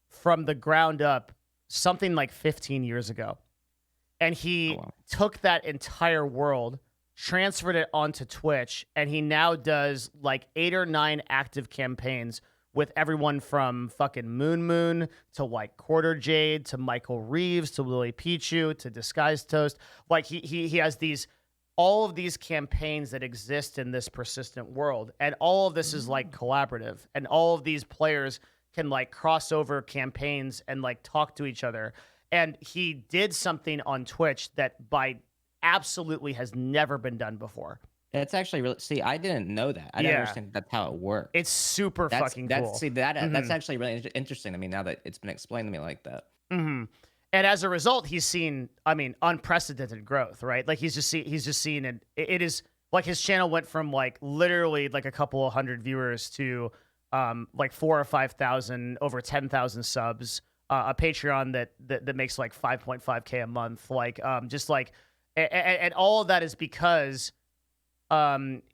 Speaker 1: from the ground up something like 15 years ago. And he
Speaker 2: wow.
Speaker 1: took that entire world, transferred it onto Twitch, and he now does like 8 or 9 active campaigns with everyone from fucking Moon to like Quarter Jade to Michael Reeves to Lily Pichu to Disguised Toast. Like he has all of these campaigns that exist in this persistent world, and all of this is like collaborative, and all of these players can like cross over campaigns and like talk to each other. And he did something on Twitch that by absolutely has never been done before.
Speaker 2: That's actually really see, I didn't know that. I didn't
Speaker 1: Yeah.
Speaker 2: understand that's how it worked.
Speaker 1: It's super fucking cool.
Speaker 2: That's actually really interesting to me now that it's been explained to me like that.
Speaker 1: And as a result, he's seen, I mean, unprecedented growth, right? Like he's just seen it is like his channel went from like literally like a couple of hundred viewers to like 4 or 5,000, over 10,000 subs, a Patreon that makes like 5.5K a month, like just like and all of that is because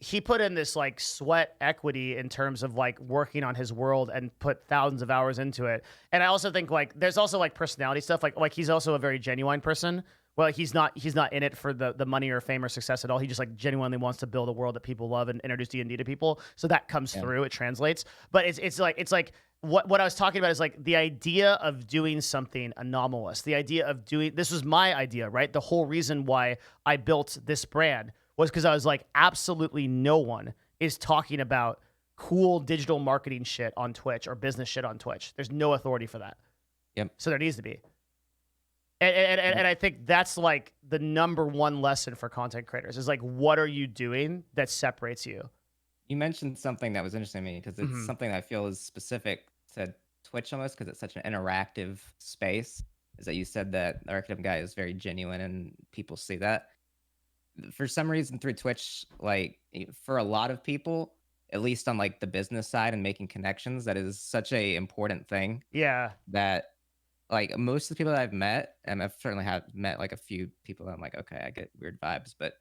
Speaker 1: he put in this like sweat equity in terms of like working on his world and put thousands of hours into it. And I also think like there's also like personality stuff. Like he's also a very genuine person. Well, like, he's not in it for the money or fame or success at all. He just like genuinely wants to build a world that people love and introduce D&D to people. So that comes through. It translates. But it's like what I was talking about is like the idea of doing something anomalous. The idea of doing this was my idea, right? The whole reason why I built this brand was because I was like, absolutely no one is talking about cool digital marketing shit on Twitch or business shit on Twitch. There's no authority for that.
Speaker 2: Yep.
Speaker 1: So there needs to be. And I think that's like the number one lesson for content creators is like, what are you doing that separates you?
Speaker 2: You mentioned something that was interesting to me because it's something that I feel is specific to Twitch almost because it's such an interactive space. Is that you said that the Arcadum guy is very genuine and people see that. For some reason through Twitch, like for a lot of people, at least on like the business side and making connections, that is such a important thing.
Speaker 1: Yeah.
Speaker 2: That like most of the people that I've met, and I've certainly met like a few people that I'm like, okay, I get weird vibes, but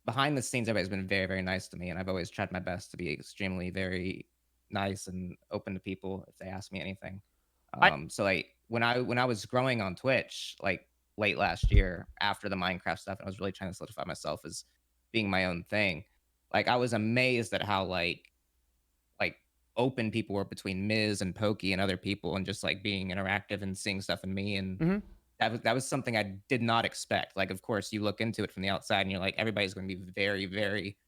Speaker 2: behind the scenes, everybody's been very, very nice to me, and I've always tried my best to be extremely very nice and open to people if they ask me anything.
Speaker 1: I
Speaker 2: So like when I was growing on Twitch, like late last year after the Minecraft stuff, and I was really trying to solidify myself as being my own thing. Like I was amazed at how like open people were between Miz and Pokey and other people, and just like being interactive and seeing stuff in me, and that was something I did not expect. Like, of course, you look into it from the outside, and you're like, everybody's going to be very, very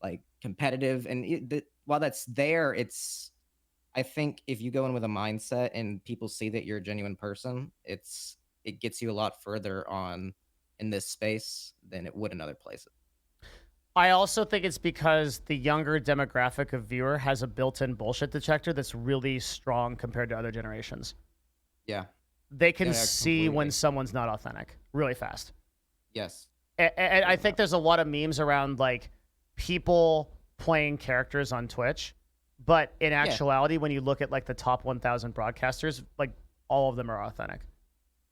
Speaker 2: like competitive, and while that's there, I think if you go in with a mindset and people see that you're a genuine person, it gets you a lot further on in this space than it would in other places.
Speaker 1: I also think it's because the younger demographic of viewer has a built-in bullshit detector that's really strong compared to other generations.
Speaker 2: Yeah.
Speaker 1: They can
Speaker 2: Yeah,
Speaker 1: see when
Speaker 2: completely.
Speaker 1: someone's not authentic really fast.
Speaker 2: Yes.
Speaker 1: And
Speaker 2: Agree
Speaker 1: I
Speaker 2: with
Speaker 1: think
Speaker 2: that.
Speaker 1: there's a lot of memes around like people playing characters on Twitch, but in
Speaker 2: Yeah.
Speaker 1: actuality, when you look at like the top 1,000 broadcasters, like all of them are authentic.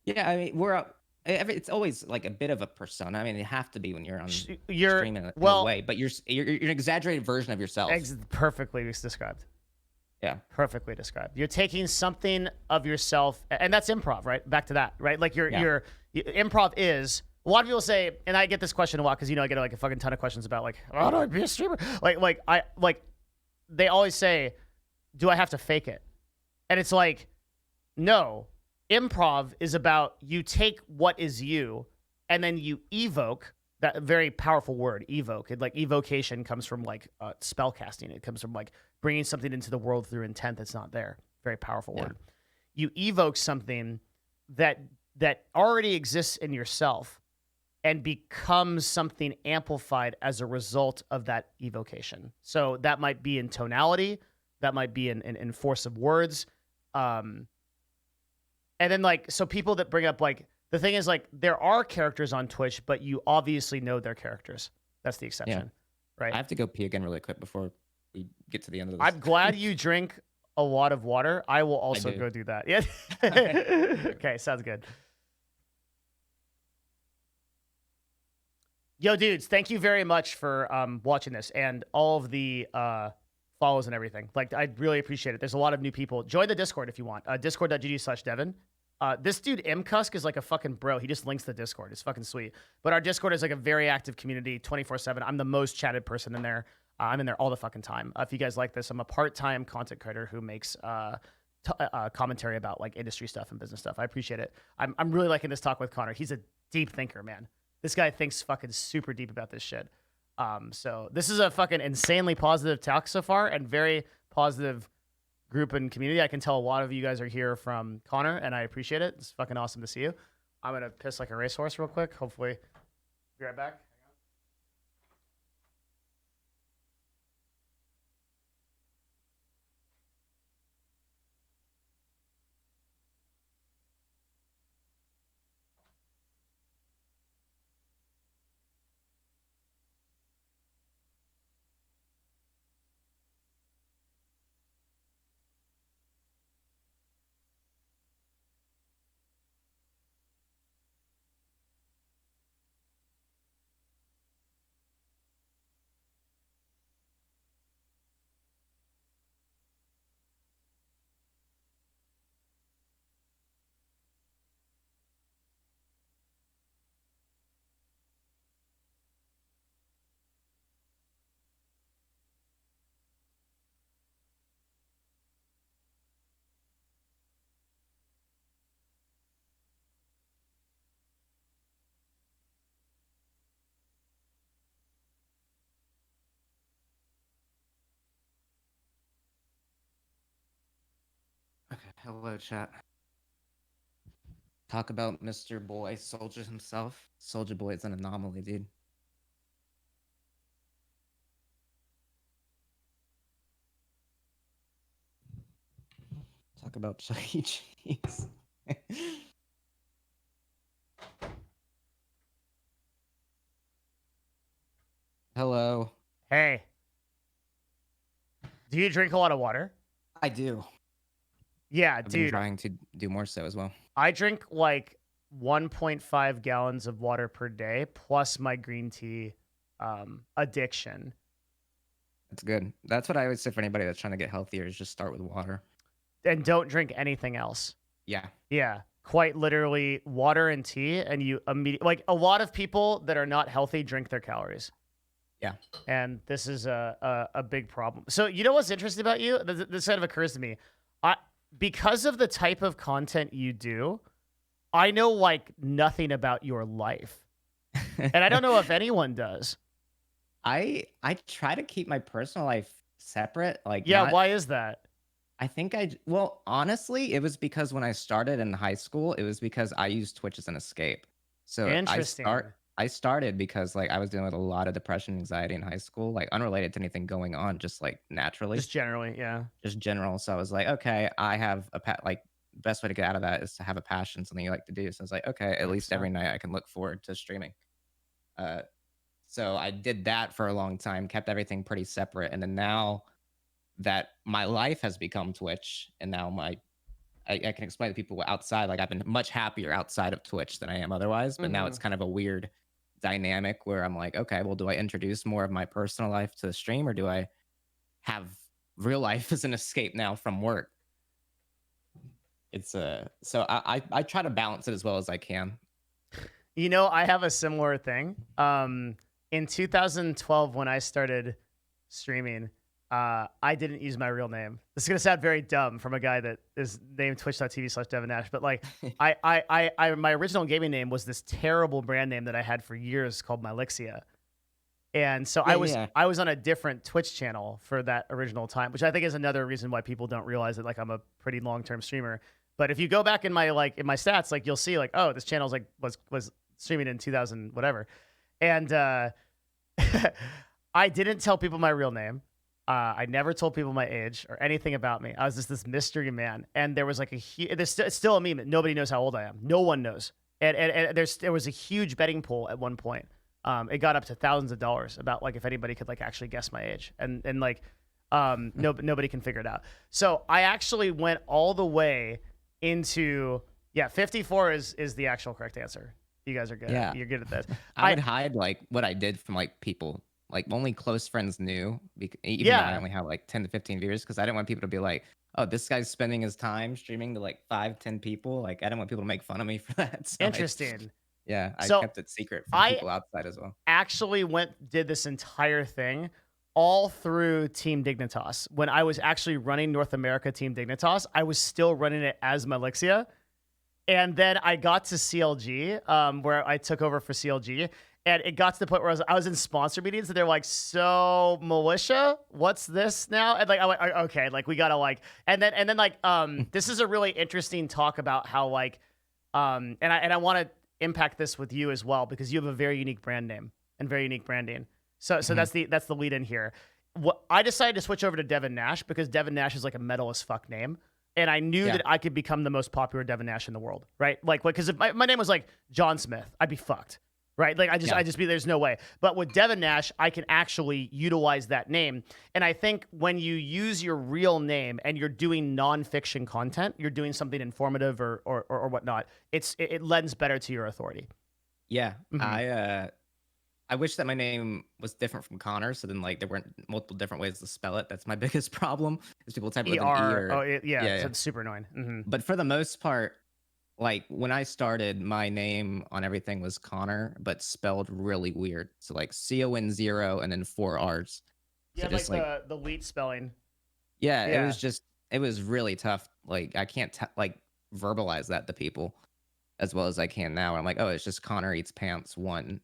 Speaker 2: Yeah, I mean, it's always like a bit of a persona. I mean, you have to be when you're on
Speaker 1: You're
Speaker 2: stream in a
Speaker 1: well,
Speaker 2: way, but you're an exaggerated version of yourself.
Speaker 1: perfectly described.
Speaker 2: Yeah.
Speaker 1: Perfectly described. You're taking something of yourself, and that's improv, right? Back to that, right? Like
Speaker 2: Yeah.
Speaker 1: improv is. A lot of people say, and I get this question a lot because I get like a fucking ton of questions about like how do I be a streamer? Like they always say, do I have to fake it? And it's like, no. Improv is about you take what is you, and then you evoke that very powerful word, evoke. Like evocation comes from like spell casting. It comes from like bringing something into the world through intent that's not there. Very powerful
Speaker 2: Yeah.
Speaker 1: word. You evoke something that already exists in yourself and becomes something amplified as a result of that evocation. So that might be in tonality, that might be in force of words. And then like, so people that bring up like, the thing is like, there are characters on Twitch, but you obviously know their characters. That's the
Speaker 2: Yeah.
Speaker 1: exception,
Speaker 2: I
Speaker 1: right?
Speaker 2: have to go pee again really quick before we get to the end of this.
Speaker 1: I'm glad you drink a lot of water. I will also
Speaker 2: do.
Speaker 1: go do that. Yeah. Okay, sounds good. Yo, dudes, thank you very much for watching this and all of the follows and everything. Like, I really appreciate it. There's a lot of new people. Join the Discord if you want. Discord.gg/Devin. This dude, Mcusk, is like a fucking bro. He just links the Discord. It's fucking sweet. But our Discord is like a very active community, 24/7. I'm the most chatted person in there. I'm in there all the fucking time. If you guys like this, I'm a part-time content creator who makes commentary about like industry stuff and business stuff. I appreciate it. I'm really liking this talk with Connor. He's a deep thinker, man. This guy thinks fucking super deep about this shit. So this is a fucking insanely positive talk so far and very positive group and community. I can tell a lot of you guys are here from Connor, and I appreciate it. It's fucking awesome to see you. I'm gonna piss like a racehorse real quick. Hopefully, be right back.
Speaker 2: Okay, hello, chat. Talk about Mr. Boy, Soldier himself. Soldier Boy is an anomaly, dude. Talk about Chuck E. Cheese. Hello.
Speaker 1: Hey, do you drink a lot of water?
Speaker 2: I do.
Speaker 1: Yeah,
Speaker 2: I've been
Speaker 1: dude.
Speaker 2: trying to do more so as well.
Speaker 1: I drink like 1.5 gallons of water per day plus my green tea addiction.
Speaker 2: That's good. That's what I always say for anybody that's trying to get healthier is just start with water.
Speaker 1: And don't drink anything else.
Speaker 2: Yeah.
Speaker 1: Yeah, quite literally water and tea, and you immediately like a lot of people that are not healthy drink their calories.
Speaker 2: Yeah.
Speaker 1: And this is a big problem. So you know what's interesting about you? This kind of occurs to me. Because of the type of content you do, I know like nothing about your life, and I don't know if anyone does.
Speaker 2: I try to keep my personal life separate. Like,
Speaker 1: Yeah,
Speaker 2: not,
Speaker 1: why is that?
Speaker 2: I think well, honestly, it was because when I started in high school, it was because I used Twitch as an escape. So
Speaker 1: Interesting.
Speaker 2: I started because, like, I was dealing with a lot of depression, anxiety in high school, like, unrelated to anything going on, just, like, naturally,
Speaker 1: Just generally, yeah.
Speaker 2: just general. So I was like, "Okay, I have a like, best way to get out of that is to have a passion, something you like to do." So I was like, "Okay, at least every
Speaker 1: 100%.
Speaker 2: night I can look forward to streaming." Uh, so I did that for a long time, kept everything pretty separate, and then now that my life has become Twitch, and now I can explain to people outside, like, I've been much happier outside of Twitch than I am otherwise, but now it's
Speaker 1: Mhm.
Speaker 2: kind of a weird dynamic where I'm like, "Okay, well, do I introduce more of my personal life to the stream, or do I have real life as an escape now from work?" It's, so I try to balance it as well as I can.
Speaker 1: You know, I have a similar thing. In 2012, when I started streaming, I didn't use my real name. This is gonna sound very dumb from a guy that is named twitch.tv/Devin Nash, but like, my original gaming name was this terrible brand name that I had for years called Mylixia. And so
Speaker 2: Yeah,
Speaker 1: I was
Speaker 2: yeah.
Speaker 1: I was on a different Twitch channel for that original time, which I think is another reason why people don't realize that like I'm a pretty long-term streamer. But if you go back in my stats, like you'll see like, oh, this channel's like was streaming in 2000 whatever. And I didn't tell people my real name. I never told people my age or anything about me. I was just this mystery man. And there was like it's still a meme. Nobody knows how old I am. No one knows. And there was a huge betting pool at one point. It got up to thousands of dollars about like if anybody could like actually guess my age. And like nobody can figure it out. So I actually went all the way into 54 is the actual correct answer. You guys are good.
Speaker 2: Yeah.
Speaker 1: You're good at this.
Speaker 2: I
Speaker 1: I
Speaker 2: would hide, like, what I did from, like, people. Like, only close friends knew, even though I
Speaker 1: Yeah,
Speaker 2: only have, like, 10 to 15 viewers, because I didn't want people to be like, "Oh, this guy's spending his time streaming to, like, 5, 10 people." Like, I didn't want people to make fun of me for that, so
Speaker 1: interesting.
Speaker 2: I
Speaker 1: So
Speaker 2: kept it secret from
Speaker 1: I
Speaker 2: people outside as well.
Speaker 1: actually did this entire thing all through Team Dignitas. When I was actually running North America Team Dignitas, I was still running it as Malixia. And then I got to CLG, where I took over for CLG, and it got to the point where I was in sponsor meetings, and they're like, "So militia, what's this now?" And like, I went, "Okay, like we gotta like," and then like, this is a really interesting talk about how like, and I want to impact this with you as well because you have a very unique brand name and very unique branding. So
Speaker 2: Mhm.
Speaker 1: that's the lead in here. What I decided to switch over to Devin Nash because Devin Nash is like a metal as fuck name. And I knew
Speaker 2: Yeah.
Speaker 1: that I could become the most popular Devin Nash in the world, right? Like, because if my name was like John Smith, I'd be fucked, right? Like,
Speaker 2: Yeah.
Speaker 1: I just be, there's no way. But with Devin Nash, I can actually utilize that name. And I think when you use your real name and you're doing nonfiction content, you're doing something informative or whatnot, it lends better to your authority.
Speaker 2: Yeah.
Speaker 1: Hmm.
Speaker 2: I wish that my name was different from Connor, so then, like, there weren't multiple different ways to spell it. That's my biggest problem, is people type it with an E
Speaker 1: ER. Oh,
Speaker 2: or
Speaker 1: yeah.
Speaker 2: yeah, yeah.
Speaker 1: It's super annoying. Hmm.
Speaker 2: But for the most part, like, when I started, my name on everything was Connor, but spelled really weird. So, like, CON0 and then 4 R's.
Speaker 1: You
Speaker 2: So
Speaker 1: have
Speaker 2: just,
Speaker 1: like
Speaker 2: like,
Speaker 1: the wheat spelling.
Speaker 2: yeah,
Speaker 1: Yeah.
Speaker 2: it was really tough. Like, I can't like, verbalize that to people as well as I can now. I'm like, "Oh, it's just Connor Eats Pants 1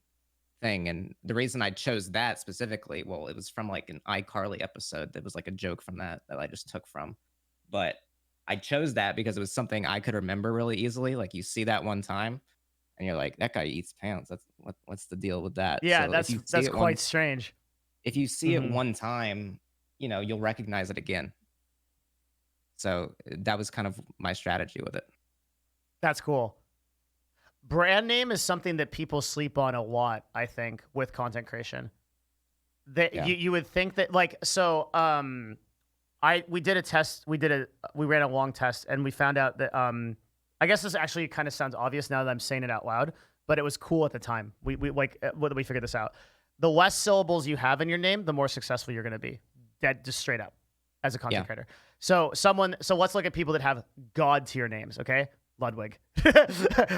Speaker 2: thing," and the reason I chose that specifically, well, it was from, like, an iCarly episode that was, like, a joke from that I just took from. But I chose that because it was something I could remember really easily. Like, you see that one time and you're like, "That guy eats pants. What's the deal with that?"
Speaker 1: Yeah.
Speaker 2: So
Speaker 1: That's quite strange.
Speaker 2: if you see it
Speaker 1: Hmm.
Speaker 2: one time, you'll recognize it again. So, that was kind of my strategy with it.
Speaker 1: That's cool. Brand name is something that people sleep on a lot, I think, with content creation. That
Speaker 2: Yeah.
Speaker 1: you would think that like so we did a test, we ran a long test and we found out that I guess this actually kind of sounds obvious now that I'm saying it out loud, but it was cool at the time. We like we figured this out. The less syllables you have in your name, the more successful you're going to be. That just straight up as a content
Speaker 2: Yeah.
Speaker 1: creator. So let's look at people that have god tier names, okay? Ludwig.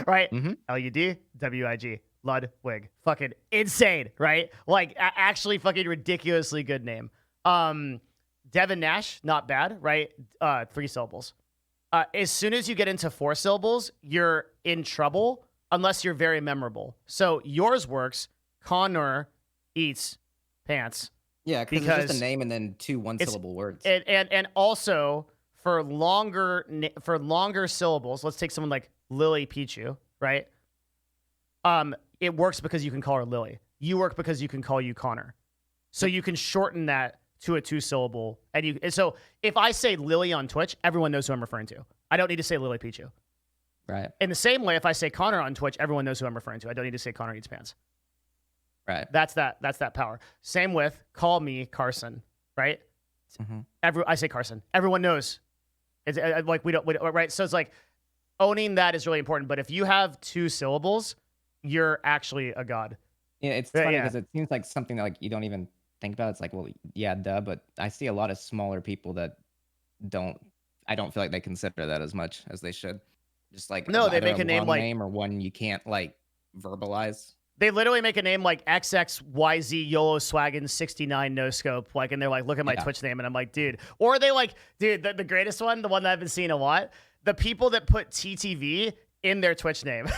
Speaker 1: Right?
Speaker 2: Mhm.
Speaker 1: LUDWIG. Ludwig. Fucking insane, right? Like actually fucking ridiculously good name. Devin Nash, not bad, right? 3 syllables. As soon as you get into 4 syllables, you're in trouble unless you're very memorable. So yours works. Connor eats pants
Speaker 2: Yeah, because it's just a
Speaker 1: because
Speaker 2: name and then 2
Speaker 1: it's
Speaker 2: one-syllable words.
Speaker 1: and also for longer syllables. Let's take someone like Lily Pichu, right? it works because you can call her Lily. You work because you can call you Connor. So you can shorten that to a 2-syllable. And so if I say Lily on Twitch, everyone knows who I'm referring to. I don't need to say Lily Pichu.
Speaker 2: Right.
Speaker 1: In the same way, if I say Connor on Twitch, everyone knows who I'm referring to. I don't need to say Connor Eats Pants.
Speaker 2: Right.
Speaker 1: That's that power. Same with call me Carson, right? I say Carson. Everyone knows. It's like we don't right. So it's like owning that is really important. But if you have 2 syllables, you're actually a god.
Speaker 2: Yeah, it's funny because it seems like something that like you don't even think about. It's like, well, yeah, duh. But I see a lot of smaller people that I don't feel like they consider that as much as they should. Just like
Speaker 1: No, they
Speaker 2: either
Speaker 1: make a name like
Speaker 2: name or one you can't like verbalize.
Speaker 1: They literally make a name like XXYZ YOLO Swaggin 69 No Scope, like, and they're like, look at my Twitch name, and I'm like, dude. Or they like, dude, the greatest one, the one that I've been seeing a lot, the people that put TTV in their Twitch name.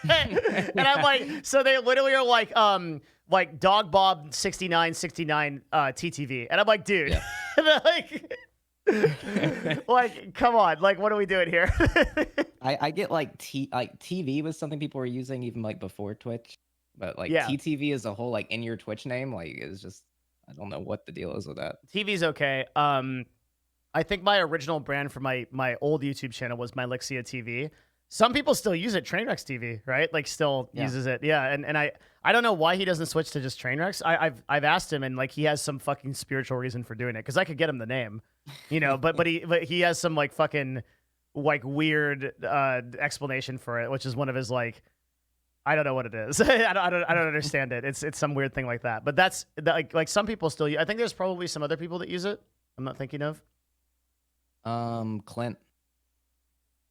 Speaker 1: And I'm like, so they literally are like Dog Bob 6969 TTV, and I'm like, dude, like, come on, like, what are we doing here?
Speaker 2: I get like TV was something people were using even like before Twitch, but like TTV as a whole, like in your Twitch name, like is just, I don't know what the deal is with that.
Speaker 1: TV's okay. I think my original brand for my old YouTube channel was Mylixia TV. Some people still use it. Trainwrecks TV, right? Like still uses it. Yeah. And I don't know why he doesn't switch to just Trainwrecks. I've asked him, and like he has some fucking spiritual reason for doing it, because I could get him the name, you know, but he has some like fucking like weird explanation for it, which is one of his like, I don't know what it is. I don't understand it. It's some weird thing like that. But that's like some people still use. I think there's probably some other people that use it. I'm not thinking of.
Speaker 2: Clint.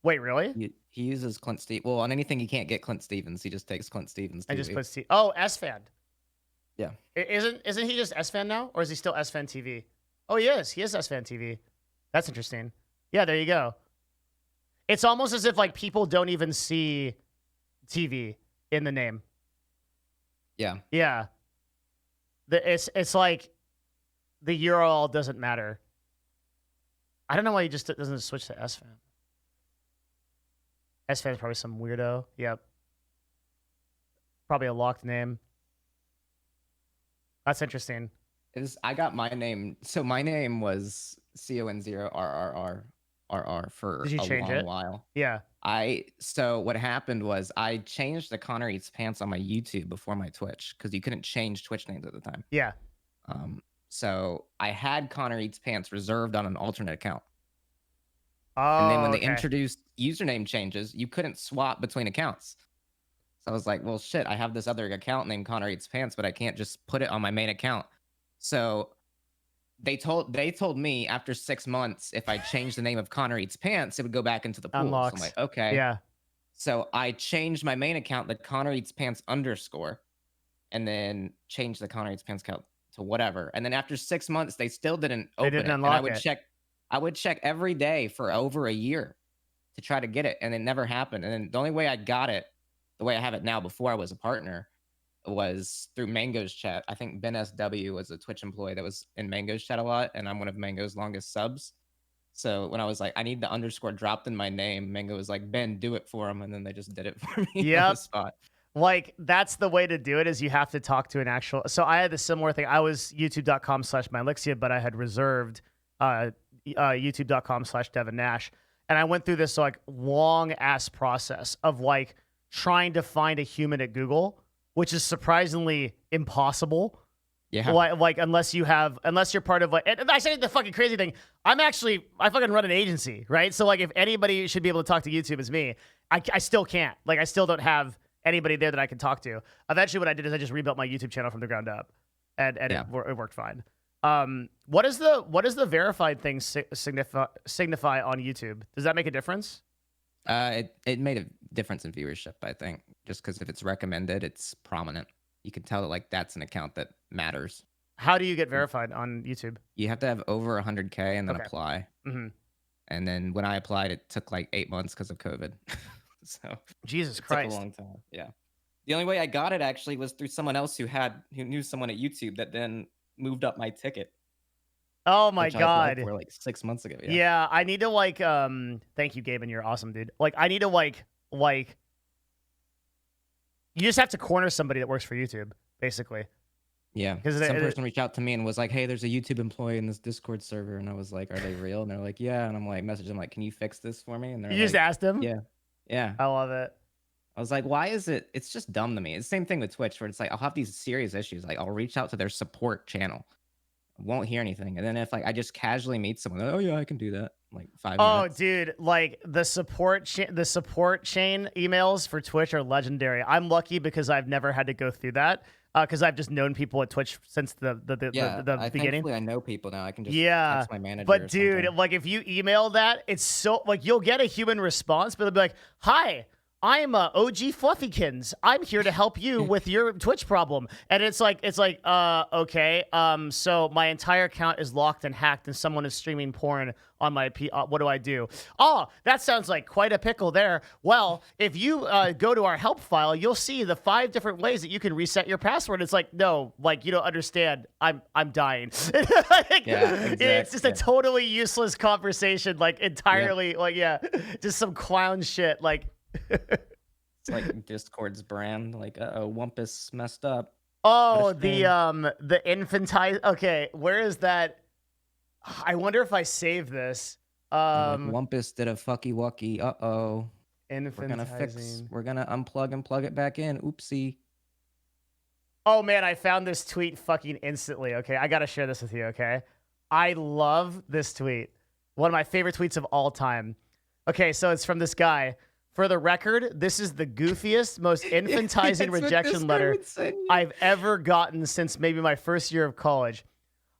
Speaker 1: Wait, really?
Speaker 2: He uses Clint Stevens. Well, on anything he can't get Clint Stevens, he just takes Clint Stevens.
Speaker 1: I just put S-Fan.
Speaker 2: Yeah.
Speaker 1: Isn't he just S-Fan now, or is he still S-Fan TV? Oh, he is. He is S-Fan TV. That's interesting. Yeah, there you go. It's almost as if like people don't even see TV in the name.
Speaker 2: Yeah.
Speaker 1: Yeah. It's like the URL doesn't matter. I don't know why he just doesn't switch to S-Fan. S-Fan is probably some weirdo. Yep. Probably a locked name. That's interesting.
Speaker 2: I got my name. So my name was CON0RRRRR for
Speaker 1: Did you change
Speaker 2: long while.
Speaker 1: Yeah.
Speaker 2: So what happened was I changed the Connor Eats Pants on my YouTube before my Twitch, because you couldn't change Twitch names at the time.
Speaker 1: Yeah.
Speaker 2: So I had Connor Eats Pants reserved on an alternate account.
Speaker 1: Oh,
Speaker 2: and then when they introduced username changes, you couldn't swap between accounts. So I was like, well, shit, I have this other account named Connor Eats Pants, but I can't just put it on my main account. So they told me after 6 months, if I changed the name of Connor Eats Pants, it would go back into the pool.
Speaker 1: Unlocks.
Speaker 2: So I'm like, okay.
Speaker 1: Yeah.
Speaker 2: So I changed my main account to Connor Eats Pants _ and then changed the Connor Eats Pants account to whatever. And then after 6 months, they still didn't open it.
Speaker 1: Unlock
Speaker 2: and I would check every day for over a year to try to get it, and it never happened. And then the only way I got it, the way I have it now before I was a partner, was through Mango's chat. I think Ben SW was a Twitch employee that was in Mango's chat a lot, and I'm one of Mango's longest subs. So when I was like, I need the underscore dropped in my name, Mango was like, Ben, do it for him, and then they just did it for me on the spot.
Speaker 1: Like, that's the way to do it, is you have to talk to an actual... So I had a similar thing. I was youtube.com/Mylixia, but I had reserved youtube.com/Devin Nash. And I went through this like long ass process of like trying to find a human at Google, which is surprisingly impossible.
Speaker 2: Yeah.
Speaker 1: Like unless you're part of like, and I say the fucking crazy thing. I fucking run an agency, right? So like if anybody should be able to talk to YouTube, it's me. I still can't. Like I still don't have anybody there that I can talk to. Eventually what I did is I just rebuilt my YouTube channel from the ground up, and it worked fine. What does the verified thing signify on YouTube? Does that make a difference?
Speaker 2: It made a difference in viewership, I think, just because if it's recommended, it's prominent. You can tell that like that's an account that matters.
Speaker 1: How do you get verified on YouTube?
Speaker 2: You have to have over 100K and then apply.
Speaker 1: Mm-hmm.
Speaker 2: And then when I applied, it took like 8 months because of COVID. So
Speaker 1: Jesus Christ,
Speaker 2: took a long time. Yeah. The only way I got it actually was through someone else who knew someone at YouTube that then moved up my ticket.
Speaker 1: Oh my God.
Speaker 2: For like 6 months ago.
Speaker 1: Yeah. I need to like, thank you, Gaben. You're awesome, dude. Like, I need to like You just have to corner somebody that works for YouTube, basically.
Speaker 2: Yeah.
Speaker 1: Because
Speaker 2: Some person reached out to me and was like, "Hey, there's a YouTube employee in this Discord server." And I was like, "Are they real?" And they're like, "Yeah." And I'm like, message them like, "Can you fix this for me?" And they're
Speaker 1: you just
Speaker 2: like,
Speaker 1: asked them.
Speaker 2: "Yeah." Yeah.
Speaker 1: I love it.
Speaker 2: I was like, "Why is it?" It's just dumb to me. It's the same thing with Twitch where it's like I'll have these serious issues. Like I'll reach out to their support channel, won't hear anything. And then if like I just casually meet someone, "Oh yeah, I can do that." Like 5
Speaker 1: Oh,
Speaker 2: minutes.
Speaker 1: dude, like the support chain emails for Twitch are legendary. I'm lucky because I've never had to go through that because I've just known people at Twitch since
Speaker 2: Yeah,
Speaker 1: the
Speaker 2: I
Speaker 1: beginning.
Speaker 2: thankfully I know people now. I can just
Speaker 1: Yeah.
Speaker 2: text my manager
Speaker 1: But
Speaker 2: or
Speaker 1: dude,
Speaker 2: something.
Speaker 1: like if you email that, it's so like you'll get a human response, but it'll be like, "Hi, I'm OG Fluffykins. I'm here to help you with your Twitch problem." And okay. So my entire account is locked and hacked and someone is streaming porn on my what do I do? Oh, that sounds like quite a pickle there. Well, if you go to our help file, you'll see the 5 different ways that you can reset your password. It's like, no, like you don't understand. I'm dying. Like,
Speaker 2: Yeah,
Speaker 1: it's
Speaker 2: exactly.
Speaker 1: just a totally useless conversation, like
Speaker 2: Yep.
Speaker 1: entirely, like yeah, just some clown shit. Like,
Speaker 2: It's like Discord's brand. Like, uh-oh, Wumpus messed up. What a
Speaker 1: oh,
Speaker 2: shame.
Speaker 1: the infantile. Okay, where is that? I wonder if I save this.
Speaker 2: They're like,
Speaker 1: Um,
Speaker 2: Wumpus did a fucky wucky. Uh-oh.
Speaker 1: infantizing.
Speaker 2: We're gonna unplug and plug it back in. Oopsie.
Speaker 1: Oh man, I found this tweet fucking instantly. Okay, I gotta share this with you. Okay, I love this tweet. One of my favorite tweets of all time. Okay, so it's from this guy. For the record, this is the goofiest, most
Speaker 2: Yeah,
Speaker 1: infantizing
Speaker 2: that's what
Speaker 1: rejection
Speaker 2: Discord
Speaker 1: letter
Speaker 2: would send you.
Speaker 1: I've ever gotten since maybe my first year of college.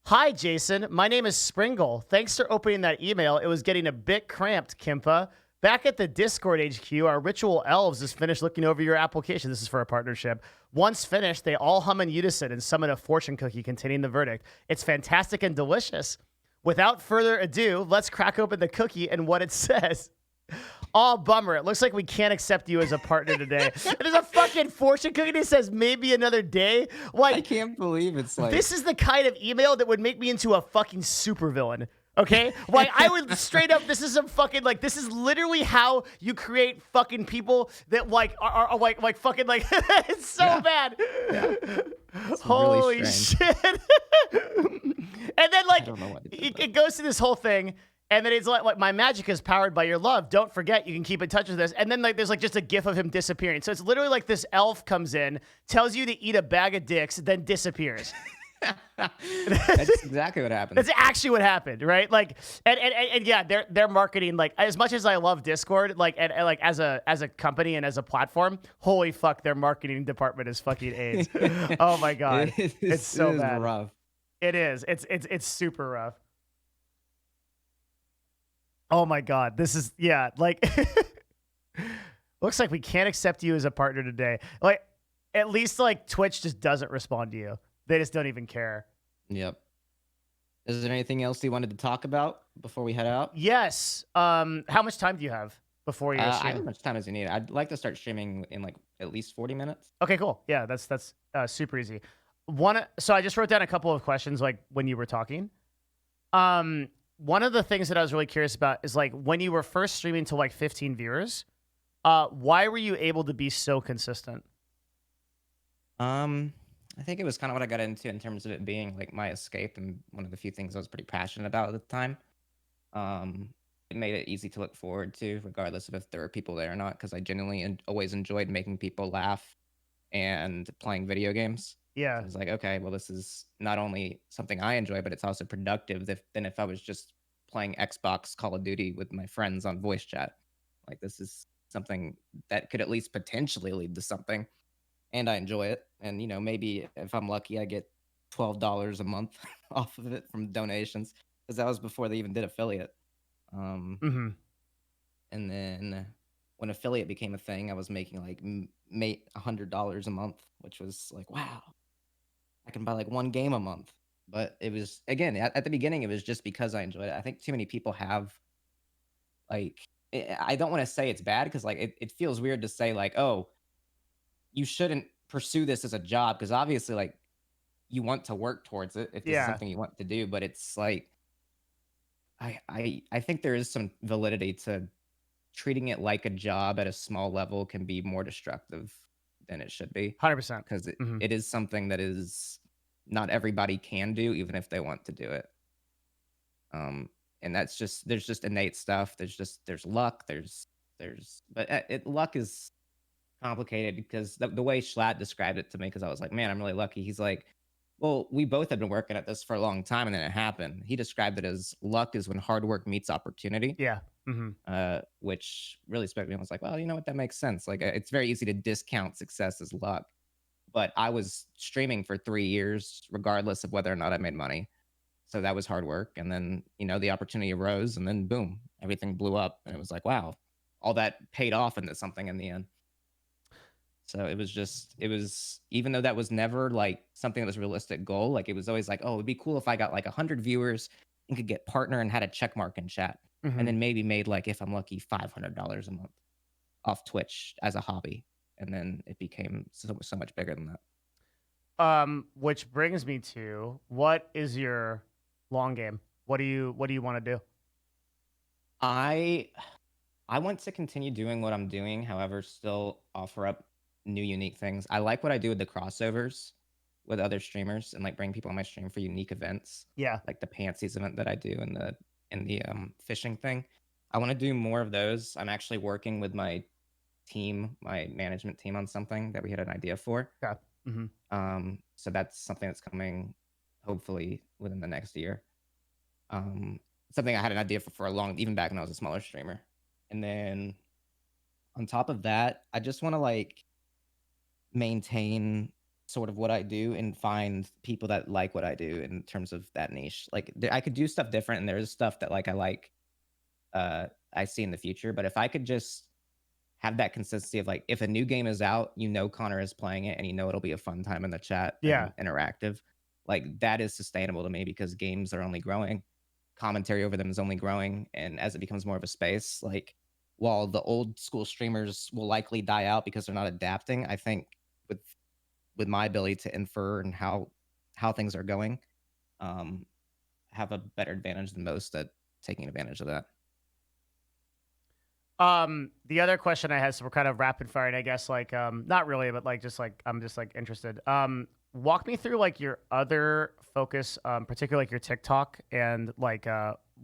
Speaker 1: Hi, Jason. My name is Springle. Thanks for opening that email. It was getting a bit cramped, Kimpa. Back at the Discord HQ, our ritual elves has finished looking over your application. This is for a partnership. Once finished, they all hum in unison and summon a fortune cookie containing the verdict. It's fantastic and delicious. Without further ado, let's crack open the cookie and what it says. Oh, bummer. It looks like we can't accept you as a partner today. And there's a fucking fortune cookie that says maybe another day.
Speaker 2: I
Speaker 1: Like,
Speaker 2: can't believe it's like
Speaker 1: this is the kind of email that would make me into a fucking supervillain. Okay? Like, I would straight up, this is some fucking, like, this is literally how you create fucking people that, like, are like fucking, like, it's so
Speaker 2: Yeah.
Speaker 1: bad.
Speaker 2: Yeah. It's
Speaker 1: Holy
Speaker 2: really strange.
Speaker 1: shit. And then,
Speaker 2: I
Speaker 1: like,
Speaker 2: don't know what to do
Speaker 1: it,
Speaker 2: with
Speaker 1: it goes to this whole thing. And then it's like, my magic is powered by your love. Don't forget, you can keep in touch with us. And then like there's like just a gif of him disappearing. So it's literally like this elf comes in, tells you to eat a bag of dicks, then disappears.
Speaker 2: That's exactly what happens.
Speaker 1: That's actually what happened, right? Like, and yeah, they're marketing like as much as I love Discord, like and like as a company and as a platform. Holy fuck, their marketing department is fucking AIDS. Oh my god, it's so
Speaker 2: it is
Speaker 1: bad.
Speaker 2: rough.
Speaker 1: It is. It's super rough. Oh my god, this is yeah, like looks like we can't accept you as a partner today. Like at least like Twitch just doesn't respond to you. They just don't even care.
Speaker 2: Yep. Is there anything else you wanted to talk about before we head out?
Speaker 1: Yes. How much time do you have before you
Speaker 2: I have
Speaker 1: stream?
Speaker 2: as much time as you need. I'd like to start streaming in like at least 40 minutes.
Speaker 1: Okay, cool. Yeah, that's super easy. So I just wrote down a couple of questions like when you were talking. One of the things that I was really curious about is like when you were first streaming to like 15 viewers, why were you able to be so consistent?
Speaker 2: I think it was kind of what I got into in terms of it being like my escape and one of the few things I was pretty passionate about at the time. Um, it made it easy to look forward to, regardless of if there were people there or not, because I genuinely always enjoyed making people laugh and playing video games. So
Speaker 1: Yeah.
Speaker 2: I was like, okay, well, this is not only something I enjoy, but it's also productive than if I was just playing Xbox Call of Duty with my friends on voice chat. Like, this is something that could at least potentially lead to something. And I enjoy it. And, you know, maybe if I'm lucky, I get $12 a month off of it from donations because that was before they even did affiliate. Um,
Speaker 1: Mm-hmm.
Speaker 2: and then when affiliate became a thing, I was making like $100 a month, which was like, wow, I can buy like one game a month. But it was again at the beginning, it was just because I enjoyed it. I think too many people have like I don't want to say it's bad because like it feels weird to say like, oh, you shouldn't pursue this as a job because obviously like you want to work towards it if this is
Speaker 1: Yeah.
Speaker 2: something you want to do, but it's like I think there is some validity to treating it like a job at a small level can be more destructive than it should be
Speaker 1: 100%.
Speaker 2: because it,
Speaker 1: Mhm.
Speaker 2: it is something that is not everybody can do, even if they want to do it. Um, and that's just there's just innate stuff. There's luck. But luck is complicated because the way Schlatt described it to me, because I was like, man, I'm really lucky. He's like, well, we both have been working at this for a long time, and then it happened. He described it as luck is when hard work meets opportunity,
Speaker 1: Yeah. Mhm.
Speaker 2: which really spoke to me. I was like, well, you know what, that makes sense. Like, it's very easy to discount success as luck, but I was streaming for 3 years, regardless of whether or not I made money. So that was hard work, and then the opportunity arose, and then boom, everything blew up, and it was like, wow, all that paid off into something in the end. So it was even though that was never like something that was a realistic goal, like it was always like, oh, it'd be cool if I got like 100 viewers and could get partner and had a check mark in chat. And
Speaker 1: Mhm.
Speaker 2: then maybe made like, if I'm lucky, $500 a month off Twitch as a hobby. And then it became so much bigger than that.
Speaker 1: Which brings me to, what is your long game? What do you want to do?
Speaker 2: I I want to continue doing what I'm doing, however, still offer up new unique things. I like what I do with the crossovers with other streamers and like bring people on my stream for unique events,
Speaker 1: Yeah.
Speaker 2: like the Pantsies event that I do and the fishing thing. I want to do more of those. I'm actually working with my team, my management team on something that we had an idea for.
Speaker 1: Yeah. Mhm.
Speaker 2: So that's something that's coming hopefully within the next year. Um, Something I had an idea for a long, even back when I was a smaller streamer. And then on top of that, I just want to like maintain sort of what I do and find people that like what I do in terms of that niche. Like I could do stuff different, and there's stuff that like I see in the future. But if I could just have that consistency of like, if a new game is out, Connor is playing it, and it'll be a fun time in the chat
Speaker 1: Yeah.
Speaker 2: and interactive. Like that is sustainable to me because games are only growing, commentary over them is only growing, and as it becomes more of a space, like while the old school streamers will likely die out because they're not adapting, I think with my ability to infer and how things are going, um, have a better advantage than most at taking advantage of that.
Speaker 1: The other question I had, so we're kind of rapid firing, I guess, like, not really, but like, just like, I'm just like interested. Walk me through like your other focus, particularly like your TikTok and like,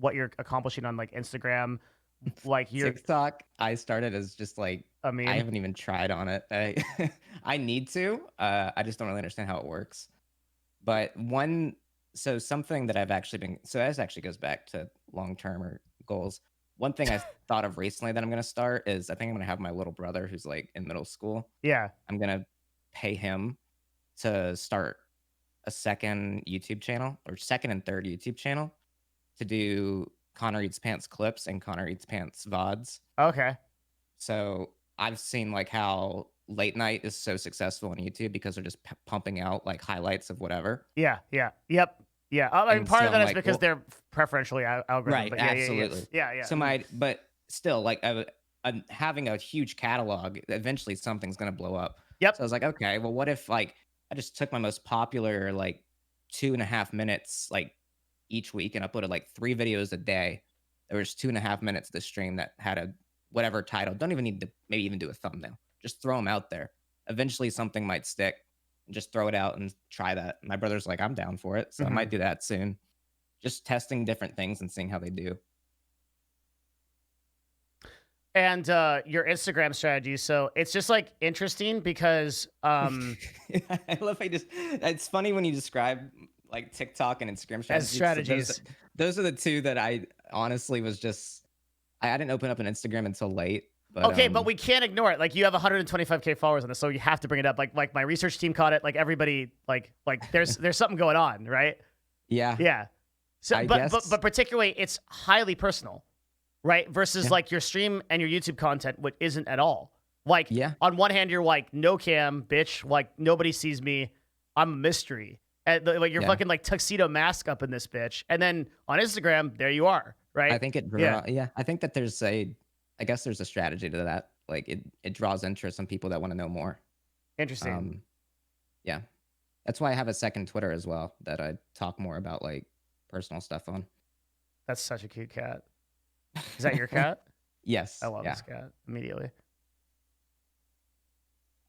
Speaker 1: what you're accomplishing on like Instagram, like your
Speaker 2: TikTok, I started as just like
Speaker 1: a
Speaker 2: I
Speaker 1: meme.
Speaker 2: haven't even tried on it. I need to. I just don't really understand how it works. But something that I've actually been this actually goes back to long term or goals. One thing I thought of recently that I'm gonna start is I think I'm gonna have my little brother who's like in middle school.
Speaker 1: Yeah.
Speaker 2: I'm gonna pay him to start a second YouTube channel or second and third YouTube channel to do Connor Eats Pants clips and Connor Eats Pants VODs.
Speaker 1: Okay.
Speaker 2: So I've seen like how late night is so successful on YouTube because they're just pumping out like highlights of whatever.
Speaker 1: Yeah. Yeah. Yep. Yeah. I mean,
Speaker 2: And
Speaker 1: part
Speaker 2: so
Speaker 1: of
Speaker 2: I'm
Speaker 1: that is
Speaker 2: like,
Speaker 1: because
Speaker 2: well,
Speaker 1: they're preferentially algorithm,
Speaker 2: right,
Speaker 1: but yeah, yeah, yeah,
Speaker 2: absolutely.
Speaker 1: yeah, yeah.
Speaker 2: So but still, like, having a huge catalog, eventually something's gonna blow up.
Speaker 1: Yep.
Speaker 2: So I was like, okay, well, what if like I just took my most popular like 2.5 minutes like each week and uploaded like 3 videos a day. There was 2.5 minutes of the stream that had a whatever title. Don't even need to maybe even do a thumbnail. Just throw them out there. Eventually something might stick. And just throw it out and try that. My brother's like, I'm down for it. So I
Speaker 1: Hmm.
Speaker 2: might do that soon. Just testing different things and seeing how they do.
Speaker 1: And your Instagram strategy. So it's just like interesting because
Speaker 2: I love how you just it's funny when you describe like TikTok and Instagram
Speaker 1: as
Speaker 2: strategies. So
Speaker 1: strategies.
Speaker 2: those are the two that I honestly was just I didn't open up an Instagram until late, but
Speaker 1: Okay, but we can't ignore it. Like you have 125K followers on this, so you have to bring it up. Like my research team caught it. Like everybody, like there's something going on, right?
Speaker 2: yeah,
Speaker 1: Yeah. So,
Speaker 2: I
Speaker 1: but
Speaker 2: guess
Speaker 1: particularly, it's highly personal, right? Versus
Speaker 2: yeah,
Speaker 1: like your stream and your YouTube content, which isn't at all. Like
Speaker 2: yeah,
Speaker 1: on one hand, you're like no cam, bitch. Like nobody sees me. I'm a mystery. And like you're
Speaker 2: yeah.
Speaker 1: fucking like tuxedo mask up in this bitch. And then on Instagram, there you are,
Speaker 2: I
Speaker 1: right?
Speaker 2: think
Speaker 1: Yeah.
Speaker 2: yeah, I think that I guess there's a strategy to that. Like it draws interest in people that want to know more.
Speaker 1: Interesting.
Speaker 2: Um, yeah. That's why I have a second Twitter as well that I talk more about like personal stuff on.
Speaker 1: That's such a cute cat. Is that your cat? I
Speaker 2: Yes.
Speaker 1: love
Speaker 2: Yeah.
Speaker 1: this cat immediately.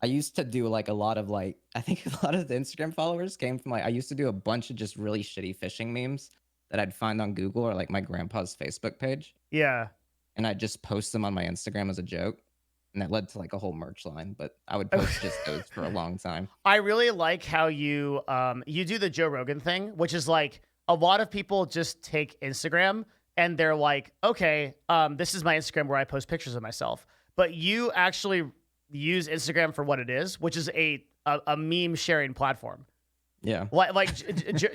Speaker 2: I used to do like a lot of like I think a lot of the Instagram followers came from like I used to do a bunch of just really shitty fishing memes that I'd find on Google or like my grandpa's Facebook page,
Speaker 1: Yeah.
Speaker 2: and I'd just post them on my Instagram as a joke, and that led to like a whole merch line. But I would post just those for a long time.
Speaker 1: I really like how you do the Joe Rogan thing, which is like a lot of people just take Instagram and they're like, okay, this is my Instagram where I post pictures of myself. But you actually use Instagram for what it is, which is a meme sharing platform.
Speaker 2: Yeah,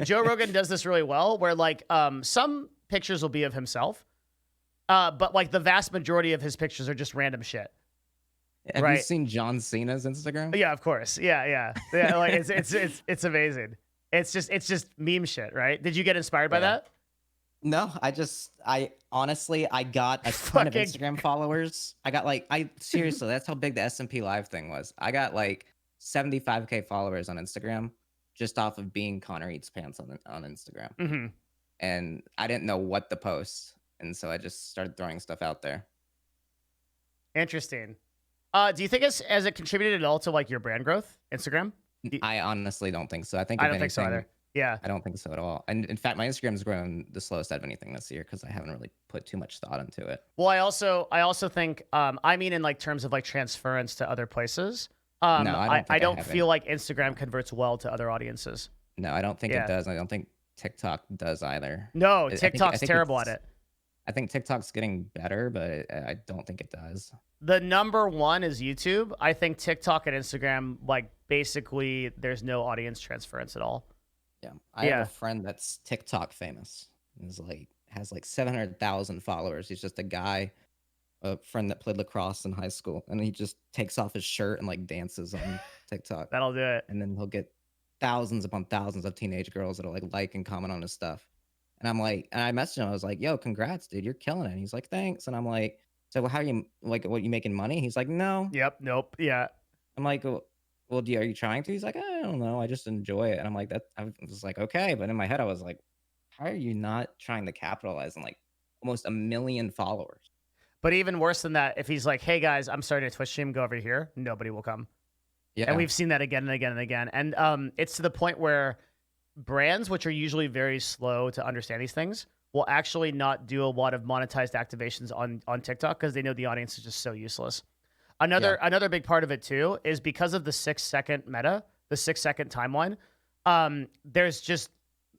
Speaker 1: Joe Rogan does this really well, where like some pictures will be of himself, but like the vast majority of his pictures are just random shit.
Speaker 2: have you
Speaker 1: Right.
Speaker 2: seen John Cena's Instagram?
Speaker 1: Yeah, of course. Yeah. Like it's amazing. It's just meme shit, right? Did you get inspired by
Speaker 2: Yeah.
Speaker 1: that?
Speaker 2: No, I honestly, I got a ton of
Speaker 1: Fucking
Speaker 2: Instagram followers. I got like, I seriously, that's how big the S&P Live thing was. I got like 75K followers on Instagram just off of being Connor Eats Pants on Instagram.
Speaker 1: hmm
Speaker 2: And I didn't know what to post. And so I just started throwing stuff out there.
Speaker 1: Interesting. Do you think has it contributed at all to like your brand growth, Instagram? Y-
Speaker 2: I honestly don't think so. I think
Speaker 1: I
Speaker 2: if
Speaker 1: don't think so
Speaker 2: anything,
Speaker 1: either. Yeah.
Speaker 2: I don't think so at all. And in fact, my Instagram's grown the slowest out of anything this year because I haven't really put too much thought into it.
Speaker 1: Well, I also think I mean in like terms of like transference to other places.
Speaker 2: No, I
Speaker 1: I
Speaker 2: don't
Speaker 1: I
Speaker 2: think I
Speaker 1: don't
Speaker 2: have
Speaker 1: feel
Speaker 2: any.
Speaker 1: like Instagram converts well to other audiences.
Speaker 2: No, I don't think it
Speaker 1: Yeah.
Speaker 2: does. I don't think TikTok does either.
Speaker 1: No,
Speaker 2: I
Speaker 1: TikTok's
Speaker 2: think
Speaker 1: terrible at
Speaker 2: it's
Speaker 1: it.
Speaker 2: I think TikTok's getting better, but I don't think it does.
Speaker 1: The number one is YouTube. I think TikTok and Instagram, like basically, there's no audience transference at all.
Speaker 2: Yeah, I have
Speaker 1: Yeah,
Speaker 2: a friend that's TikTok famous. Is like has like 700,000 followers. He's just a guy, a friend that played lacrosse in high school, and he just takes off his shirt and like dances on TikTok,
Speaker 1: that'll do it.
Speaker 2: and then he'll get thousands upon thousands of teenage girls that'll like and comment on his stuff. And I'm like, and I messaged him. I was like, "Yo, congrats, dude! You're killing it." And he's like, "Thanks." And I'm like, "So how are you like? What you making money?" He's like, "No."
Speaker 1: Yep. Nope. Yeah.
Speaker 2: I'm like, well, are you trying to?" He's like, "I don't know. I just enjoy it." And I'm like, that. I was like, okay, but in my head, I was like, how are you not trying to capitalize on like almost a million followers?
Speaker 1: But even worse than that, if he's like, "Hey guys, I'm starting a Twitch stream. Go over here," nobody will come. And
Speaker 2: Yeah,
Speaker 1: we've seen that again and again and again. And it's to the point where brands, which are usually very slow to understand these things, will actually not do a lot of monetized activations on TikTok because they know the audience is just so useless.
Speaker 2: yeah,
Speaker 1: Another big part of it too is because of the 6 second meta, the 6 second timeline. There's just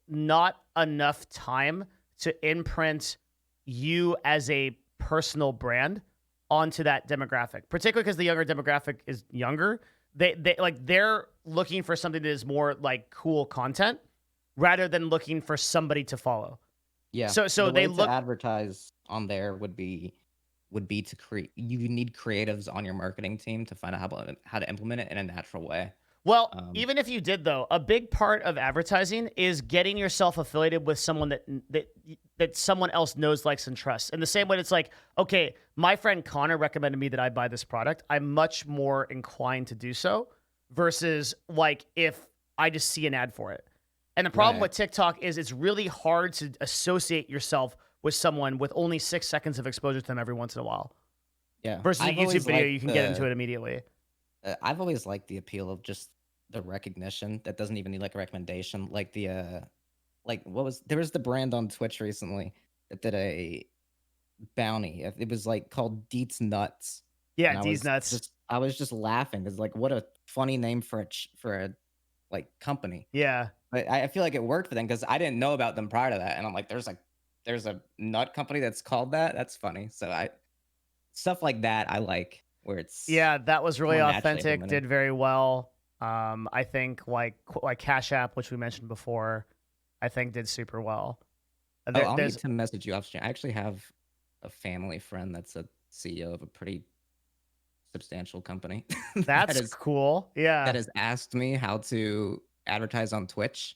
Speaker 1: not enough time to imprint you as a personal brand onto that demographic, particularly because the younger demographic is younger. They're looking for something that is more like cool content rather than looking for somebody to follow.
Speaker 2: yeah.
Speaker 1: So
Speaker 2: The
Speaker 1: they
Speaker 2: way to
Speaker 1: look.
Speaker 2: advertise on there would be to create. You need creatives on your marketing team to find out how to implement it in a natural way.
Speaker 1: Well,
Speaker 2: Um,
Speaker 1: even if you did though, a big part of advertising is getting yourself affiliated with someone that someone else knows, likes, and trusts. In the same way, it's like, okay, my friend Connor recommended me that I buy this product. I'm much more inclined to do so versus like if I just see an ad for it. And the problem
Speaker 2: right.
Speaker 1: with TikTok is it's really hard to associate yourself with someone with only 6 seconds of exposure to them every once in a while
Speaker 2: Yeah,
Speaker 1: versus a YouTube video, you can get into it immediately.
Speaker 2: I've always liked the appeal of just the recognition that doesn't even need like a recommendation. Like like there was the brand on Twitch recently that did a bounty. It was like called Deets Nuts,
Speaker 1: Yeah,
Speaker 2: and
Speaker 1: D's nuts.
Speaker 2: I was just laughing because like what a funny name for a like company.
Speaker 1: Yeah.
Speaker 2: But I feel like it worked for them because I didn't know about them prior to that, and I'm like, there's a nut company that's called that. That's funny. So I stuff like that I like where it's
Speaker 1: Yeah, that was really
Speaker 2: more naturally
Speaker 1: authentic.
Speaker 2: implemented.
Speaker 1: Did very well. I think like Cash App, which we mentioned before, I think did super well.
Speaker 2: Oh,
Speaker 1: There,
Speaker 2: I'll need
Speaker 1: there's
Speaker 2: to message you off stream. I actually have a family friend that's a CEO of a pretty substantial company that
Speaker 1: that's
Speaker 2: is
Speaker 1: cool.
Speaker 2: that
Speaker 1: Yeah.
Speaker 2: has asked me how to advertise on Twitch,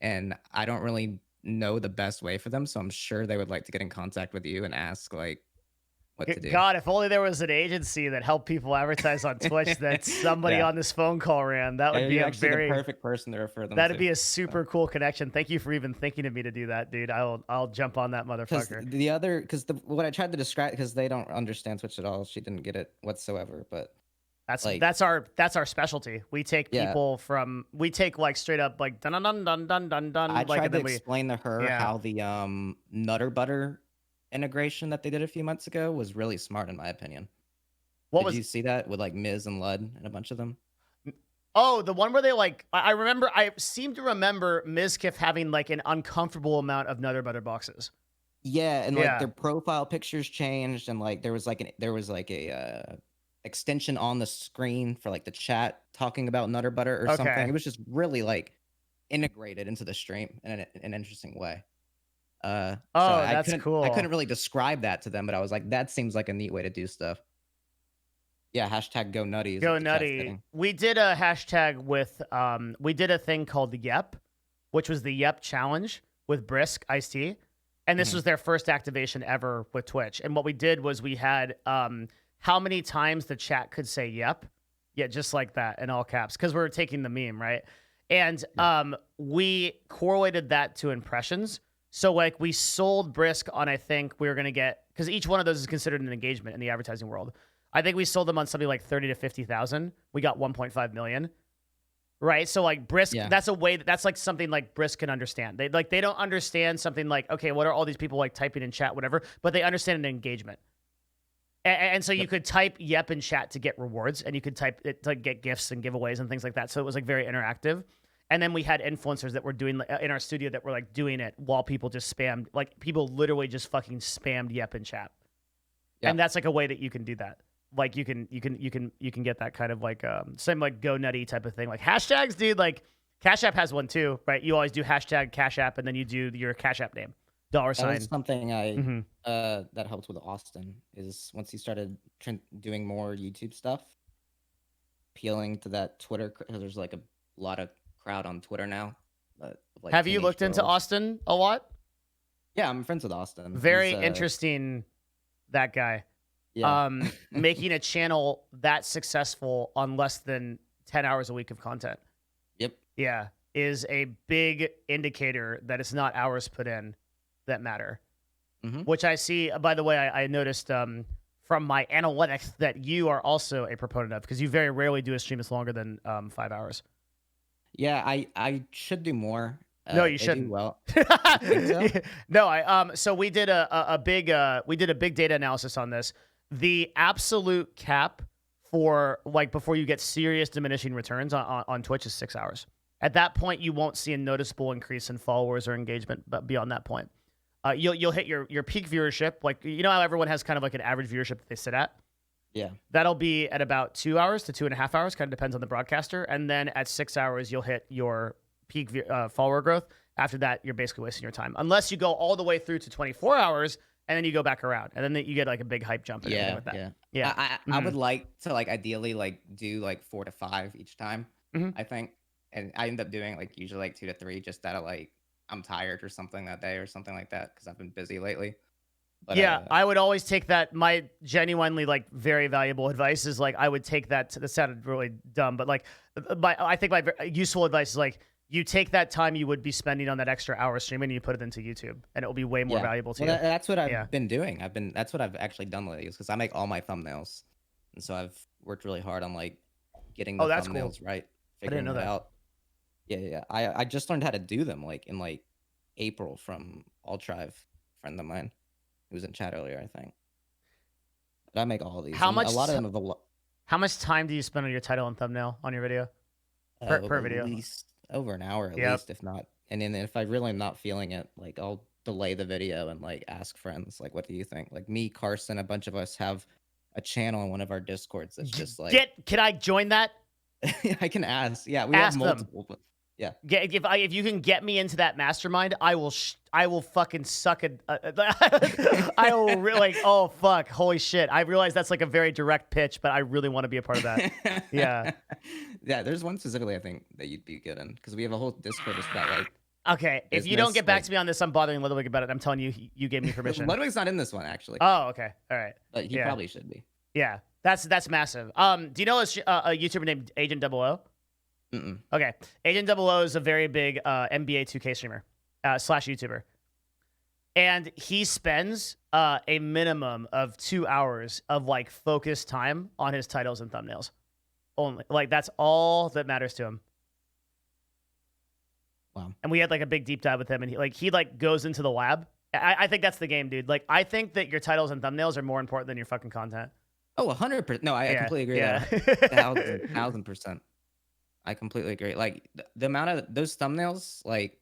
Speaker 2: and I don't really know the best way for them, so I'm sure they would like to get in contact with you and ask like what to do.
Speaker 1: God, if only there was an agency that helped people advertise on Twitch that somebody
Speaker 2: Yeah,
Speaker 1: on this phone call ran. That would be
Speaker 2: you're
Speaker 1: a
Speaker 2: actually the
Speaker 1: very
Speaker 2: perfect person to refer them
Speaker 1: that'd
Speaker 2: to.
Speaker 1: be a super cool connection. Thank you for even thinking of me to do that, dude. I'll jump on that
Speaker 2: Because
Speaker 1: motherfucker.
Speaker 2: what I tried to describe, because they don't understand Twitch at all. She didn't get it whatsoever, but Like,
Speaker 1: That's our specialty. We take
Speaker 2: yeah,
Speaker 1: people from like straight up like dun dun dun dun dun dun
Speaker 2: I
Speaker 1: dun like,
Speaker 2: tried
Speaker 1: and
Speaker 2: to
Speaker 1: then we
Speaker 2: explain to her
Speaker 1: yeah.
Speaker 2: how the Nutter Butter integration that they did a few months ago was really smart in my opinion.
Speaker 1: What
Speaker 2: Did
Speaker 1: was
Speaker 2: you see that with like Miz and Lud and a bunch of them?
Speaker 1: Oh, the one where they like I remember I seem to remember Mizkif having like an uncomfortable amount of Nutter Butter boxes.
Speaker 2: Yeah, and like
Speaker 1: Yeah.
Speaker 2: their profile pictures changed, and like there was like a extension on the screen for like the chat talking about Nutter Butter or something.
Speaker 1: Okay.
Speaker 2: It was just really like integrated into the stream in an interesting way. So
Speaker 1: Oh, that's
Speaker 2: I
Speaker 1: cool.
Speaker 2: couldn't really describe that to them, but I was like, that seems like a neat way to do stuff. Yeah, hashtag go nutty is
Speaker 1: Go
Speaker 2: what the chat's
Speaker 1: nutty.
Speaker 2: saying.
Speaker 1: We did a hashtag with we did a thing called the Yep, which was the Yep challenge with Brisk Ice T. And this
Speaker 2: Mhm.
Speaker 1: was their first activation ever with Twitch. And what we did was we had how many times the chat could say yep. Yeah, just like that in all caps. Because we were taking the meme, right? And we correlated that to impressions. So like we sold Brisk on, I think we were gonna get, because each one of those is considered an engagement in the advertising world. I think we sold them on something like 30 to 50,000. We got 1.5 million. Right. So like Brisk,
Speaker 2: Yeah.
Speaker 1: that's a way that's like something like Brisk can understand. They don't understand something like, okay, what are all these people like typing in chat, whatever, but they understand an engagement. And so you could type yep in chat to get rewards, and you could type it to get gifts and giveaways and things like that. So it was like very interactive. And then we had influencers that were doing in our studio that were like doing it while people just spammed, like people literally just fucking spammed yep in chat.
Speaker 2: Yeah.
Speaker 1: And that's like a way that you can do that. Like you can get that kind of like same like go nutty type of thing. Like hashtags, dude. Like Cash App has one too, right? You always do hashtag Cash App, and then you do your Cash App name, dollar
Speaker 2: That
Speaker 1: sign.
Speaker 2: was something I
Speaker 1: Mhm.
Speaker 2: that helped with Austin is once he started doing more YouTube stuff, appealing to that Twitter because there's like a lot of crowd on Twitter now. Like
Speaker 1: Have you
Speaker 2: teenage
Speaker 1: looked into
Speaker 2: girls.
Speaker 1: Austin a lot?
Speaker 2: Yeah, I'm friends with Austin.
Speaker 1: Very
Speaker 2: He's,
Speaker 1: interesting, that guy.
Speaker 2: Yeah.
Speaker 1: Making a channel that successful on less than 10 hours a week of content.
Speaker 2: Yep.
Speaker 1: Yeah, is a big indicator that it's not hours put in that matter.
Speaker 2: Mhm.
Speaker 1: Which I see, by the way, I noticed from my analytics that you are also a proponent of, because you very rarely do a stream that's longer than 5 hours.
Speaker 2: Yeah, I should do more.
Speaker 1: No, you
Speaker 2: they
Speaker 1: shouldn't.
Speaker 2: do well. You think so?
Speaker 1: No, so we did a big data analysis on this. The absolute cap for like before you get serious diminishing returns on Twitch is 6 hours. At that point, you won't see a noticeable increase in followers or engagement, but beyond that point, you'll hit your peak viewership. Like, you know how everyone has kind of like an average viewership that they sit at?
Speaker 2: Yeah.
Speaker 1: That'll be at about 2 hours to 2.5 hours, kind of depends on the broadcaster. And then at 6 hours, you'll hit your peak follower growth. After that, you're basically wasting your time. Unless you go all the way through to 24 hours, and then you go back around. And then you get like a big hype jump and everything with that. Yeah.
Speaker 2: I would like to like ideally like do like 4 to 5 each time,
Speaker 1: Mhm.
Speaker 2: I think. And I end up doing like usually like 2 to 3 just out of like I'm tired or something that day or something like that because I've been busy lately. But
Speaker 1: yeah, I would always take that. My genuinely like very valuable advice is like I would take that. That sounded really dumb, but like I think my useful advice is like you take that time you would be spending on that extra hour streaming and you put it into YouTube, and it will be way more valuable to you.
Speaker 2: That's what I've been doing. That's what I've actually done lately is because I make all my thumbnails, and so I've worked really hard on like getting the thumbnails right, figuring
Speaker 1: know
Speaker 2: that
Speaker 1: that
Speaker 2: out. Yeah. I just learned how to do them like in like April from Altrive, friend of mine who was in chat earlier, I think. But I make all these.
Speaker 1: How much?
Speaker 2: A lot of them have
Speaker 1: How much time do you spend on your title and thumbnail on your video? Per video?
Speaker 2: At least over an hour, at least, if not. And then if I really am not feeling it, like I'll delay the video and like ask friends, like, what do you think? Like me, Carson, a bunch of us have a channel in one of our Discords that's just like.
Speaker 1: Can I join that?
Speaker 2: I can ask. Yeah, we
Speaker 1: ask
Speaker 2: have multiple. But yeah.
Speaker 1: If you can get me into that mastermind, I will fucking suck it. I will really oh fuck, holy shit! I realize that's like a very direct pitch, but I really want to be a part of that. Yeah.
Speaker 2: Yeah, there's one specifically I think that you'd be good in because we have a whole Discord just about like.
Speaker 1: Okay, if you don't get back to me on this, I'm bothering Ludwig about it. I'm telling you, you gave me permission.
Speaker 2: Ludwig's not in this one actually.
Speaker 1: Oh, okay, all right.
Speaker 2: But he probably should be.
Speaker 1: Yeah, that's massive. Do you know a YouTuber named Agent 00?
Speaker 2: Mm-mm.
Speaker 1: Okay, Agent 00 is a very big NBA 2K streamer / YouTuber, and he spends a minimum of 2 hours of like focused time on his titles and thumbnails. only. Like that's all that matters to him.
Speaker 2: Wow.
Speaker 1: And we had like a big deep dive with him, and he goes into the lab. I think that's the game, dude. Like I think that your titles and thumbnails are more important than your fucking content.
Speaker 2: Oh, 100%. No, I
Speaker 1: Yeah,
Speaker 2: completely agree
Speaker 1: yeah.
Speaker 2: that. 1000%. I completely agree. Like the amount of those thumbnails, like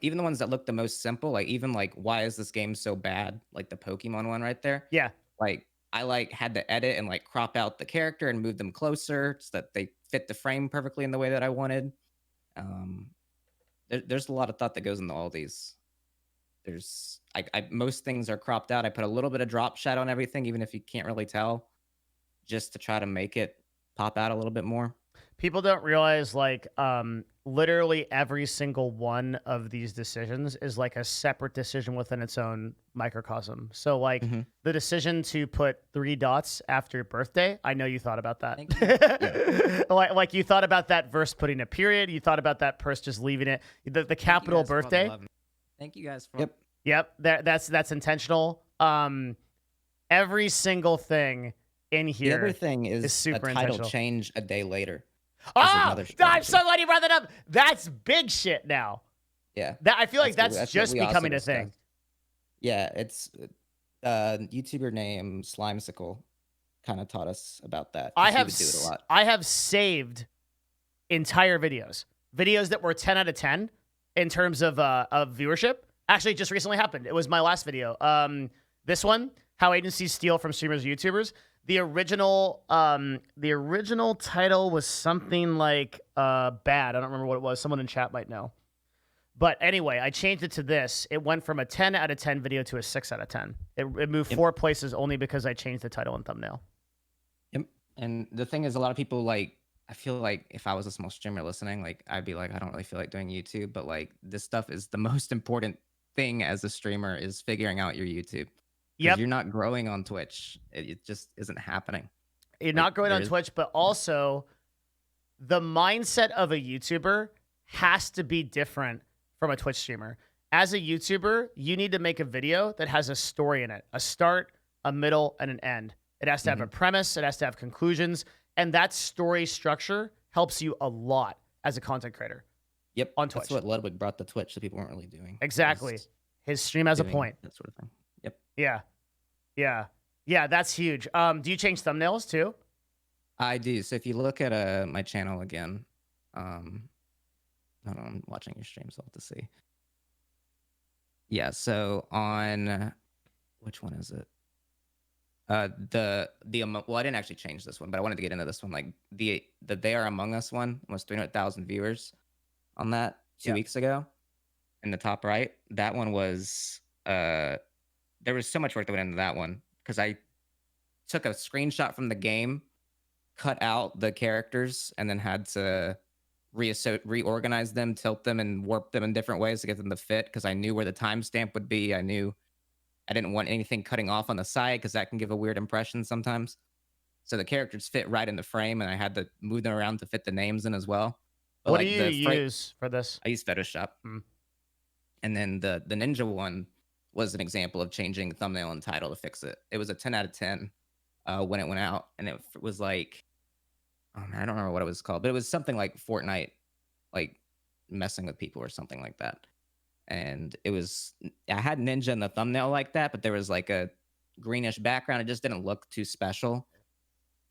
Speaker 2: even the ones that look the most simple, like even like why is this game so bad? Like the Pokemon one right there.
Speaker 1: Yeah.
Speaker 2: Like I like had to edit and like crop out the character and move them closer so that they fit the frame perfectly in the way that I wanted. Um, there's a lot of thought that goes into all these. There's most things are cropped out. I put a little bit of drop shadow on everything, even if you can't really tell, just to try to make it pop out a little bit more.
Speaker 1: People don't realize like literally every single one of these decisions is like a separate decision within its own microcosm. So like the decision to put 3 dots after birthday, I know you thought about that.
Speaker 2: Thank you. Yeah.
Speaker 1: like you thought about that verse putting a period, you thought about that verse just leaving it. The capital birthday.
Speaker 2: Thank you guys for
Speaker 1: Yep, that's intentional. Every single thing in here.
Speaker 2: The other thing is
Speaker 1: super
Speaker 2: a title
Speaker 1: intentional.
Speaker 2: change a day later.
Speaker 1: Oh, I'm so glad you brought that up. That's big shit now.
Speaker 2: Yeah.
Speaker 1: I feel like that's just becoming a thing.
Speaker 2: Yeah, it's YouTuber name Slimesicle kind of taught us about that.
Speaker 1: I have saved entire videos that were 10 out of 10 in terms of viewership. Actually, it just recently happened. It was my last video. This one, how agencies steal from streamers and YouTubers. The original title was something like bad. I don't remember what it was. Someone in chat might know. But anyway, I changed it to this. It went from a 10 out of 10 video to a 6 out of 10. It moved 4 places only because I changed the title and thumbnail.
Speaker 2: Yep. And the thing is, a lot of people like, I feel like if I was a small streamer listening, like I'd be like, I don't really feel like doing YouTube, but like this stuff is the most important thing as a streamer is figuring out your YouTube. Yep. You're not growing on Twitch. It just isn't happening.
Speaker 1: You're not growing on Twitch, but also the mindset of a YouTuber has to be different from a Twitch streamer. As a YouTuber, you need to make a video that has a story in it, a start, a middle, and an end. It has to have a premise. It has to have conclusions. And that story structure helps you a lot as a content creator.
Speaker 2: Yep.
Speaker 1: On Twitch.
Speaker 2: That's what Ludwig brought to Twitch that people weren't really doing.
Speaker 1: Exactly. His stream has a point.
Speaker 2: That sort of thing. Yep.
Speaker 1: Yeah. Yeah. Yeah, that's huge. Do you change thumbnails too?
Speaker 2: I do. So if you look at my channel again, hold on, I'm watching your stream, so I'll have to see. Yeah, so on which one is it? Well, I didn't actually change this one, but I wanted to get into this one. Like the They Are Among Us one was 300,000 viewers on that 2 weeks ago. In the top right, that one was there was so much work that went into that one because I took a screenshot from the game, cut out the characters, and then had to reorganize them, tilt them, and warp them in different ways to get them to fit because I knew where the timestamp would be. I knew I didn't want anything cutting off on the side because that can give a weird impression sometimes. So the characters fit right in the frame, and I had to move them around to fit the names in as well.
Speaker 1: But what do you use for this?
Speaker 2: I use Photoshop. And then the Ninja one was an example of changing thumbnail and title to fix it. It was a 10 out of 10 when it went out, and it was like, oh man, I don't remember what it was called, but it was something like Fortnite, like messing with people or something like that. And I had Ninja in the thumbnail like that, but there was like a greenish background. It just didn't look too special.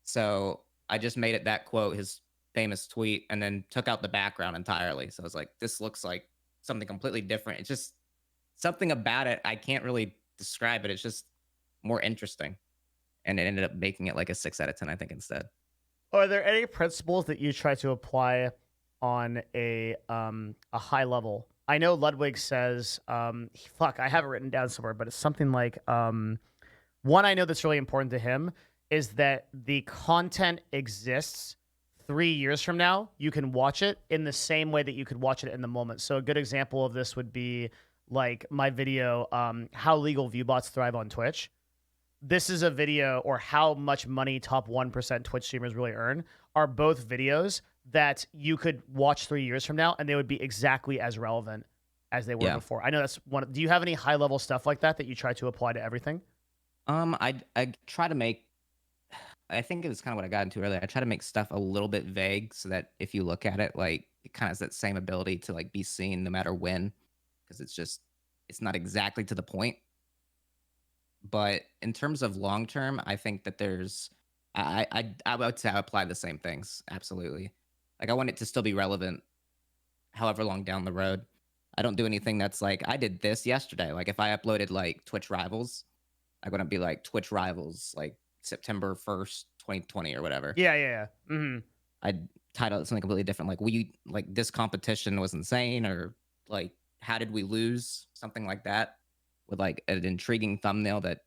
Speaker 2: So I just made it that quote, his famous tweet, and then took out the background entirely. So I was like, this looks like something completely different. It's just something about it. I can't really describe it. It's just more interesting. And it ended up making it like a 6 out of 10, I think, instead.
Speaker 1: Are there any principles that you try to apply on a high level? I know Ludwig says, fuck, I have it written down somewhere, but it's something like, one I know that's really important to him is that the content exists 3 years from now. You can watch it in the same way that you could watch it in the moment. So a good example of this would be like my video, how legal view bots thrive on Twitch. This is a video, or how much money top 1% Twitch streamers really earn, are both videos that you could watch 3 years from now, and they would be exactly as relevant as they were before. I know that's one. Do you have any high level stuff like that you try to apply to everything?
Speaker 2: I try to make I think it was kind of what I got into earlier. I try to make stuff a little bit vague so that if you look at it, like it kind of has that same ability to like be seen no matter when, because it's not exactly to the point. But in terms of long term, I think that I would say I apply the same things. Absolutely. Like I want it to still be relevant however long down the road. I don't do anything that's like I did this yesterday. Like if I uploaded like Twitch Rivals, I wouldn't be like Twitch Rivals like September 1st, 2020 or whatever.
Speaker 1: Yeah, yeah, yeah.
Speaker 2: I'd title it something completely different. Like like this competition was insane, or like how did we lose? Something like that, with like an intriguing thumbnail that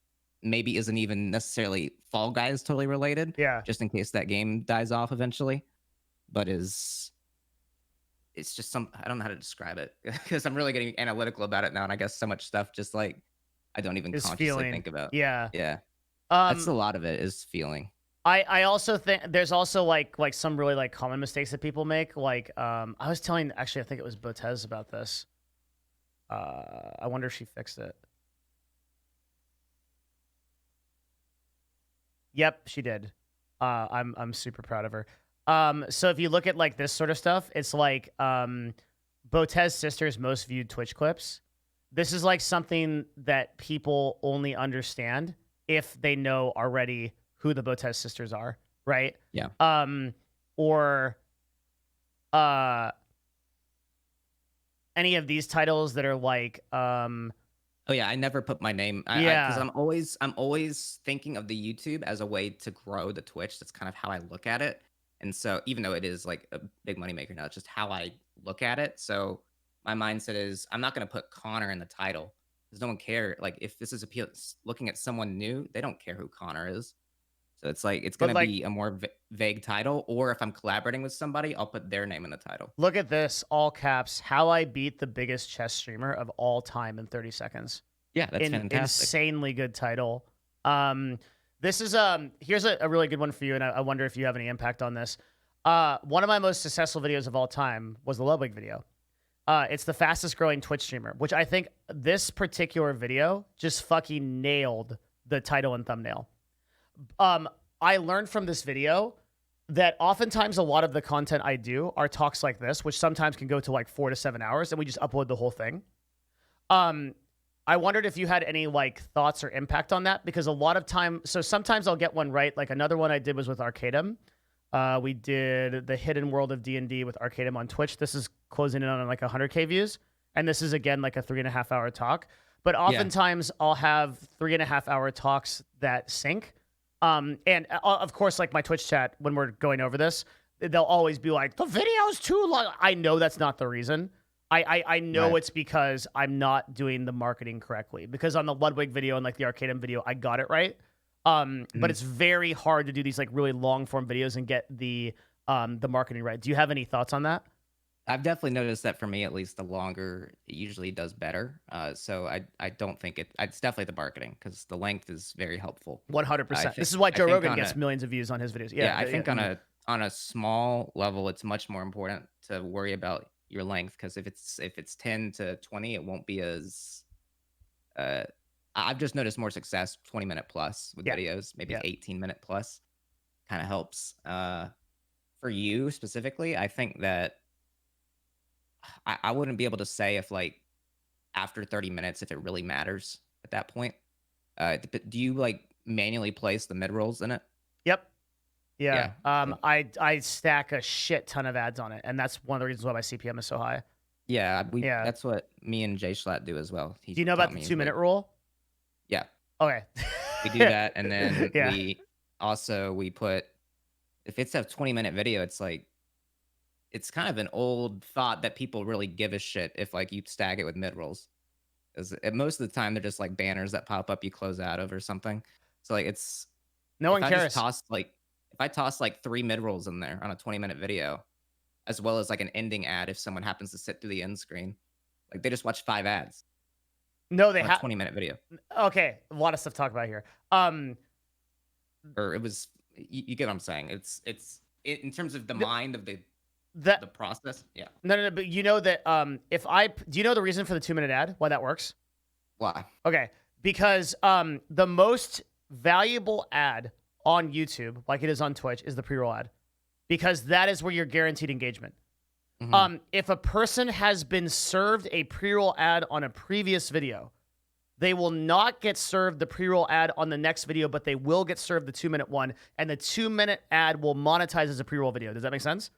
Speaker 2: maybe isn't even necessarily Fall Guys totally related,
Speaker 1: Yeah.
Speaker 2: just in case that game dies off eventually. But it's just I don't know how to describe it because I'm really getting analytical about it now, and I guess so much stuff just like I don't even
Speaker 1: Is
Speaker 2: consciously
Speaker 1: feeling.
Speaker 2: think about.
Speaker 1: Yeah.
Speaker 2: Yeah, that's
Speaker 1: Um,
Speaker 2: a lot of it is feeling.
Speaker 1: I also think there's also like some really like common mistakes that people make. Like I was telling actually I think it was Botez about this. I wonder if she fixed it. Yep, she did. I'm super proud of her. So if you look at like this sort of stuff, it's like Botez sister's most viewed Twitch clips. This is like something that people only understand if they know already who the Botez sisters are, right?
Speaker 2: Yeah.
Speaker 1: Or any of these titles that are like
Speaker 2: Oh yeah, I never put my name. Because
Speaker 1: yeah.
Speaker 2: I'm always thinking of the YouTube as a way to grow the Twitch. That's kind of how I look at it. And so even though it is like a big moneymaker now, it's just how I look at it. So my mindset is I'm not going to put Connor in the title because no one care. Like if this is looking at someone new, they don't care who Connor is. So it's like it's going
Speaker 1: But
Speaker 2: to
Speaker 1: like
Speaker 2: be a more vague title. Or if I'm collaborating with somebody, I'll put their name in the title.
Speaker 1: look at this, all caps, how I beat the biggest chess streamer of all time in 30 seconds.
Speaker 2: Yeah, that's fantastic.
Speaker 1: Insanely good title. This is here's a really good one for you, and I wonder if you have any impact on this. One of my most successful videos of all time was the Ludwig video. It's the fastest growing Twitch streamer, which I think this particular video just fucking nailed the title and thumbnail. I learned from this video that oftentimes a lot of the content I do are talks like this, which sometimes can go to like 4 to 7 hours, and we just upload the whole thing. I wondered if you had any like thoughts or impact on that, because a lot of time, so sometimes I'll get one right. Like another one I did was with Arcadum. We did the Hidden World of D&D with Arcadum on Twitch. This is closing in on like 100K views. And this is again like a 3.5 hour talk. But oftentimes I'll have 3.5 hour talks that sync. And of course, like my Twitch chat, when we're going over this, they'll always be like, the video's too long. I know that's not the reason. I know
Speaker 2: Right.
Speaker 1: it's because I'm not doing the marketing correctly. Because on the Ludwig video and like the Arcadum video, I got it right. But it's very hard to do these like really long form videos and get the marketing right. Do you have any thoughts on that?
Speaker 2: I've definitely noticed that for me, at least, the longer it usually does better. So I don't think it's definitely the marketing because the length is very helpful.
Speaker 1: 100%.
Speaker 2: think
Speaker 1: This is why
Speaker 2: I
Speaker 1: Joe
Speaker 2: think
Speaker 1: Rogan
Speaker 2: on
Speaker 1: gets
Speaker 2: a
Speaker 1: millions of views on his videos.
Speaker 2: yeah, I think on a small level, it's much more important to worry about your length because if it's 10 to 20, it won't be as uh I've just noticed more success 20-minute plus with
Speaker 1: Yeah.
Speaker 2: videos, maybe
Speaker 1: Yeah.
Speaker 2: 18-minute plus kind of helps. For you specifically, I think that I wouldn't be able to say if like after 30 minutes if it really matters at that point. Do you like manually place the mid rolls in it?
Speaker 1: Yep. Yeah.
Speaker 2: Yeah. So
Speaker 1: I stack a shit ton of ads on it, and that's one of the reasons why my CPM is so high.
Speaker 2: yeah,
Speaker 1: Yeah.
Speaker 2: that's what me and Jay Schlatt do as well. He
Speaker 1: Do you know about
Speaker 2: taught
Speaker 1: the
Speaker 2: me
Speaker 1: 2 minute
Speaker 2: like
Speaker 1: rule?
Speaker 2: yeah,
Speaker 1: Okay.
Speaker 2: we do that and then
Speaker 1: Yeah.
Speaker 2: we put if it's a 20-minute video, it's like it's kind of an old thought that people really give a shit if like you stack it with mid rolls. Because most of the time they're just like banners that pop up you close out of or something. So like it's
Speaker 1: No one
Speaker 2: if I just
Speaker 1: cares.
Speaker 2: toss like if I toss like 3 mid rolls in there on a 20-minute video, as well as like an ending ad if someone happens to sit through the end screen, like they just watched 5 ads
Speaker 1: No, they
Speaker 2: on a
Speaker 1: have.
Speaker 2: 20-minute video.
Speaker 1: Okay, a lot of stuff to talk about here.
Speaker 2: Or it was you get what I'm saying. It's in terms of the
Speaker 1: The-
Speaker 2: mind of the
Speaker 1: That
Speaker 2: process. Yeah.
Speaker 1: no, but you know that if I do you know the reason for the 2 minute ad? Why that works?
Speaker 2: Why?
Speaker 1: Okay, because the most valuable ad on YouTube, like it is on Twitch, is the pre-roll ad, because that is where you're guaranteed engagement. If a person has been served a pre-roll ad on a previous video, they will not get served the pre-roll ad on the next video, but they will get served the 2-minute one, and the 2-minute ad will monetize as a pre-roll video. Does that make sense?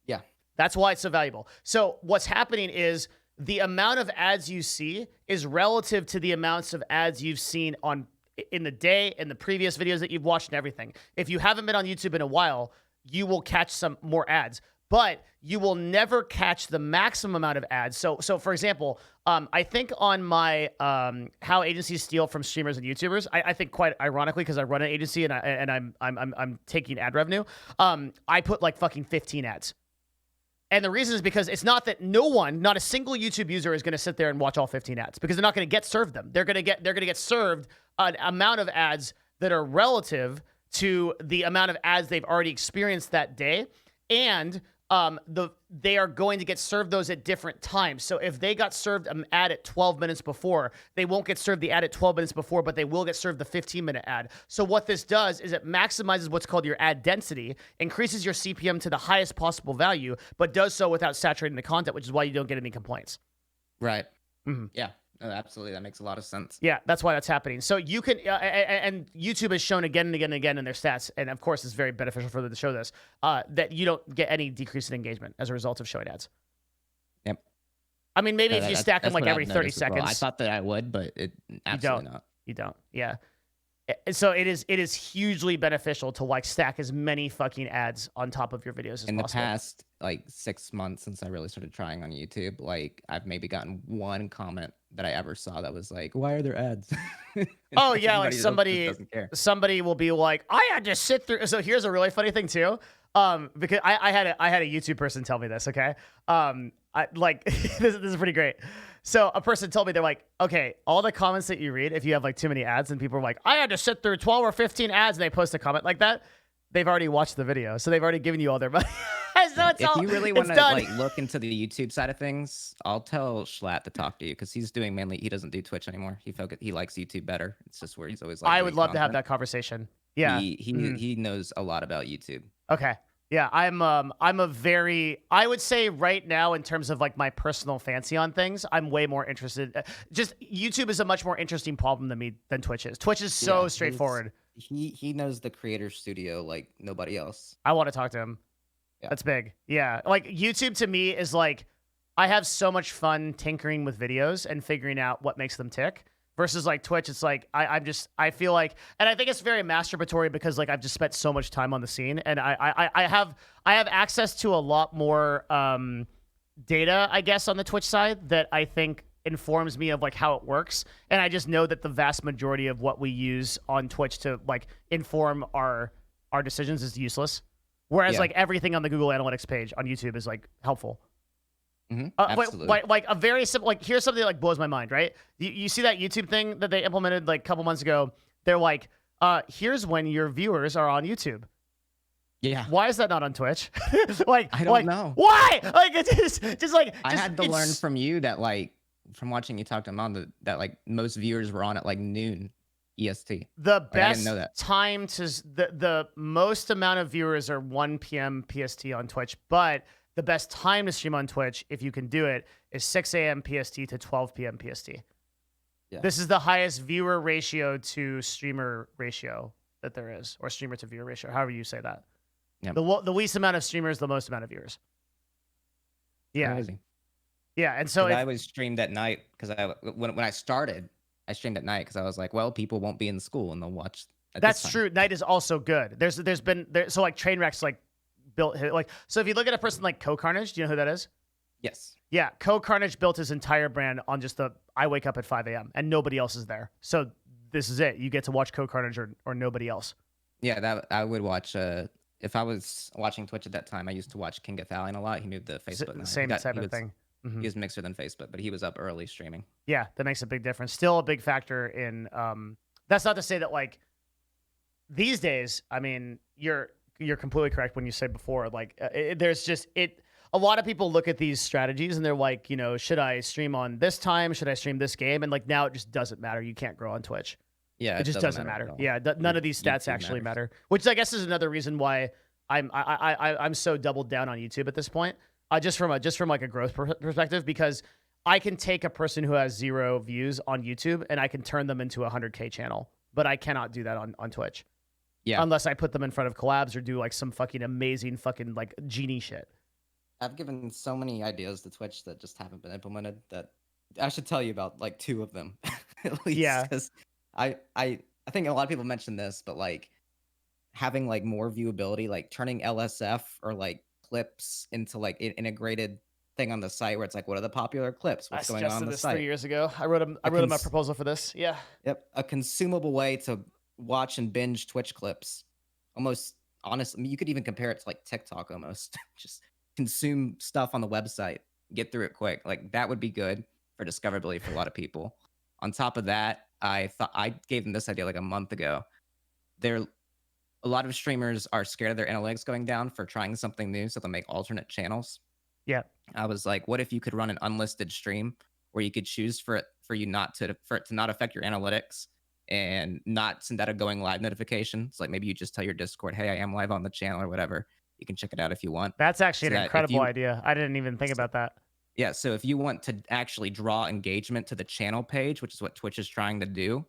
Speaker 2: Yeah.
Speaker 1: That's why it's so valuable. So what's happening is the amount of ads you see is relative to the amounts of ads you've seen in the day, in the previous videos that you've watched and everything. If you haven't been on YouTube in a while, you will catch some more ads, but you will never catch the maximum amount of ads. So for example, I think on my how agencies steal from streamers and YouTubers, I think quite ironically, because I run an agency and I'm taking ad revenue, I put like fucking 15 ads. And the reason is because it's not that not a single YouTube user is going to sit there and watch all 15 ads, because they're not going to get served them. They're going to get served an amount of ads that are relative to the amount of ads they've already experienced that day. And they are going to get served those at different times. So if they got served an ad at 12 minutes before, they won't get served the ad at 12 minutes before, but they will get served the 15-minute ad. So what this does is it maximizes what's called your ad density, increases your CPM to the highest possible value, but does so without saturating the content, which is why you don't get any complaints.
Speaker 2: Right. Yeah. No, absolutely. That makes a lot of sense.
Speaker 1: Yeah, that's why that's happening. So you can, and YouTube has shown again and again and again in their stats, and of course it's very beneficial for them to show this, that you don't get any decrease in engagement as a result of showing ads.
Speaker 2: Yep.
Speaker 1: I mean, maybe if you stack them like every 30 seconds.
Speaker 2: I thought that I would, but it absolutely not.
Speaker 1: You don't. Yeah. So it is hugely beneficial to like stack as many fucking ads on top of your videos as possible.
Speaker 2: In the past like 6 months since I really started trying on YouTube, like I've maybe gotten one comment that I ever saw that was like, "Why are there ads?"
Speaker 1: Oh yeah, like somebody will be like, "I had to sit through." So here's a really funny thing too, because I had a YouTube person tell me this. Okay, I like this is pretty great. So a person told me, they're like, okay, all the comments that you read, if you have like too many ads and people are like, I had to sit through 12 or 15 ads, and they post a comment like that, they've already watched the video. So they've already given you all their money. So
Speaker 2: if you really want to like look into the YouTube side of things, I'll tell Schlatt to talk to you, because he's doing mainly, he doesn't do Twitch anymore. He likes YouTube better. It's just where he's always like,
Speaker 1: I would love to have that conversation. Yeah.
Speaker 2: He knows a lot about YouTube.
Speaker 1: Okay. Yeah, I would say right now, in terms of like my personal fancy on things, I'm way more interested. Just YouTube is a much more interesting problem than Twitch is. Twitch is so straightforward.
Speaker 2: He knows the creator studio like nobody else.
Speaker 1: I want to talk to him. Yeah. That's big. Yeah, like YouTube to me is like, I have so much fun tinkering with videos and figuring out what makes them tick. Versus like Twitch, it's like I feel like, and I think it's very masturbatory, because like I've just spent so much time on the scene, and I have access to a lot more data, I guess, on the Twitch side that I think informs me of like how it works, and I just know that the vast majority of what we use on Twitch to like inform our decisions is useless, whereas like everything on the Google Analytics page on YouTube is like helpful.
Speaker 2: Absolutely.
Speaker 1: Like a very simple, like here's something that like blows my mind, right? You see that YouTube thing that they implemented like a couple months ago? They're like, here's when your viewers are on YouTube.
Speaker 2: Yeah.
Speaker 1: Why is that not on Twitch? Like,
Speaker 2: I don't know.
Speaker 1: Why? Like, it's just like,
Speaker 2: I had to learn from you that like, from watching you talk to Mom, that like most viewers were on at like noon EST.
Speaker 1: The best time to, the most amount of viewers are 1 p.m. PST on Twitch, but the best time to stream on Twitch, if you can do it, is 6 a.m. PST to 12 p.m. PST. Yeah. This is the highest viewer ratio to streamer ratio that there is, or streamer to viewer ratio, however you say that. Yep. The least amount of streamers, the most amount of viewers. Yeah.
Speaker 2: Amazing.
Speaker 1: Yeah, and so
Speaker 2: I always streamed at night, because when I started, I streamed at night because I was like, well, people won't be in school and they'll watch.
Speaker 1: That's true. Night is also good. There's been so like Trainwreck's like built like, so if you look at a person like Co-Carnage, do you know who that is?
Speaker 2: Yes.
Speaker 1: Yeah, Co-Carnage built his entire brand on just I wake up at 5 a.m. and nobody else is there. So this is it. You get to watch Co-Carnage or nobody else.
Speaker 2: Yeah, that I would watch. If I was watching Twitch at that time, I used to watch King Gathalion a lot. He moved to Facebook now.
Speaker 1: Same type of thing.
Speaker 2: Mm-hmm. He was Mixer than Facebook, but he was up early streaming.
Speaker 1: Yeah, that makes a big difference. Still a big factor in. That's not to say that like these days. I mean, you're completely correct when you said before. Like, there's just it. A lot of people look at these strategies and they're like, you know, should I stream on this time? Should I stream this game? And like now it just doesn't matter. You can't grow on Twitch.
Speaker 2: Yeah,
Speaker 1: It
Speaker 2: it
Speaker 1: just
Speaker 2: doesn't
Speaker 1: doesn't
Speaker 2: matter at
Speaker 1: matter.
Speaker 2: all.
Speaker 1: Yeah, none
Speaker 2: Your
Speaker 1: of these stats
Speaker 2: YouTube
Speaker 1: actually
Speaker 2: matters.
Speaker 1: matter, which I guess is another reason why I'm so doubled down on YouTube at this point. Just from like a growth perspective, because I can take a person who has 0 views on YouTube and I can turn them into a 100K channel, but I cannot do that on Twitch
Speaker 2: Yeah,
Speaker 1: unless I put them in front of collabs or do like some fucking amazing fucking like genie shit.
Speaker 2: I've given so many ideas to Twitch that just haven't been implemented that I should tell you about like 2 of them at least
Speaker 1: Yeah,
Speaker 2: because I think a lot of people mention this, but like having like more viewability, like turning LSF or like clips into like an integrated thing on the site where it's like, what are the popular clips?
Speaker 1: I
Speaker 2: What's going on
Speaker 1: suggested
Speaker 2: the
Speaker 1: this 3
Speaker 2: site?
Speaker 1: years ago. I
Speaker 2: A
Speaker 1: wrote him a
Speaker 2: cons-
Speaker 1: proposal for this. Yeah.
Speaker 2: yep, a consumable way to watch and binge Twitch clips. Almost honestly, I mean, you could even compare it to like TikTok almost. Just consume stuff on the website, get through it quick. Like that would be good for discoverability for a lot of people. On top of that, I thought I gave them this idea like a month ago. There a lot of streamers are scared of their analytics going down for trying something new, so they'll make alternate channels.
Speaker 1: Yeah.
Speaker 2: I was like, what if you could run an unlisted stream where you could choose for it to not affect your analytics and not send out a going live notification. It's like maybe you just tell your Discord, hey, I am live on the channel or whatever. You can check it out if you want.
Speaker 1: That's actually
Speaker 2: So
Speaker 1: an
Speaker 2: that if
Speaker 1: incredible
Speaker 2: you
Speaker 1: idea. I didn't even think about that.
Speaker 2: yeah, so if you want to actually draw engagement to the channel page, which is what Twitch is trying to do,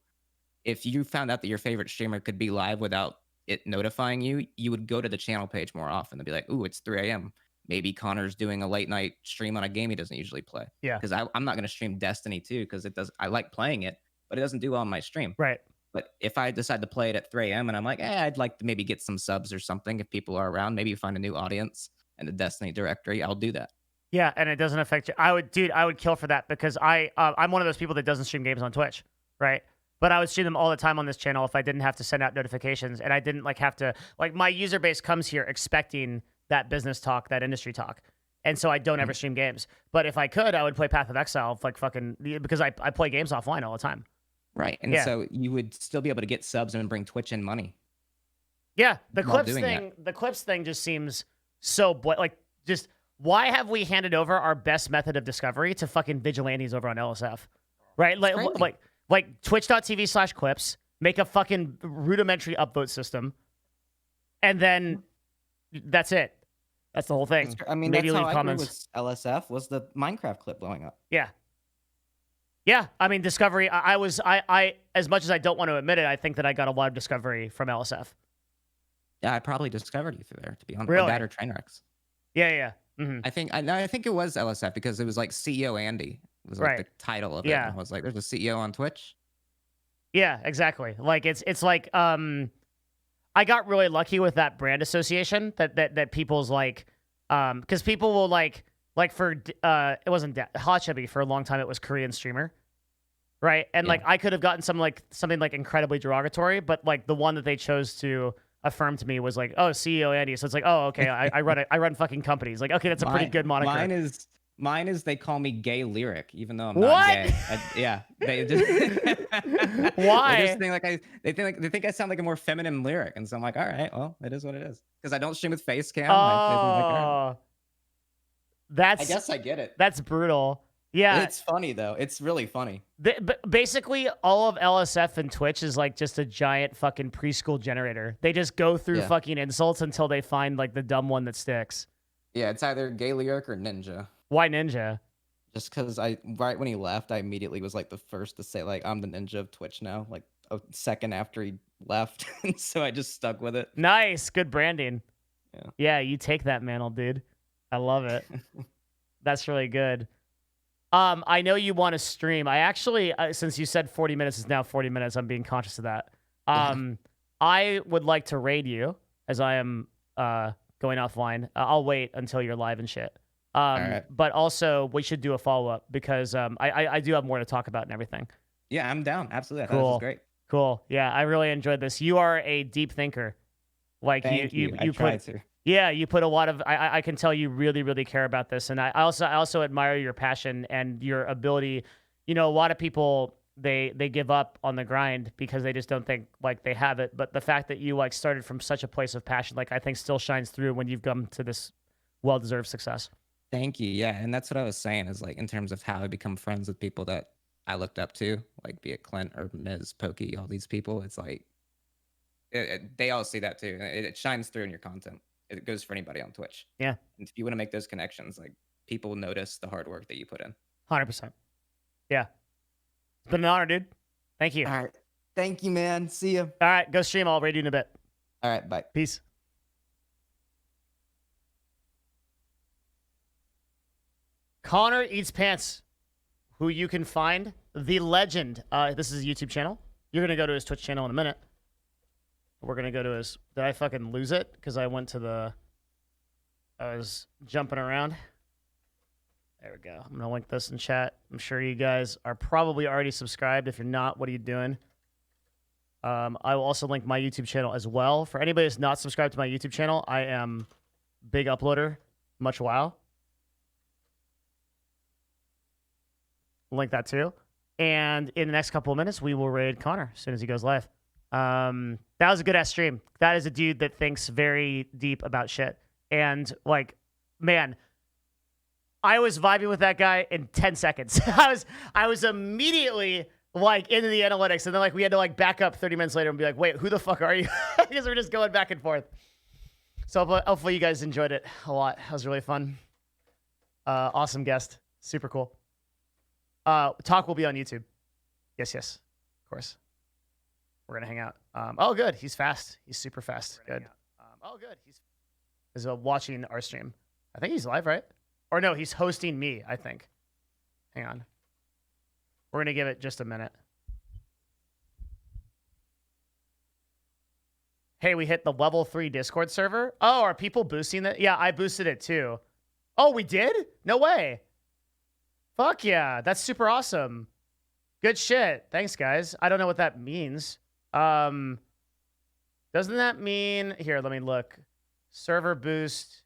Speaker 2: if you found out that your favorite streamer could be live without it notifying you, you would go to the channel page more often and be like, "Ooh, it's 3 a.m. Maybe Connor's doing a late night stream on a game he doesn't usually play."
Speaker 1: Yeah.
Speaker 2: Because I'm not going to stream Destiny 2 because it does. I like playing it, but it doesn't do well on my stream.
Speaker 1: Right.
Speaker 2: But if I decide to play it at 3 a.m. and I'm like, I'd like to maybe get some subs or something if people are around, maybe find a new audience in the Destiny directory, I'll do that.
Speaker 1: Yeah, and it doesn't affect you. I would kill for that because I'm one of those people that doesn't stream games on Twitch, right? But I would stream them all the time on this channel if I didn't have to send out notifications and I didn't like have to like my user base comes here expecting that business talk, that industry talk. And so I don't ever stream games. But if I could, I would play Path of Exile like fucking because I play games offline all the time.
Speaker 2: Right. And
Speaker 1: Yeah.
Speaker 2: so you would still be able to get subs and bring Twitch in money.
Speaker 1: Yeah, the
Speaker 2: While
Speaker 1: clips
Speaker 2: doing
Speaker 1: thing, the clips thing just seems so like just why have we handed over our best method of discovery to fucking vigilantes over on LSF? Right? Like
Speaker 2: crazy.
Speaker 1: like twitch.tv/clips, make a fucking rudimentary upvote system, and then that's it. That's the whole thing.
Speaker 2: I mean,
Speaker 1: Maybe
Speaker 2: that's how
Speaker 1: leave
Speaker 2: I
Speaker 1: comments.
Speaker 2: grew with LSF was the Minecraft clip blowing up.
Speaker 1: Yeah. Yeah, I mean, discovery. I as much as I don't want to admit it, I think that I got a lot of discovery from LSF.
Speaker 2: Yeah, I probably discovered you through there, to be honest.
Speaker 1: Really?
Speaker 2: Or that or Trainwrecks.
Speaker 1: Yeah, yeah. Mm-hmm.
Speaker 2: I think it was LSF because it was like CEO Andy was like
Speaker 1: Right.
Speaker 2: the title of it.
Speaker 1: Yeah.
Speaker 2: And I was like, there's a CEO on Twitch.
Speaker 1: Yeah, exactly. Like it's like I got really lucky with that brand association that people's like because people will like for it wasn't Hot Chubby for a long time, it was Korean streamer. Right? And like I could have gotten something like incredibly derogatory, but like the one that they chose to affirm to me was like, oh, CEO Andy. So it's like, oh, okay, I run fucking companies. Like, okay, that's a pretty good moniker.
Speaker 2: Mine is they call me gay lyric, even though I'm
Speaker 1: What?
Speaker 2: not gay. Yeah, they just
Speaker 1: Why?
Speaker 2: They just think they think I sound like a more feminine lyric, and so I'm like, all right, well, it is what it is. Because I don't stream with face cam.
Speaker 1: Oh,
Speaker 2: I
Speaker 1: that's
Speaker 2: guess I get it.
Speaker 1: that's brutal. Yeah,
Speaker 2: It's funny though. It's really funny.
Speaker 1: Basically, all of LSF and Twitch is like just a giant fucking preschool generator. They just go through fucking insults until they find like the dumb one that sticks.
Speaker 2: Yeah, it's either gay lyric or ninja.
Speaker 1: Why ninja?
Speaker 2: Just because right when he left, I immediately was like the first to say like I'm the ninja of Twitch now. Like a second after he left, and so I just stuck with it.
Speaker 1: Nice, good branding.
Speaker 2: Yeah.
Speaker 1: Yeah, you take that mantle, dude. I love it. That's really good. I know you want to stream. I actually, since you said 40 minutes is now 40 minutes, I'm being conscious of that. I would like to raid you as I am going offline. I'll wait until you're live and shit.
Speaker 2: right.
Speaker 1: But also, we should do a follow-up because I do have more to talk about and everything.
Speaker 2: Yeah, I'm down. Absolutely. I thought
Speaker 1: Cool.
Speaker 2: this was great.
Speaker 1: Cool. Yeah, I really enjoyed this. You are a deep thinker. Like
Speaker 2: Thank you. I
Speaker 1: put
Speaker 2: tried to.
Speaker 1: yeah, you put a lot of. I can tell you really, really care about this, and I also admire your passion and your ability. You know, a lot of people they give up on the grind because they just don't think like they have it. But the fact that you like started from such a place of passion, like I think, still shines through when you've come to this well-deserved success.
Speaker 2: Thank you. Yeah, and that's what I was saying is like in terms of how I become friends with people that I looked up to, like be it Clint or Miz, Pokey, all these people. It's like they all see that too. It shines through in your content. It goes for anybody on Twitch.
Speaker 1: Yeah,
Speaker 2: And if you want to make those connections, like people notice the hard work that you put in.
Speaker 1: 100%. Yeah, it's been an honor, dude. Thank you.
Speaker 2: All right. Thank you, man. See you.
Speaker 1: All right, go stream. I'll raid you in a bit.
Speaker 2: All right. Bye.
Speaker 1: Peace. Connor Eats Pants, who you can find, the legend. This is his YouTube channel. You're going to go to his Twitch channel in a minute. We're going to go to his... Did I fucking lose it? Because I went to the... I was jumping around. There we go. I'm going to link this in chat. I'm sure you guys are probably already subscribed. If you're not, what are you doing? I will also link my YouTube channel as well. For anybody that's not subscribed to my YouTube channel, I am big uploader. Much wow. Link that too. And in the next couple of minutes, we will raid Connor as soon as he goes live. That was a good ass stream. That is a dude that thinks very deep about shit. And like, man, I was vibing with that guy in 10 seconds. I was immediately like into the analytics, and then like we had to like back up 30 minutes later and be like, wait, who the fuck are you? Because we're just going back and forth. So hopefully you guys enjoyed it a lot. It was really fun. Awesome guest. Super cool. Talk will be on YouTube. Yes, of course. We're gonna hang out. Oh, good. He's fast. He's super fast. Good. Oh, good. He's watching our stream. I think he's live, right? Or no, he's hosting me, I think. Hang on. We're gonna give it just a minute. Hey, we hit the level 3 Discord server. Oh, are people boosting that? Yeah, I boosted it too. Oh, we did? No way. Fuck yeah. That's super awesome. Good shit. Thanks, guys. I don't know what that means. Doesn't that mean... Here, let me look. Server boost.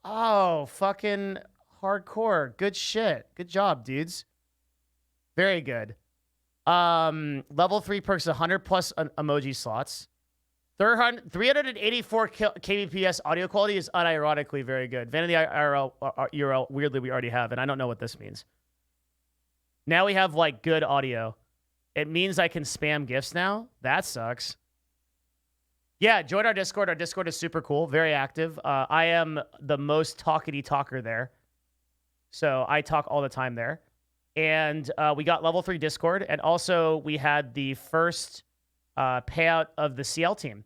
Speaker 1: Oh, fucking hardcore. Good shit. Good job, dudes. Very good. Level 3 perks 100 plus emoji slots. 384 kbps audio quality is unironically very good. Vanity IRL URL, weirdly, we already have, and I don't know what this means. Now we have, like, good audio. It means I can spam GIFs now? That sucks. Yeah, join our Discord. Our Discord is super cool, very active. I am the most talkity talker there. So I talk all the time there. And we got level 3 Discord, and also we had the first payout of the CL team.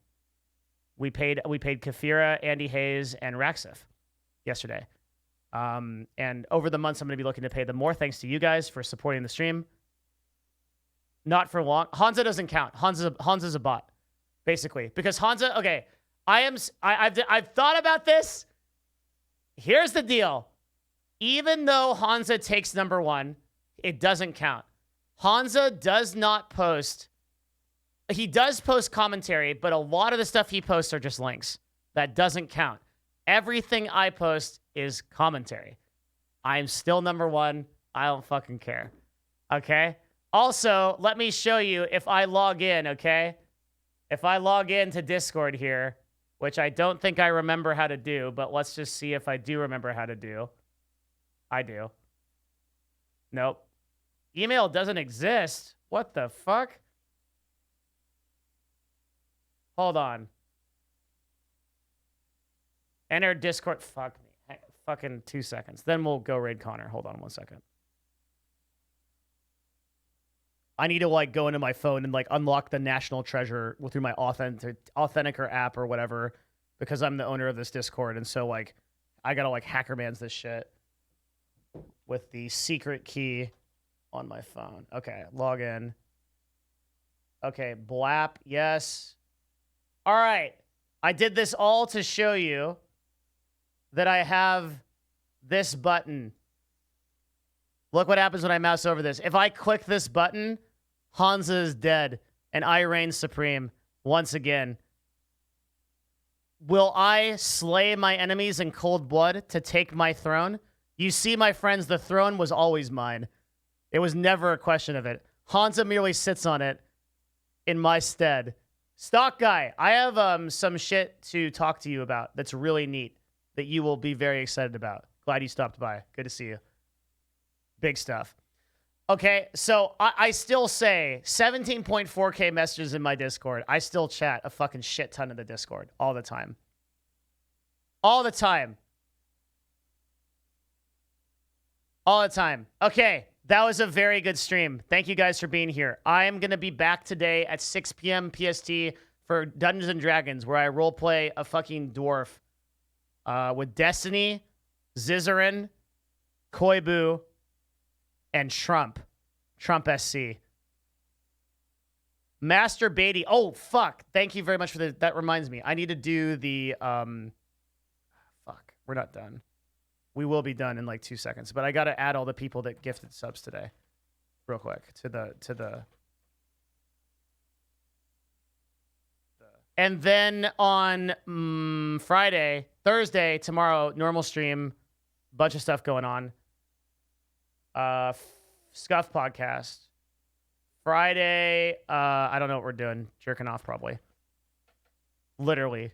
Speaker 1: We paid Kafira, Andy Hayes, and Raxif yesterday. And over the months, I'm going to be looking to pay them more. Thanks to you guys for supporting the stream. Not for long. Hansa doesn't count. Hansa's a bot, basically, because Hansa. Okay, I've thought about this. Here's the deal. Even though Hansa takes number 1, it doesn't count. Hansa does not post. He does post commentary, but a lot of the stuff he posts are just links. That doesn't count. Everything I post is commentary. I'm still number 1. I don't fucking care. Okay? Also, let me show you if I log in, okay? If I log into Discord here, which I don't think I remember how to do, but let's just see if I do remember how to do. I do. Nope. Email doesn't exist. What the fuck? Hold on. Enter Discord. Fuck me. Fucking 2 seconds. Then we'll go raid Connor. Hold on 1 second. I need to like go into my phone and like unlock the national treasure through my Authenticator app or whatever, because I'm the owner of this Discord, and so like I gotta like hackermans this shit with the secret key on my phone. Okay, log in. Okay, blap, yes. All right, I did this all to show you that I have this button. Look what happens when I mouse over this. If I click this button, Hansa is dead, and I reign supreme once again. Will I slay my enemies in cold blood to take my throne? You see, my friends, the throne was always mine. It was never a question of it. Hansa merely sits on it in my stead. Stock guy, I have some shit to talk to you about that's really neat that you will be very excited about. Glad you stopped by. Good to see you. Big stuff. Okay, so I still say 17.4K messages in my Discord. I still chat a fucking shit ton in the Discord all the time. All the time. All the time. Okay, that was a very good stream. Thank you guys for being here. I am going to be back today at 6 p.m. PST for Dungeons & Dragons, where I roleplay a fucking dwarf with Destiny, Zizarin, Koibu, and Trump SC. Master Beatty. Oh, fuck. Thank you very much for that. Reminds me. I need to do the, fuck. We're not done. We will be done in like 2 seconds, but I got to add all the people that gifted subs today real quick to the. And then on Thursday, tomorrow, normal stream, bunch of stuff going on. Scuff podcast. Friday, I don't know what we're doing. Jerking off, probably. Literally.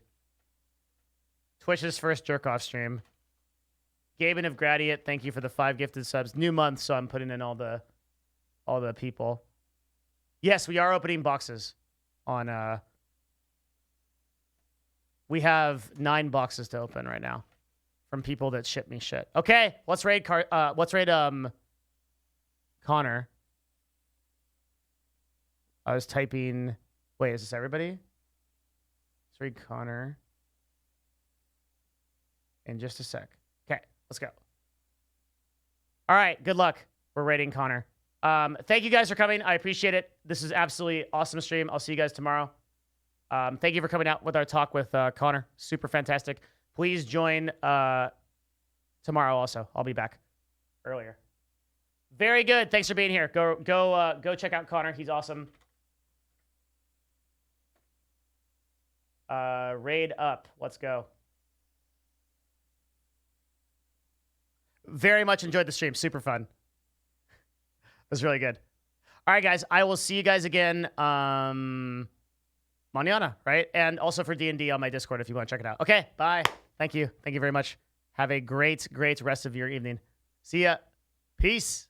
Speaker 1: Twitch's first jerk off stream. Gaben of Gradiate, thank you for the 5 gifted subs. New month, so I'm putting in all the people. Yes, we are opening boxes on we have 9 boxes to open right now from people that ship me shit. Okay, let's raid Connor. I was typing. Wait, is this everybody? Let's raid Connor in just a sec. Okay, let's go. All right, good luck. We're raiding Connor. Thank you guys for coming. I appreciate it. This is absolutely awesome stream. I'll see you guys tomorrow. Thank you for coming out with our talk with Connor. Super fantastic. Please join tomorrow also. I'll be back earlier. Very good. Thanks for being here. Go check out Connor. He's awesome. Raid up. Let's go. Very much enjoyed the stream. Super fun. It was really good. All right, guys. I will see you guys again mañana, right? And also for D&D on my Discord if you want to check it out. Okay, bye. Thank you. Thank you very much. Have a great rest of your evening. See ya. Peace.